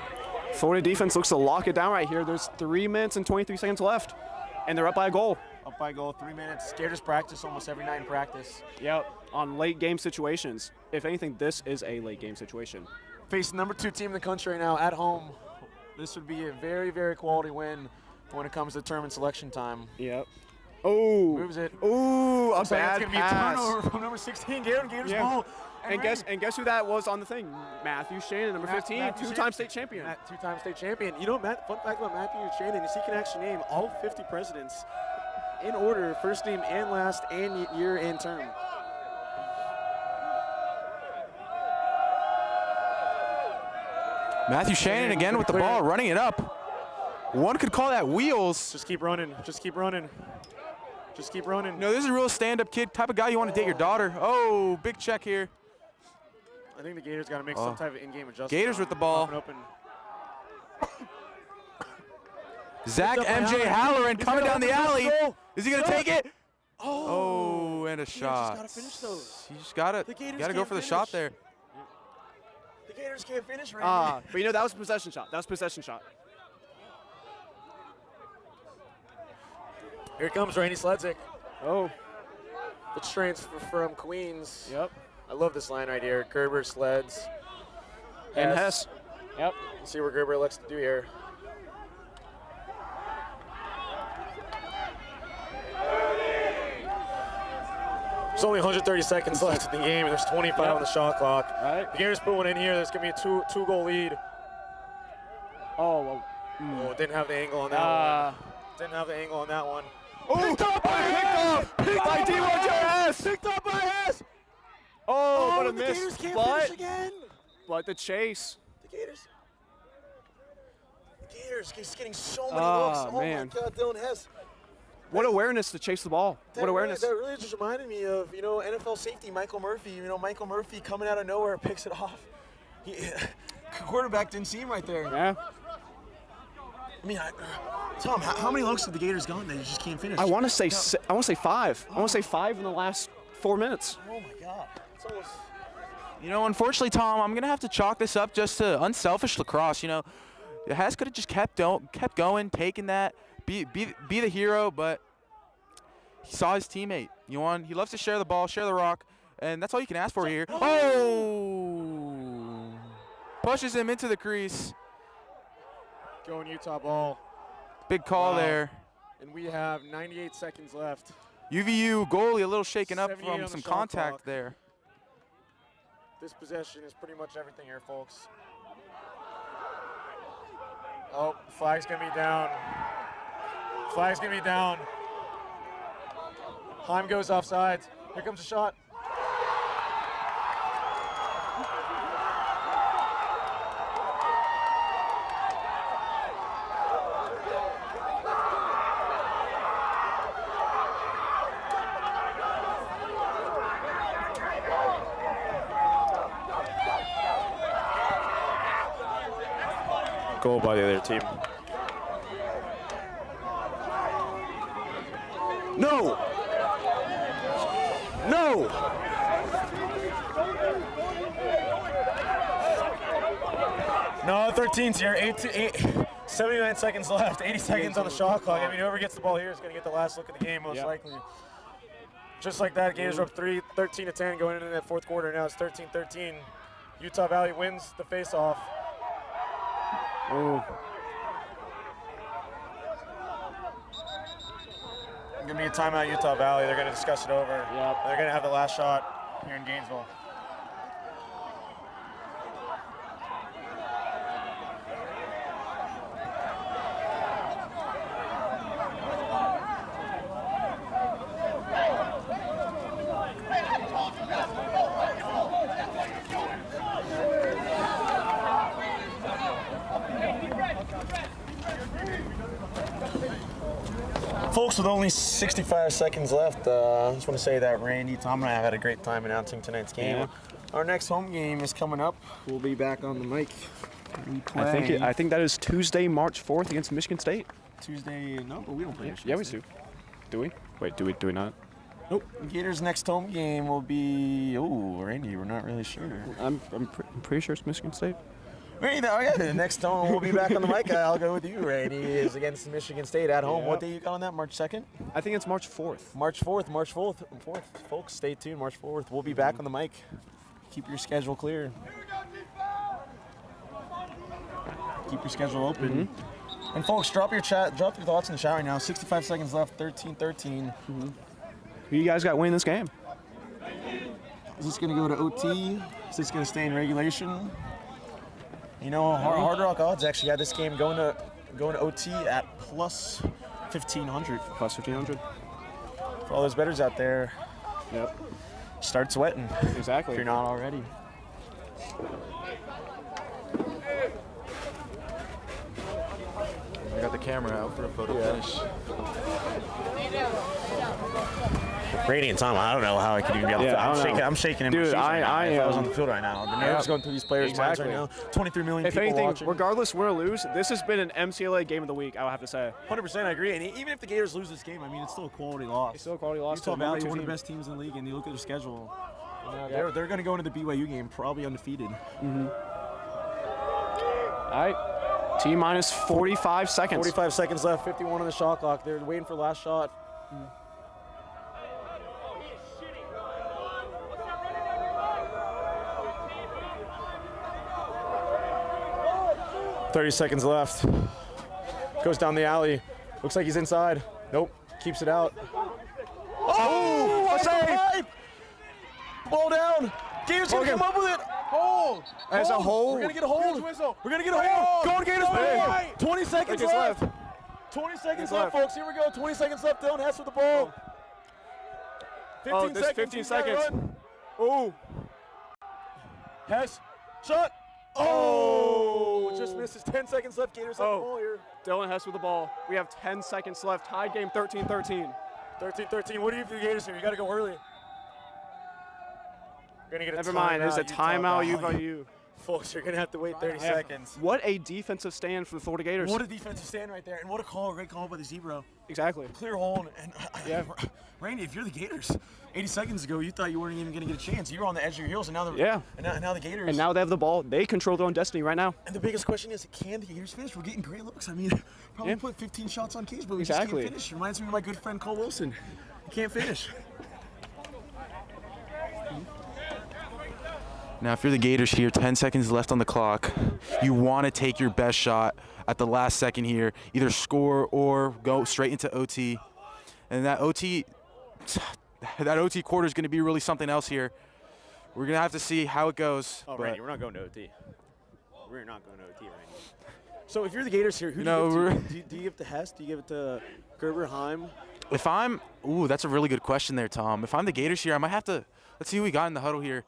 Florida defense looks to lock it down right here. There's 3 minutes and 23 seconds left, and they're up by a goal. Up by a goal, 3 minutes. Gators practice almost every night in practice. Yep, on late game situations. If anything, this is a late game situation. Facing the number 2 team in the country right now at home. This would be a very, very quality win when it comes to tournament selection time. Yep. Oh. Moves it. Ooh, a Looks like bad it's gonna pass. be a turnover from number 16, Gators ball. And guess who that was on the thing? Matthew Shannon, number 15, two-time state champion. Two-time state champion. You know, fun fact about Matthew Shannon is he can actually name all 50 presidents in order, first name and last, and year and term. Matthew Shannon again with the ball, running it up. One could call that wheels. Just keep running. Just keep running. Just keep running. No, this is a real stand-up kid, type of guy you want to date your daughter. Oh, big check here. I think the Gators got to make some type of in-game adjustment. Gators with the ball. Open. Zach MJ Halloran coming down the alley. Is he going to take it? Oh, and a shot. Just got to finish those. You just got to go for the shot there. The Gators can't finish right But you know, that was a possession shot. That was a possession shot. Here comes Randy Sledzik. Oh. The transfer from Queens. Yep. I love this line right here. Gerber, Sleds. And Hess. Yep. Let's see what Gerber elects to do here. There's only 130 seconds left in the game, and there's 25 on the shot clock. Right. The Gators put one in here. There's going to be a two-goal lead. Oh, well. Oh, didn't have the angle on that one. Didn't have the angle on that one. Oh, picked up by Hess! Picked by D1 Hess! Picked up by Hess! Oh, but a the miss. Gators can't finish again. But the chase. The Gators just getting so many looks. Oh, man. my God, Dylan Hess. What awareness to chase the ball. What awareness. That really just reminded me of, NFL safety Michael Murphy. Michael Murphy coming out of nowhere, picks it off. Quarterback didn't see him right there. Yeah. I mean, Tom, how many looks have the Gators gone? They just can't finish. I want to say 5. I want to say 5 in the last 4 minutes. Oh my God. It's almost. Unfortunately, Tom, I'm gonna have to chalk this up just to unselfish lacrosse. Hess could have just kept going, taking that, be the hero, but he saw his teammate. He loves to share the ball, share the rock, and that's all you can ask for here. Oh! Pushes him into the crease. Going Utah ball. Big call there. And we have 98 seconds left. UVU goalie a little shaken up 78 from on some the shot contact clock. there. This possession is pretty much everything here, folks. Oh, flag's going to be down. Flag's going to be down. Heim goes offsides. Here comes a shot. Goal by the other team. No! No! No, 13's here. 79 seconds left. 80 seconds on the shot clock. I mean, whoever gets the ball here is going to get the last look at the game, most likely. Just like that, Gators are up 13-10 going into that fourth quarter. Now it's 13-13. Utah Valley wins the face-off. Oh. Gonna be a timeout, Utah Valley. They're gonna discuss it over. Yep. They're gonna have the last shot here in Gainesville. Folks, with only 65 seconds left, I just want to say that Randy, Tom, and I have had a great time announcing tonight's game. Yeah. Our next home game is coming up. We'll be back on the mic. I think that is Tuesday, March 4th against Michigan State. Tuesday, no, but we don't play Michigan Yeah, we State. do. Do we? Wait, do we not? Nope. Gators' next home game will be, Randy, we're not really sure. I'm pretty sure it's Michigan State. Randy, the next home we'll be back on the mic. I'll go with you, Randy, is against Michigan State at home. Yeah. What day you got on that, March 2nd? I think it's March 4th. March 4th. Folks, stay tuned, March 4th. We'll be back on the mic. Keep your schedule clear. Keep your schedule open. And folks, drop your thoughts in the chat right now. 65 seconds left, 13-13. Who you guys got winning this game? Is this going to go to OT? Is this going to stay in regulation? Hard Rock Odds actually had this game going to OT at plus 1,500. Plus 1,500. For all those bettors out there, Yep. start sweating Exactly. if you're not already. camera out for a photo finish. Brady and Tom, I don't know how I could even be able to. I'm shaking in my shoes right now. If I was on the field right now. The nerves going through these players' minds right now. 23 million people watching. Regardless win or lose, this has been an MCLA game of the week, I would have to say. 100%, I agree. And even if the Gators lose this game, I mean, it's still a quality loss. It's still a quality loss. Utah Valley, one of the best teams in the league, and you look at their schedule. They're going to go into the BYU game probably undefeated. All right. T-minus 45 seconds. 45 seconds left, 51 on the shot clock. They're waiting for last shot. 30 seconds left. Goes down the alley. Looks like he's inside. Nope. Keeps it out. Oh! What save! Ball down. Gators gonna come up with it. Hold. As a hold. We're gonna get a hold. We're gonna get a hold. Go on, Gators. 20 seconds left. 20 seconds left, folks. Here we go. 20 seconds left. Dylan Hess with the ball. 15 seconds. Oh. Hess. Shot. Oh, just misses. 10 seconds left. Gators have the ball here. Dylan Hess with the ball. We have 10 seconds left. Tied game 13-13. 13-13. What do you do, Gators here? You got to go early. You're gonna get a Never mind. There's a timeout. UVU. Folks, you're going to have to wait 30 seconds. What a defensive stand for the Florida Gators. What a defensive stand right there. And what a call. Great call by the Zebra. Exactly. Clear hole. And Randy, if you're the Gators, 80 seconds ago, you thought you weren't even going to get a chance. You were on the edge of your heels, and now now the Gators. And now they have the ball. They control their own destiny right now. And the biggest question is, can the Gators finish? We're getting great looks. I mean, probably put 15 shots on case, but we just can't finish. Reminds me of my good friend Cole Wilson. He can't finish. Now, if you're the Gators here, 10 seconds left on the clock. You want to take your best shot at the last second here, either score or go straight into OT. And that OT quarter is going to be really something else here. We're going to have to see how it goes. Oh, Randy, we're not going to OT. We're not going to OT, Randy. So if you're the Gators here, who do you give it to Hess? Do you give it to Gerber, Heim? That's a really good question there, Tom. If I'm the Gators here, I might have to, let's see who we got in the huddle here.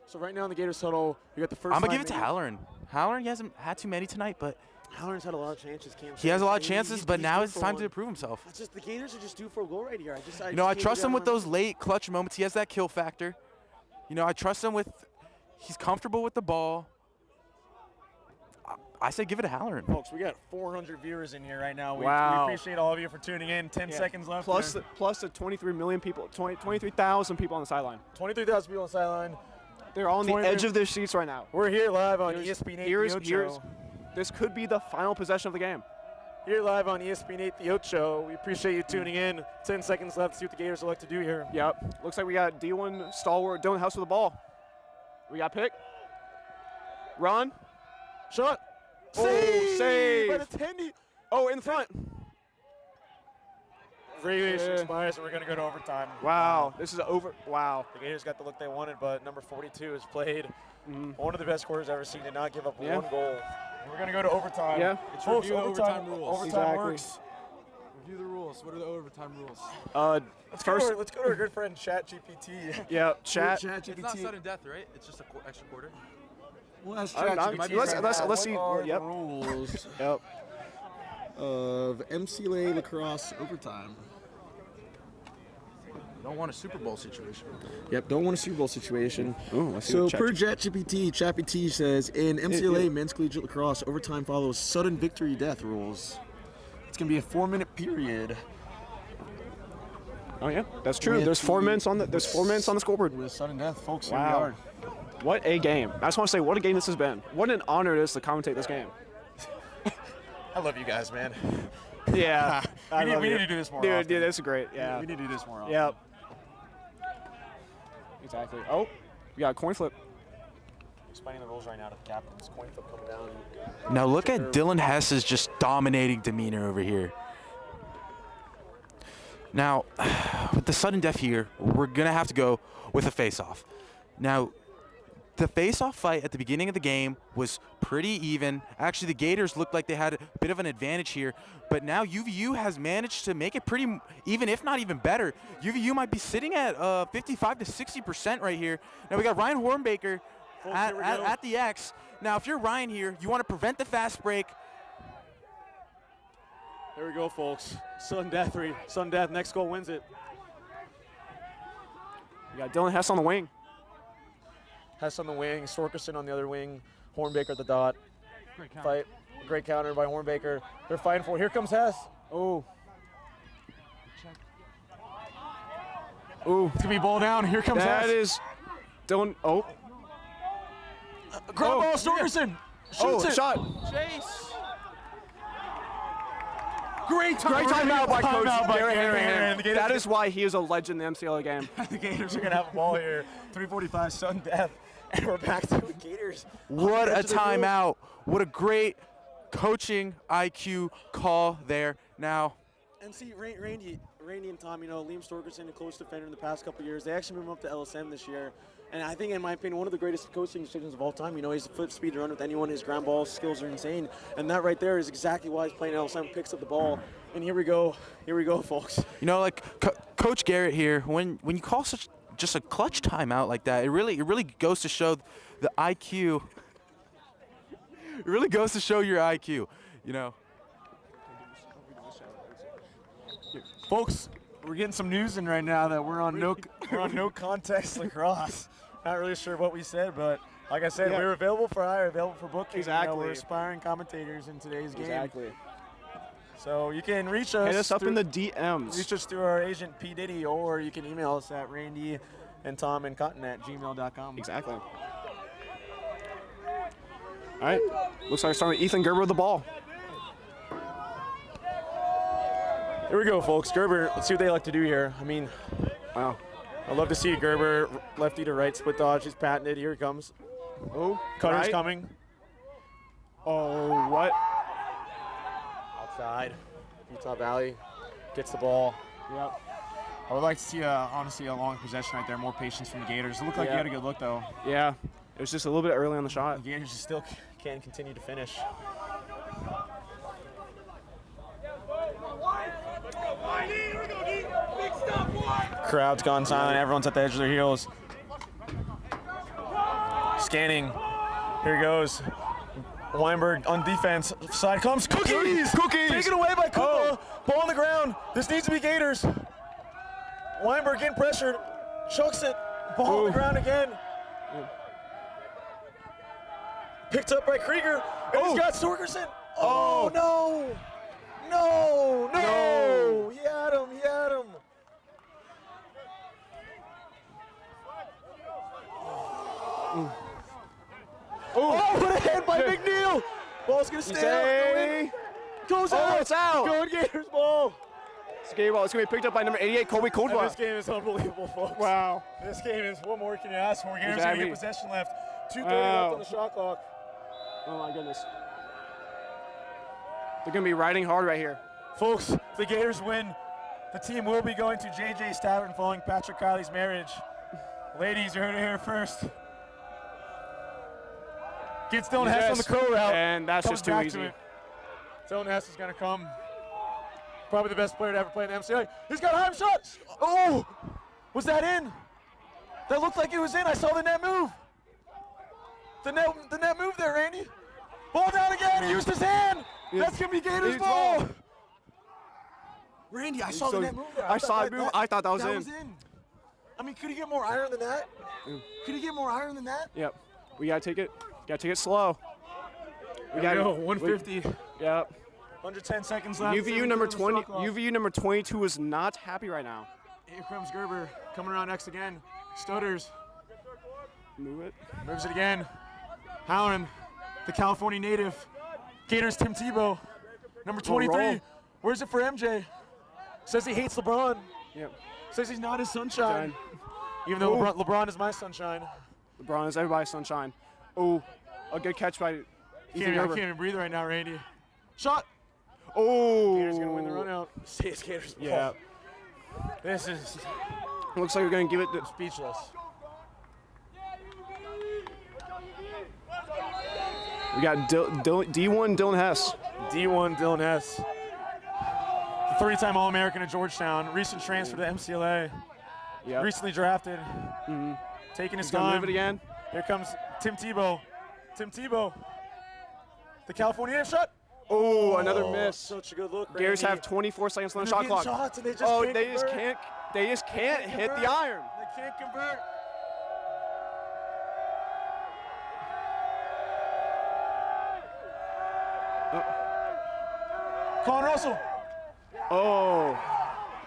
So right now in the Gators huddle, we got the first. I'm going to give it to Halloran. Halloran, he hasn't had too many tonight, but Halloran's had a lot of chances. He has a lot of chances, but now it's time to prove himself. It's just the Gators are just due for a goal right here. I trust him with those late clutch moments. He has that kill factor. I trust him with, he's comfortable with the ball. I say give it to Halloran. Folks, we got 400 viewers in here right now. We appreciate all of you for tuning in. 10 seconds left. Plus the 23 million people, 23,000 people on the sideline. 23,000 people on the sideline. They're on the edge of their seats right now. We're here live on ESPN 8. This could be the final possession of the game. Here live on ESPN 8, the Ocho. We appreciate you tuning in. 10 seconds left to see what the Gators would like to do here. Yep. Looks like we got D1 stalwart Dylan House with the ball. We got pick. Run. Shot. Save. By the Tendy. In the front. Regulation expires, and we're going to go to overtime. Wow. This is over. Wow. The Gators got the look they wanted, but number 42 has played one of the best quarters I've ever seen to not give up one goal. We're going to go to overtime. Yeah. It's review the overtime rules. Overtime works. Review the rules. What are the overtime rules? Let's go to our good friend ChatGPT. Yeah, Chat. It's not sudden death, right? It's just an extra quarter. Well, that's ChatGPT. Let's see. The rules of MCLA Lacrosse overtime. Don't want a Super Bowl situation. Yep, don't want a Super Bowl situation. Ooh, so per ChatGPT says, in MCLA men's collegiate lacrosse, overtime follows sudden victory death rules. It's going to be a 4-minute period. Oh yeah, that's true. There's 4 minutes on the scoreboard. With sudden death, folks. Wow. Here we are. What a game. I just want to say what a game this has been. What an honor it is to commentate this game. I love you guys, man. Yeah. we need to do this more often. Dude, this is great. Yeah. We need to do this more often. Yep. Exactly. Oh, we got a coin flip. Explaining the rules right now to the captains. Coin flip coming down. Now look at Dylan Hess's just dominating demeanor over here. Now, with the sudden death here, we're going to have to go with a face-off. Now, the face-off fight at the beginning of the game was pretty even. Actually, the Gators looked like they had a bit of an advantage here, but now UVU has managed to make it pretty even, if not even better. UVU might be sitting at 55 to 60% right here. Now we got Ryan Hornbaker at the X. Now, if you're Ryan here, you want to prevent the fast break. Here we go, folks. Sudden death, sudden death. Next goal wins it. We got Dylan Hess on the wing. Hess on the wing, Storkerson on the other wing, Hornbaker at the dot. Great counter. Fight. Great counter by Hornbaker. They're fighting for it. Here comes Hess. Oh. Ooh, it's gonna be ball down. Here comes Hess. That is Dylan. Oh. Ground ball, Storkerson. Shoots it. Shot. Chase. Great timeout by Coach Garrett Harahan. Harahan. That is why he is a legend in the MCLA game. The Gators are gonna have a ball here. 3:45, sudden death, and we're back to the Gators. What a timeout. What a great coaching IQ call there. Now, And see, Randy and Tom, Liam Storkerson, a close defender in the past couple of years. They actually moved him up to LSM this year. And I think, in my opinion, one of the greatest coaching decisions of all time. He's a foot speed to run with anyone. His ground ball skills are insane. And that right there is exactly why he's playing LSM, picks up the ball. And here we go, folks. Coach Garrett here, when you call just a clutch timeout like that, it really goes to show the IQ. It really goes to show your IQ, Folks, we're getting some news in right now that we're on no context lacrosse. Not really sure what we said, but like I said, we're available for hire, available for booking. Exactly. We're aspiring commentators in today's game. Exactly. So you can reach us. Hit us up in the DMs. Reach us through our agent P. Diddy, or you can email us at randyandtomandcotton@gmail.com. Exactly. All right. Looks like we're starting with Ethan Gerber with the ball. Here we go, folks. Gerber, let's see what they like to do here. Wow. I'd love to see Gerber, lefty to right, split dodge. He's patented. Here he comes. Oh, Cutter's right. coming. Oh, what? Outside. Utah Valley gets the ball. Yep. I would like to see, honestly, a long possession right there. More patience from the Gators. It looked like you had a good look, though. Yeah. It was just a little bit early on the shot. The Gators still can continue to finish. Crowd's gone silent. Everyone's at the edge of their heels. Scanning. Here he goes. Weinberg on defense. Side comes. Cookies! Taken away by Kukla. Ball on the ground. This needs to be Gators. Weinberg getting pressured. Chucks it. Ball on the ground again. Picked up by Krieger. And he's got Storkerson. Oh, no. No. He had him. Oh, what a hit by McNeil. Ball's going to stay out. Goes out. It's out. Going Gators ball. It's a game ball. It's going to be picked up by number 88, Colby Coldwell. This game is unbelievable, folks. Wow. This game is, what more can you ask for? Gators going to get possession left. 2:30 left on the shot clock. Oh, my goodness. They're going to be riding hard right here. Folks, if the Gators win, the team will be going to JJ's Tavern following Patrick Kiley's marriage. Ladies, you heard it here first. Gets Dylan Hess on the crow route. And that's Comes just too back easy. to it. Dylan Hess is going to come. Probably the best player to ever play in the MCA. He's got a high shot. Oh! Was that in? That looked like it was in. I saw the net move. The net move there, Randy. Ball down again. He used his hand. That's going to be Gators ball. Randy, I saw the net move there. I saw it move. I thought that was in. Could he get more iron than that? Could he get more iron than that? Yep. We got to take it. Got to take it slow. We got to go. 150. Yep. 110 seconds left. UVU number 20. UVU number 22 is not happy right now. Here comes Gerber coming around next again. Stutters. Move it. Moves it again. Halloran, the California native. Gators Tim Tebow. Number 23. Where's it for MJ? Says he hates LeBron. Yep. Says he's not his sunshine. Even though LeBron is my sunshine. LeBron is everybody's sunshine. Oh, a good catch by Ethan Gerber. I can't even breathe right now, Randy. Shot. Oh. Gators going to win the run out. Stays Gators ball. Yeah. This is. Looks like we're going to give it to. Speechless. We got D1 Dylan Hess. D1 Dylan Hess. The three-time All-American at Georgetown. Recent transfer to MCLA. Yep. Recently drafted. Taking his time. Move it again. Here comes Tim Tebow. The California shot. Oh, another miss. Such a good look. Gators Randy. have 24 seconds on the And they're shot getting clock. shots and they just Oh, can't convert. they just can't hit the iron. They can't convert. Colin Russell. Oh,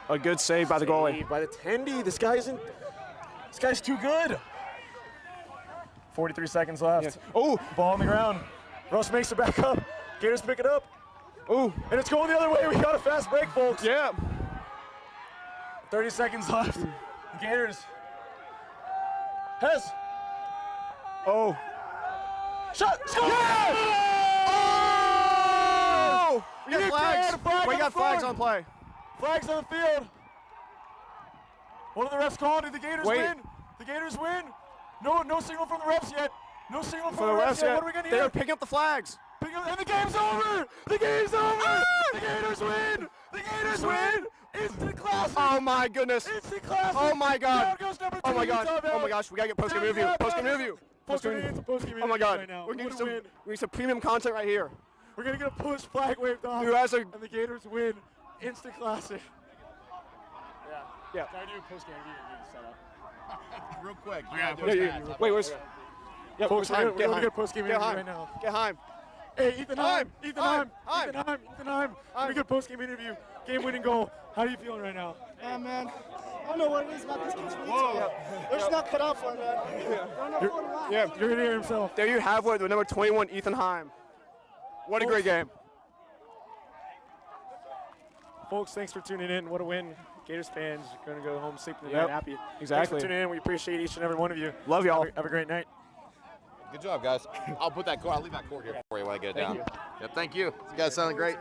a good save by the goalie. Saved by the Tendy. This guy's too good. 43 seconds left. Yeah. Oh, Ball on the ground. Russ makes it back up. Gators pick it up. oh, And it's going the other way. We got a fast break, folks. yeah. 30 seconds left. Gators. Hez. Oh, Shot. Score! oh! We got You flags. can, flag We on got the flags floor. on play. Flags on the field. One of the refs called. Did the Gators Wait. win? The Gators win. No signal from the refs yet. No signal from For the refs, yet. What are we gonna they hear? are picking up the flags. And the game's over. The game's over. The Gators win. The Gators win. Instant classic. Oh my goodness. Instant classic. Oh my God. Down goes number 2. Oh my God. Utah Oh my Valley. gosh. We gotta get post game Down interview. Utah Post game Valley. interview. Post game interview Oh my God. right now. We're gonna What get a win. some premium content right here. We're gonna get a push flag waved off. Who has a- and the Gators win. Instant classic. Yeah. Can I do a post game setup? Real quick. Yeah, wait, where's? Yeah, Folks, Heim, we're gonna get a post game Get interview Heim. right now. Get Heim. Hey, Ethan Heim. Ethan Heim. Heim. Ethan Heim. Ethan Heim. We're gonna get a post game interview. Game winning goal. How are you feeling right now? Yeah, man. I don't know what it is about these kids. They're just not cut out for it, man. They're not for it. Yeah, You're gonna hear himself. there you have it, the number 21, Ethan Heim. What a great game. Folks, thanks for tuning in. What a win. Gators fans are gonna go home sleeping Yep, tonight happy. exactly. Thanks for tuning in. We appreciate each and every one of you. Love y'all. Have a great night. Good job, guys. I'll leave that court here for you when I get it down. Yep, thank you. You guys sounded great.